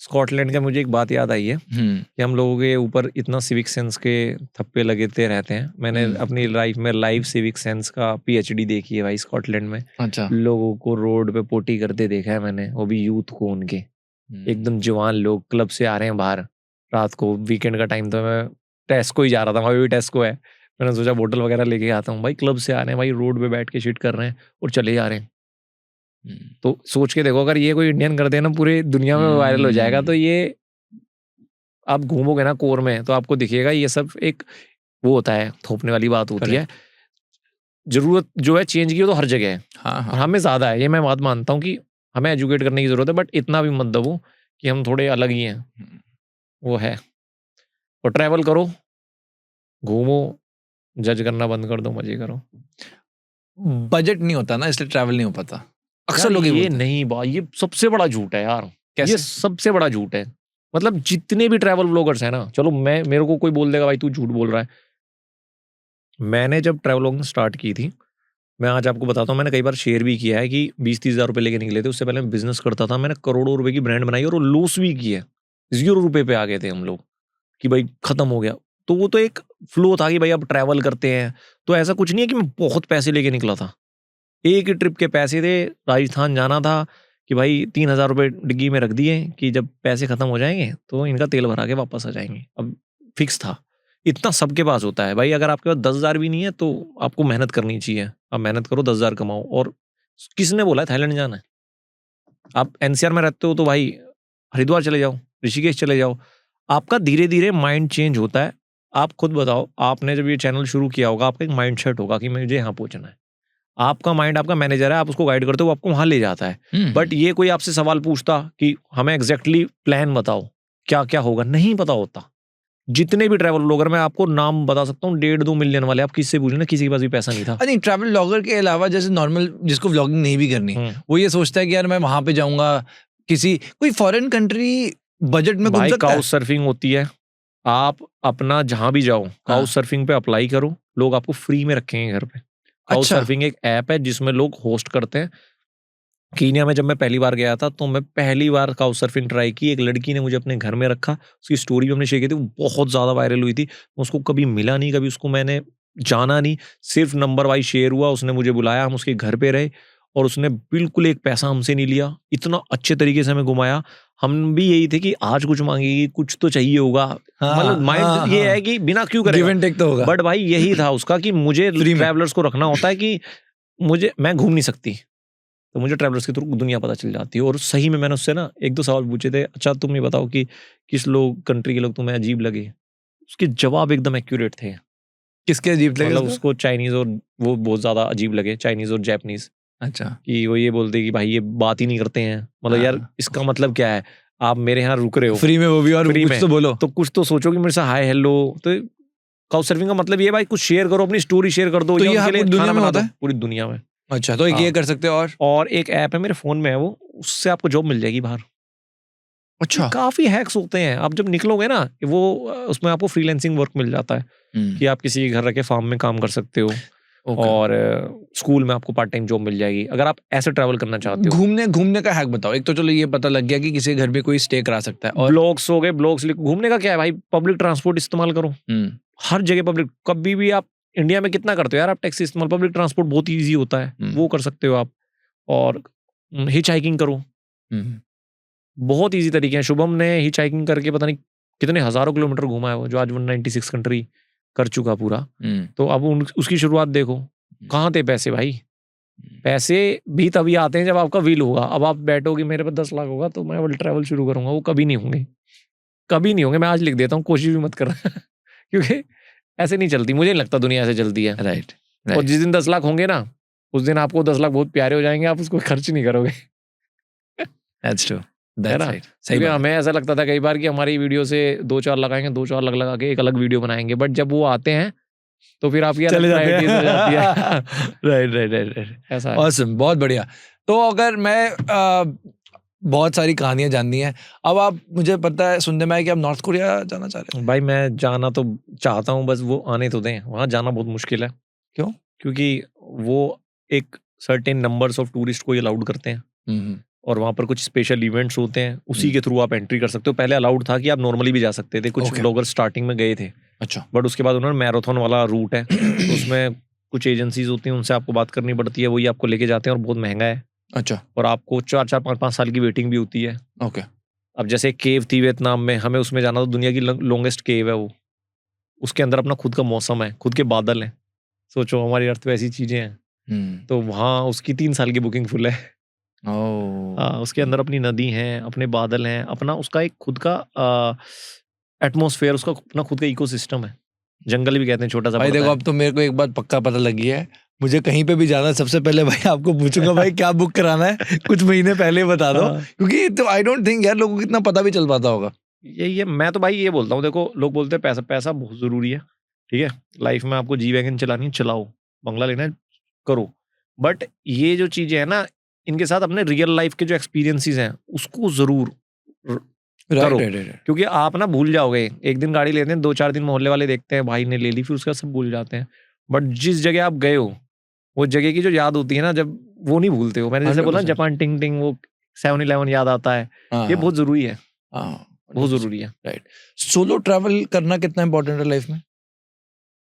स्कॉटलैंड का मुझे एक बात याद आई है कि हम लोगों के ऊपर इतना सिविक सेंस के थप्पे लगते रहते हैं। मैंने अपनी लाइफ में लाइव सिविक सेंस का पीएचडी देखी है भाई स्कॉटलैंड में। अच्छा। लोगों को रोड पे पोटी करते देखा है मैंने, वो भी यूथ को, उनके एकदम जवान लोग क्लब से आ रहे हैं बाहर रात को, वीकेंड का टाइम था, मैं टेस्को ही जा रहा था, वहाँ भी टेस्को है, मैंने सोचा बोतल वगैरह लेके आता हूँ भाई। क्लब से आ रहे हैं भाई, रोड पे बैठ के शिट कर रहे हैं और चले जा रहे हैं। तो सोच के देखो, अगर ये कोई इंडियन कर दे ना पूरी दुनिया में वायरल हो जाएगा। तो ये आप घूमोगे ना कोर में तो आपको दिखेगा ये सब एक वो होता है, थोपने वाली बात होती है। जरूरत जो है चेंज की वो तो हर जगह है। हाँ। और हमें ज्यादा है, ये मैं बात मानता हूँ कि हमें एजुकेट करने की जरूरत है, बट इतना भी मत दबो कि हम थोड़े अलग ही हैं, वो है। और ट्रैवल करो, घूमो, जज करना बंद कर दो, मजे करो। बजट नहीं होता ना, इसलिए ट्रैवल नहीं हो पाता अक्सर लोग। ये नहीं बात, ये सबसे बड़ा झूठ है यार। कैसे? ये सबसे बड़ा झूठ है। मतलब जितने भी ट्रैवल व्लॉगर्स हैं ना, चलो मेरे को कोई बोल देगा भाई तू झूठ बोल रहा है। मैंने जब ट्रैवल व्लॉगिंग स्टार्ट की थी, मैं आज आपको बताता हूँ, मैंने कई बार शेयर भी किया है कि 20-30 हज़ार रुपये लेके निकले थे। उससे पहले मैं बिजनेस करता था, मैंने करोड़ों रुपए की ब्रांड बनाई और लॉस भी किया। 0 रुपये पे आ गए थे हम लोग कि भाई खत्म हो गया। तो वो तो एक फ्लो था कि भाई अब ट्रैवल करते हैं। तो ऐसा कुछ नहीं है कि मैं बहुत पैसे लेके निकला था। एक ही ट्रिप के पैसे थे, राजस्थान जाना था कि भाई 3,000 रुपये डिग्गी में रख दिए कि जब पैसे खत्म हो जाएंगे तो इनका तेल भरा के वापस आ जाएंगे। अब फिक्स था। इतना सबके पास होता है भाई। अगर आपके पास 10,000 भी नहीं है तो आपको मेहनत करनी चाहिए। आप मेहनत करो, 10,000 कमाओ। और किसने बोला है थाईलैंड जाना है? आप एनसीआर में रहते हो तो भाई हरिद्वार चले जाओ, ऋषिकेश चले जाओ। आपका धीरे धीरे माइंड चेंज होता है। आप खुद बताओ, आपने जब ये चैनल शुरू किया होगा आपका एक माइंड सेट होगा कि मुझे यहाँ पहुंचना है। आपका माइंड आपका मैनेजर है, आप उसको गाइड करते हो, वो आपको वहां ले जाता है। बट ये कोई आपसे सवाल पूछता कि हमें एग्जैक्टली प्लान बताओ क्या क्या होगा, नहीं पता होता। जितने भी ट्रैवल ब्लॉगर, मैं आपको नाम बता सकता हूँ 1.5-2 मिलियन वाले, आप किससे पूछ लेना, किसी के पास भी पैसा नहीं था। नहीं, ट्रैवल ब्लॉगर के अलावा जैसे नॉर्मल जिसको व्लॉगिंग नहीं भी करनी, वो ये सोचता है कि यार मैं वहां पे जाऊंगा, कोई फॉरेन कंट्री बजट में घूम सकता है। काउच सर्फिंग होती है, आप अपना जहां भी जाओ काउच सर्फिंग पे अप्लाई करो, लोग आपको फ्री में रखेंगे घर पे। काउच सर्फिंग एक ऐप है जिसमें लोग होस्ट करते हैं। कीनिया में जब मैं पहली बार गया था तो मैं पहली बार काउच सर्फिंग ट्राई की। एक लड़की ने मुझे अपने घर में रखा, उसकी स्टोरी भी हमने शेयर की थी, वो बहुत ज़्यादा वायरल हुई थी। उसको कभी मिला नहीं, कभी उसको मैंने जाना नहीं, सिर्फ नंबर वाइज शेयर हुआ, उसने मुझे बुलाया, हम उसके घर पे रहे और उसने बिल्कुल एक पैसा हमसे नहीं लिया, इतना अच्छे तरीके से हमें घुमाया। हम भी यही थे कि आज कुछ मांगेगी, कुछ तो चाहिए होगा, मतलब माइंड ये है कि बिना क्यों गिव करेगा। एंड टेक तो होगा। बट भाई यही था उसका कि मुझे Free में। ट्रैवलर्स को रखना होता है कि मैं घूम नहीं सकती, तो मुझे ट्रैवलर्स के थ्रू दुनिया पता चल जाती है। और सही में मैंने उससे ना 1-2 सवाल पूछे थे, अच्छा तुम ये बताओ कि किस कंट्री के लोग तुम्हें अजीब लगे। उसके जवाब एकदम एक्यूरेट थे। किसके अजीब लगे मतलब उसको? उसको चाइनीज और वो बहुत ज्यादा अजीब लगे, चाइनीज और जैपनीज, अच्छा। कि वो ये बोलते कि भाई ये बात ही नहीं करते हैं, मतलब यार हाँ। इसका मतलब क्या है, आप मेरे यहाँ रुक रहे हो फ्री में वो भी, और फ्री कुछ में, तो बोलो। तो कुछ तो सोचो कि मेरे से हाय हेलो। तो काउच सर्फिंग का मतलब ये है भाई कुछ शेयर करो, अपनी स्टोरी शेयर कर दो, तो या ये उनके लिए पूरी दुनिया खाना में बना होता दो, है? पूरी दुनिया में। अच्छा, तो एक हाँ। ये कर सकते हो और एक ऐप है मेरे फोन में है, वो उससे आपको जॉब मिल जाएगी बाहर। अच्छा। काफी हैक्स होते हैं, आप जब निकलोगे ना वो उसमें आपको फ्रीलांसिंग वर्क मिल जाता है कि आप किसी के घर रखे फार्म में काम कर सकते हो, और स्कूल में आपको पार्ट टाइम जॉब मिल जाएगी अगर आप ऐसे ट्रैवल करना चाहते हो। घूमने का हैक बताओ। एक तो चलो ये पता लग गया कि किसी घर में कोई स्टे करा सकता है, और ब्लॉग्स हो गए, ब्लॉग्स घूमने का क्या है भाई, पब्लिक ट्रांसपोर्ट इस्तेमाल करो, हर जगह पब्लिक। कभी भी आप इंडिया में कितना करते हो यार आप टैक्सी इस्तेमाल, पब्लिक ट्रांसपोर्ट बहुत ईजी होता है, वो कर सकते हो आप। और हिच हाइकिंग करो, बहुत ईजी तरीके हैं। शुभम ने हिच हाइकिंग करके पता नहीं कितने हजारों किलोमीटर घुमा है वो, जो आज 196 कंट्री कर चुका पूरा। तो अब उसकी शुरुआत देखो, कहाँ थे पैसे भाई। पैसे भी तभी आते हैं जब आपका व्हील होगा। अब आप बैठोगे मेरे पास 10 लाख होगा तो मैं वर्ल्ड ट्रैवल शुरू करूंगा, वो कभी नहीं होंगे, कभी नहीं होंगे। मैं आज लिख देता हूँ, कोशिश भी मत करना क्योंकि ऐसे नहीं चलती, मुझे नहीं लगता दुनिया ऐसे चलती है। राइट। और जिस दिन 10 लाख होंगे ना, उस दिन आपको 10 लाख बहुत प्यारे हो जाएंगे, आप उसको खर्च नहीं करोगे। दैट्स ट्रू, है दैट्स ना? राइट। सही क्योंकि बात है। हमें ऐसा लगता था कई बार कि हमारी वीडियो से 2-4 लगाएंगे, 2-4 लगा के एक अलग वीडियो बनाएंगे, बट जब वो आते हैं तो फिर आपकी अलग प्रायोरिटीज हो जाती है। Right right right right. ऐसा है। ऑसम, बहुत बढ़िया। तो अगर मैं बहुत सारी कहानियां जाननी है, अब आप, मुझे पता है, सुनने में आया कि आप नॉर्थ कोरिया जाना चाह रहे भाई मैं जाना तो चाहता हूँ, बस वो आने तो दें। वहाँ जाना बहुत मुश्किल है। क्यों? क्योंकि वो एक सर्टेन नंबर्स ऑफ टूरिस्ट को अलाउड करते हैं, हो? और वहाँ पर कुछ स्पेशल इवेंट्स होते हैं, उसी के थ्रू आप एंट्री कर सकते हो। पहले अलाउड था कि आप नॉर्मली भी जा सकते थे, कुछ Okay. ब्लॉगर स्टार्टिंग में गए थे, अच्छा। बट उसके बाद उन्होंने मैराथन वाला रूट है, तो उसमें कुछ एजेंसीज होती हैं, उनसे आपको बात करनी पड़ती है, वही आपको लेके जाते हैं, और बहुत महंगा है। अच्छा। और आपको 4-4, 5-5 साल की वेटिंग भी होती है। ओके। अब जैसे केव थी वियतनाम में, हमें उसमें जाना, तो दुनिया की लॉन्गेस्ट केव है वो, उसके अंदर अपना खुद का मौसम है, खुद के बादल हैं। सोचो हमारी अर्थ पे ऐसी चीजें हैं, तो वहाँ उसकी 3 साल की बुकिंग फुल है। ओह। उसके अंदर अपनी नदी है, अपने बादल हैं, अपना उसका एक खुद का एटमॉस्फेयर, उसका अपना खुद का इकोसिस्टम है। जंगल भी कहते हैं, छोटा सा भाई पड़ता देखो, है। अब तो मेरे को एक बात पक्का पता लगी है, मुझे कहीं पे भी जाना है, सबसे पहले भाई आपको पूछूंगा भाई क्या बुक कराना है, कुछ महीने पहले बता दो, हाँ। क्योंकि तो आई डोंट थिंक यार लोगों को इतना पता भी चल पाता होगा। यही है, मैं तो भाई ये बोलता हूँ, देखो लोग बोलते हैं पैसा पैसा बहुत जरूरी है, ठीक है, लाइफ में आपको जी वैगन चलानी है, चलाओ, बंगला लेना है, करो, बट ये जो चीजें हैं ना, इनके साथ अपने रियल लाइफ के जो एक्सपीरियंसेस हैं उसको जरूर करो। क्योंकि आप ना भूल जाओगे, एक दिन गाड़ी लेते हैं, 2-4 दिन मोहल्ले वाले देखते हैं भाई ने ले ली, फिर उसका सब भूल जाते हैं। बट जिस जगह आप गए हो, वो जगह की जो याद होती है ना, जब वो नहीं भूलते हो। मैंने जैसे बोला 100%। जापान टिंग टिंग, वो 7-11 याद आता है, ये बहुत जरूरी है, बहुत जरूरी है। राइट। सोलो ट्रैवल करना कितना इंपॉर्टेंट है लाइफ में?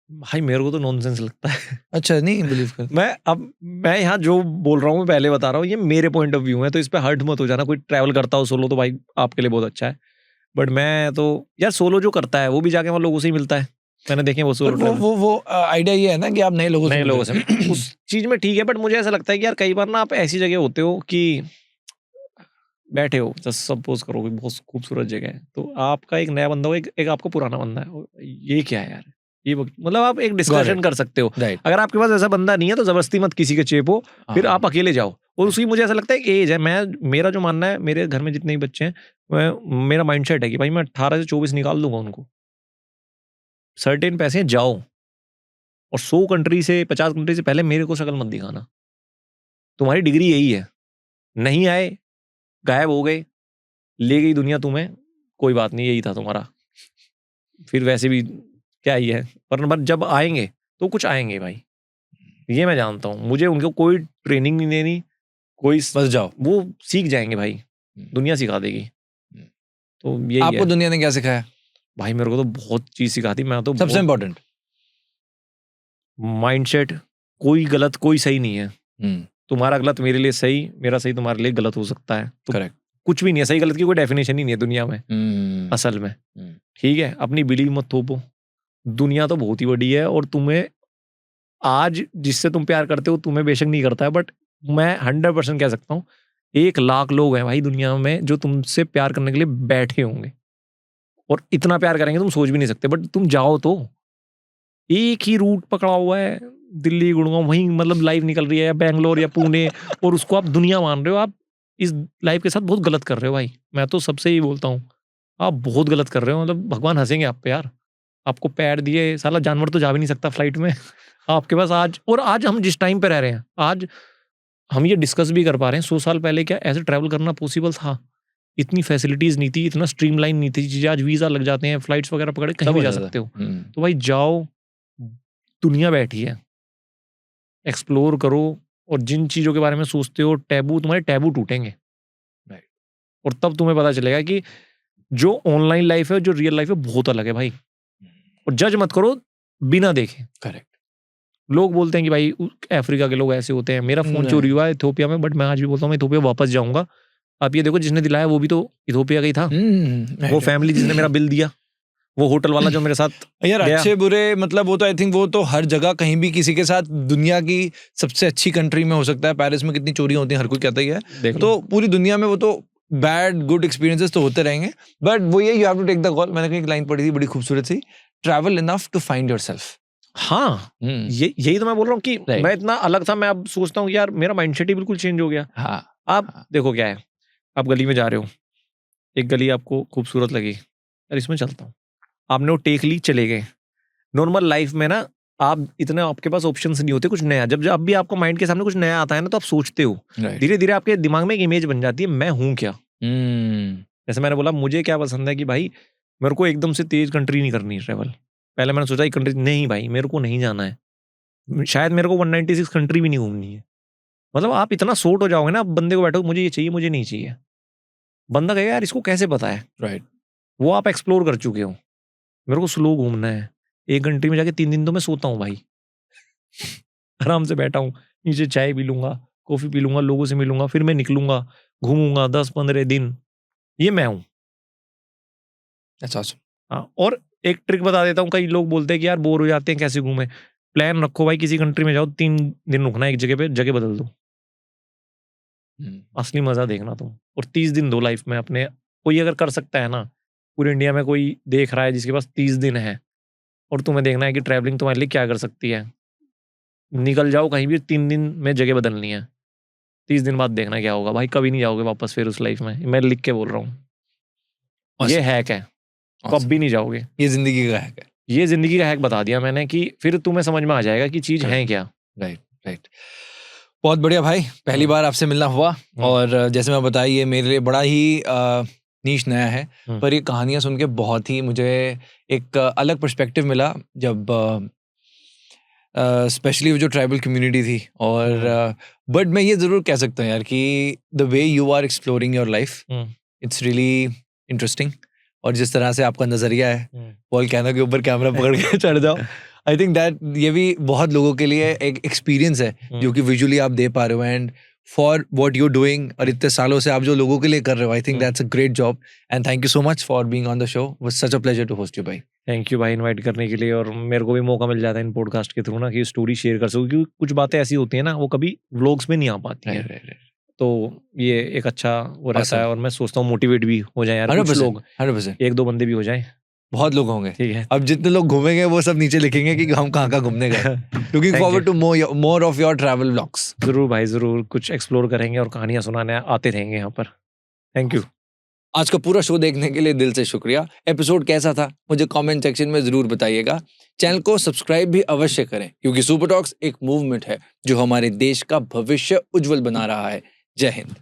भाई मेरे को तो नॉनसेंस लगता है। अच्छा, नहीं बिलीव कर। मैं यहाँ जो बोल रहा हूँ, मैं पहले बता रहा हूँ, ये मेरे पॉइंट ऑफ व्यू है, तो इस पे हर्ट मत हो जाना। कोई ट्रैवल करता हो सोलो तो भाई आपके लिए बहुत अच्छा है, बट मैं तो यार सोलो जो करता है वो भी जाके वहाँ लोगों से ही मिलता है, मैंने देखे वो सोलो ट्रैवल। वो आइडिया ये है ना कि आप नए लोगों से उस चीज में ठीक है, बट मुझे ऐसा लगता है कि यार कई बार ना आप ऐसी जगह होते हो कि बैठे हो, जस्ट सपोज करो कि बहुत खूबसूरत जगह है, तो आपका एक नया बंदा हो, एक आपको पुराना बंदा है, ये क्या है यार, ये मतलब आप एक डिस्कशन कर सकते हो। राइट। अगर आपके पास ऐसा बंदा नहीं है तो जबरदस्ती मत किसी के चेपो, फिर आप अकेले जाओ। और उसकी मुझे ऐसा लगता है एज है, मेरा जो मानना है, मेरे घर में जितने भी बच्चे हैं, मेरा माइंडसेट है कि भाई मैं 18 से 24 निकाल दूंगा उनको, सर्टेन पैसे जाओ, और 100 कंट्री से 50 कंट्री से पहले मेरे को शक्ल मत दिखाना। तुम्हारी डिग्री यही है, नहीं आए, गायब हो गए, ले गई दुनिया तुम्हें, कोई बात नहीं, यही था तुम्हारा, फिर वैसे भी क्या ही है, पर जब आएंगे तो कुछ आएंगे भाई, ये मैं जानता हूँ। मुझे उनको कोई ट्रेनिंग नहीं देनी, कोई, बस जाओ, वो सीख जाएंगे भाई, दुनिया सिखा देगी। तो यही आपको है दुनिया ने क्या सिखाया? भाई, मेरे को तो बहुत चीज सिखाती। मैं तो सबसे इम्पोर्टेंट माइंडसेट, कोई गलत कोई सही नहीं है, तुम्हारा गलत मेरे लिए सही, मेरा सही तुम्हारे लिए गलत हो सकता है। तो करेक्ट। कुछ भी नहीं है, सही गलत की कोई डेफिनेशन ही नहीं है दुनिया में असल में। ठीक है, अपनी बिलीव मत थोपो। दुनिया तो बहुत ही बड़ी है और तुम्हें आज जिससे तुम प्यार करते हो तुम्हें बेशक नहीं करता है, बट मैं 100% कह सकता हूँ 1,00,000 लोग हैं भाई दुनिया में जो तुमसे प्यार करने के लिए बैठे होंगे और इतना प्यार करेंगे तुम सोच भी नहीं सकते। बट तुम जाओ तो, एक ही रूट पकड़ा हुआ है, दिल्ली गुड़गांव, वहीं मतलब लाइफ निकल रही है, या बैंगलोर या पुणे, और उसको आप दुनिया मान रहे हो। आप इस लाइफ के साथ बहुत गलत कर रहे हो भाई। मैं तो सबसे ही बोलता हूँ आप बहुत गलत कर रहे हो। मतलब भगवान हंसेंगे आप पे यार। आपको पैर दिए, साला जानवर तो जा भी नहीं सकता फ्लाइट में आपके पास आज हम जिस टाइम पे रह रहे हैं, आज हम ये डिस्कस भी कर पा रहे हैं। 100 साल पहले क्या ऐसे ट्रैवल करना पॉसिबल था? इतनी फैसिलिटीज नहीं थी, इतना स्ट्रीमलाइन नहीं थी चीजें। आज वीजा लग जाते हैं, फ्लाइट्स वगैरह पकड़े कहीं भी जा सकते हो। तो भाई जाओ, दुनिया बैठी है, एक्सप्लोर करो, और जिन चीजों के बारे में सोचते हो टैबू, तुम्हारे टैबू टूटेंगे। और तब तुम्हें पता चलेगा कि जो ऑनलाइन लाइफ है, जो रियल लाइफ है, बहुत अलग है भाई। और जज मत करो बिना देखे। करेक्ट। लोग बोलते हैं कि भाई अफ्रीका के लोग ऐसे होते हैं। मेरा फोन चोरी हुआ है इथोपिया में, बट मैं आज भी बोलता हूँ मैं इथोपिया वापस जाऊंगा। आप ये देखो, जिसने दिलाया वो भी तो इथोपिया का ही था। वो फैमिली जिसने मेरा बिल दिया, वो होटल वाला जो मेरे साथ यार गया। अच्छे बुरे मतलब वो तो आई थिंक वो तो हर जगह कहीं भी किसी के साथ, दुनिया की सबसे अच्छी कंट्री में हो सकता है। पेरिस में कितनी चोरियां होती हैं हर कोई कहता ही है। देख लो। तो पूरी दुनिया में वो तो बैड गुड एक्सपीरियंसेस तो होते रहेंगे, बट वो ये you have to take the call. मैंने कहीं एक लाइन पढ़ी थी बड़ी खूबसूरत सी, travel enough to find yourself. हाँ, यही तो मैं बोल रहा हूँ कि Right. मैं इतना अलग था। मैं अब सोचता हूँ कि यार मेरा माइंडसेट ही बिल्कुल चेंज हो गया। हाँ, आप देखो क्या है, आप गली में जा रहे हो, एक गली आपको खूबसूरत लगी, यार इसमें चलता हूँ, आपने वो टेक ली, चले गए। नॉर्मल लाइफ में ना आप इतने, आपके पास ऑप्शंस नहीं होते कुछ नया। जब भी आपको माइंड के सामने कुछ नया आता है ना, तो आप सोचते हो, right. धीरे धीरे आपके दिमाग में एक इमेज बन जाती है, मैं हूँ क्या। जैसे मैंने बोला, मुझे क्या पसंद है कि भाई मेरे को एकदम से तेज कंट्री नहीं करनी ट्रेवल। पहले मैंने सोचा एक कंट्री, नहीं भाई मेरे को नहीं जाना है, शायद मेरे को 196 कंट्री भी नहीं घूमनी है। मतलब आप इतना सोट हो जाओगे ना, आप बंदे को बैठो मुझे ये चाहिए, मुझे नहीं चाहिए, बंदा कहेगा यार इसको कैसे पता है। राइट। वो आप एक्सप्लोर कर चुके हो। मेरे को स्लो घूमना है, एक कंट्री में जाके 3 दिन तो मैं सोता हूँ भाई आराम से बैठा हूँ, नीचे चाय पी लूंगा, कॉफी पी लूंगा, लोगों से मिलूंगा, फिर मैं निकलूंगा, घूमूंगा 10-15 दिन। ये मैं हूँ। That's awesome. हाँ, और एक ट्रिक बता देता हूँ। कई लोग बोलते हैं कि यार बोर हो जाते हैं कैसे घूमे। प्लान रखो भाई, किसी कंट्री में जाओ, 3 दिन रुकना एक जगह पे, जगह बदल दो, असली मजा देखना तुम। और 30 दिन दो लाइफ में अपने। कोई अगर कर सकता है ना, पूरे इंडिया में कोई देख रहा है जिसके पास 30 दिन है, और तुम्हें देखना है कि ट्रैवलिंग तुम्हारे लिए क्या कर सकती है, निकल जाओ कहीं भी, 3 दिन में जगह बदलनी है, 30 दिन बाद देखना क्या होगा भाई। कभी नहीं जाओगे वापस फिर उस लाइफ में। मैं लिख के बोल रहा हूँ, ये हैक है, कभी नहीं जाओगे। ये जिंदगी का हैक है। ये जिंदगी का हैक बता दिया मैंने, कि फिर तुम्हें समझ में आ जाएगा कि चीज है क्या। Right right. बहुत बढ़िया भाई, पहली बार आपसे मिलना हुआ, और जैसे मैं बताया ये मेरे लिए बड़ा ही नीश नया है, पर ये कहानियां सुन के बहुत ही मुझे एक अलग पर्सपेक्टिव मिला, जब स्पेशली वो जो ट्राइबल कम्युनिटी थी। और बट मैं ये ज़रूर कह सकता हूँ यार कि the way you are exploring your life, it's really interesting. और जिस तरह से आपका नज़रिया है, वोल्केनो के ऊपर कैमरा पकड़ के चढ़ जाओ, आई थिंक दैट ये भी बहुत लोगों के लिए एक एक्सपीरियंस है जो कि विजुअली आप दे पा रहे हो। And for what you doing, और इतने सालों से आप जो लोगों के लिए कर रहे हो, I think that's a great job. And thank you so much for being on the show. Was such a pleasure to host you भाई। थैंक यू भाई इनवाइट करने के लिए। और मेरे को भी मौका मिल जाता है इन पॉडकास्ट के थ्रू ना कि स्टोरी शेयर कर सकूं, क्योंकि कुछ बातें ऐसी होती है ना वो कभी व्लॉग्स में नहीं आ पाती हैं। तो ये एक अच्छा वो रहता है, और मैं सोचता हूँ मोटिवेट भी हो जाए यार कुछ लोग, 100%। 1-2 बंदे भी हो जाए, बहुत लोग होंगे। ठीक है। अब जितने लोग घूमेंगे वो सब नीचे लिखेंगे कि हम कहाँ घूमने गए। Looking forward to more of your travel vlogs. जरूर भाई जरूर, कुछ एक्सप्लोर करेंगे और कहानियां सुनाने आते रहेंगे यहाँ पर। Thank you. आज का पूरा शो देखने के लिए दिल से शुक्रिया। एपिसोड कैसा था मुझे कमेंट सेक्शन में जरूर बताइएगा। चैनल को सब्सक्राइब भी अवश्य करें, क्योंकि सुपर टॉक्स एक मूवमेंट है जो हमारे देश का भविष्य उज्जवल बना रहा है। जय हिंद।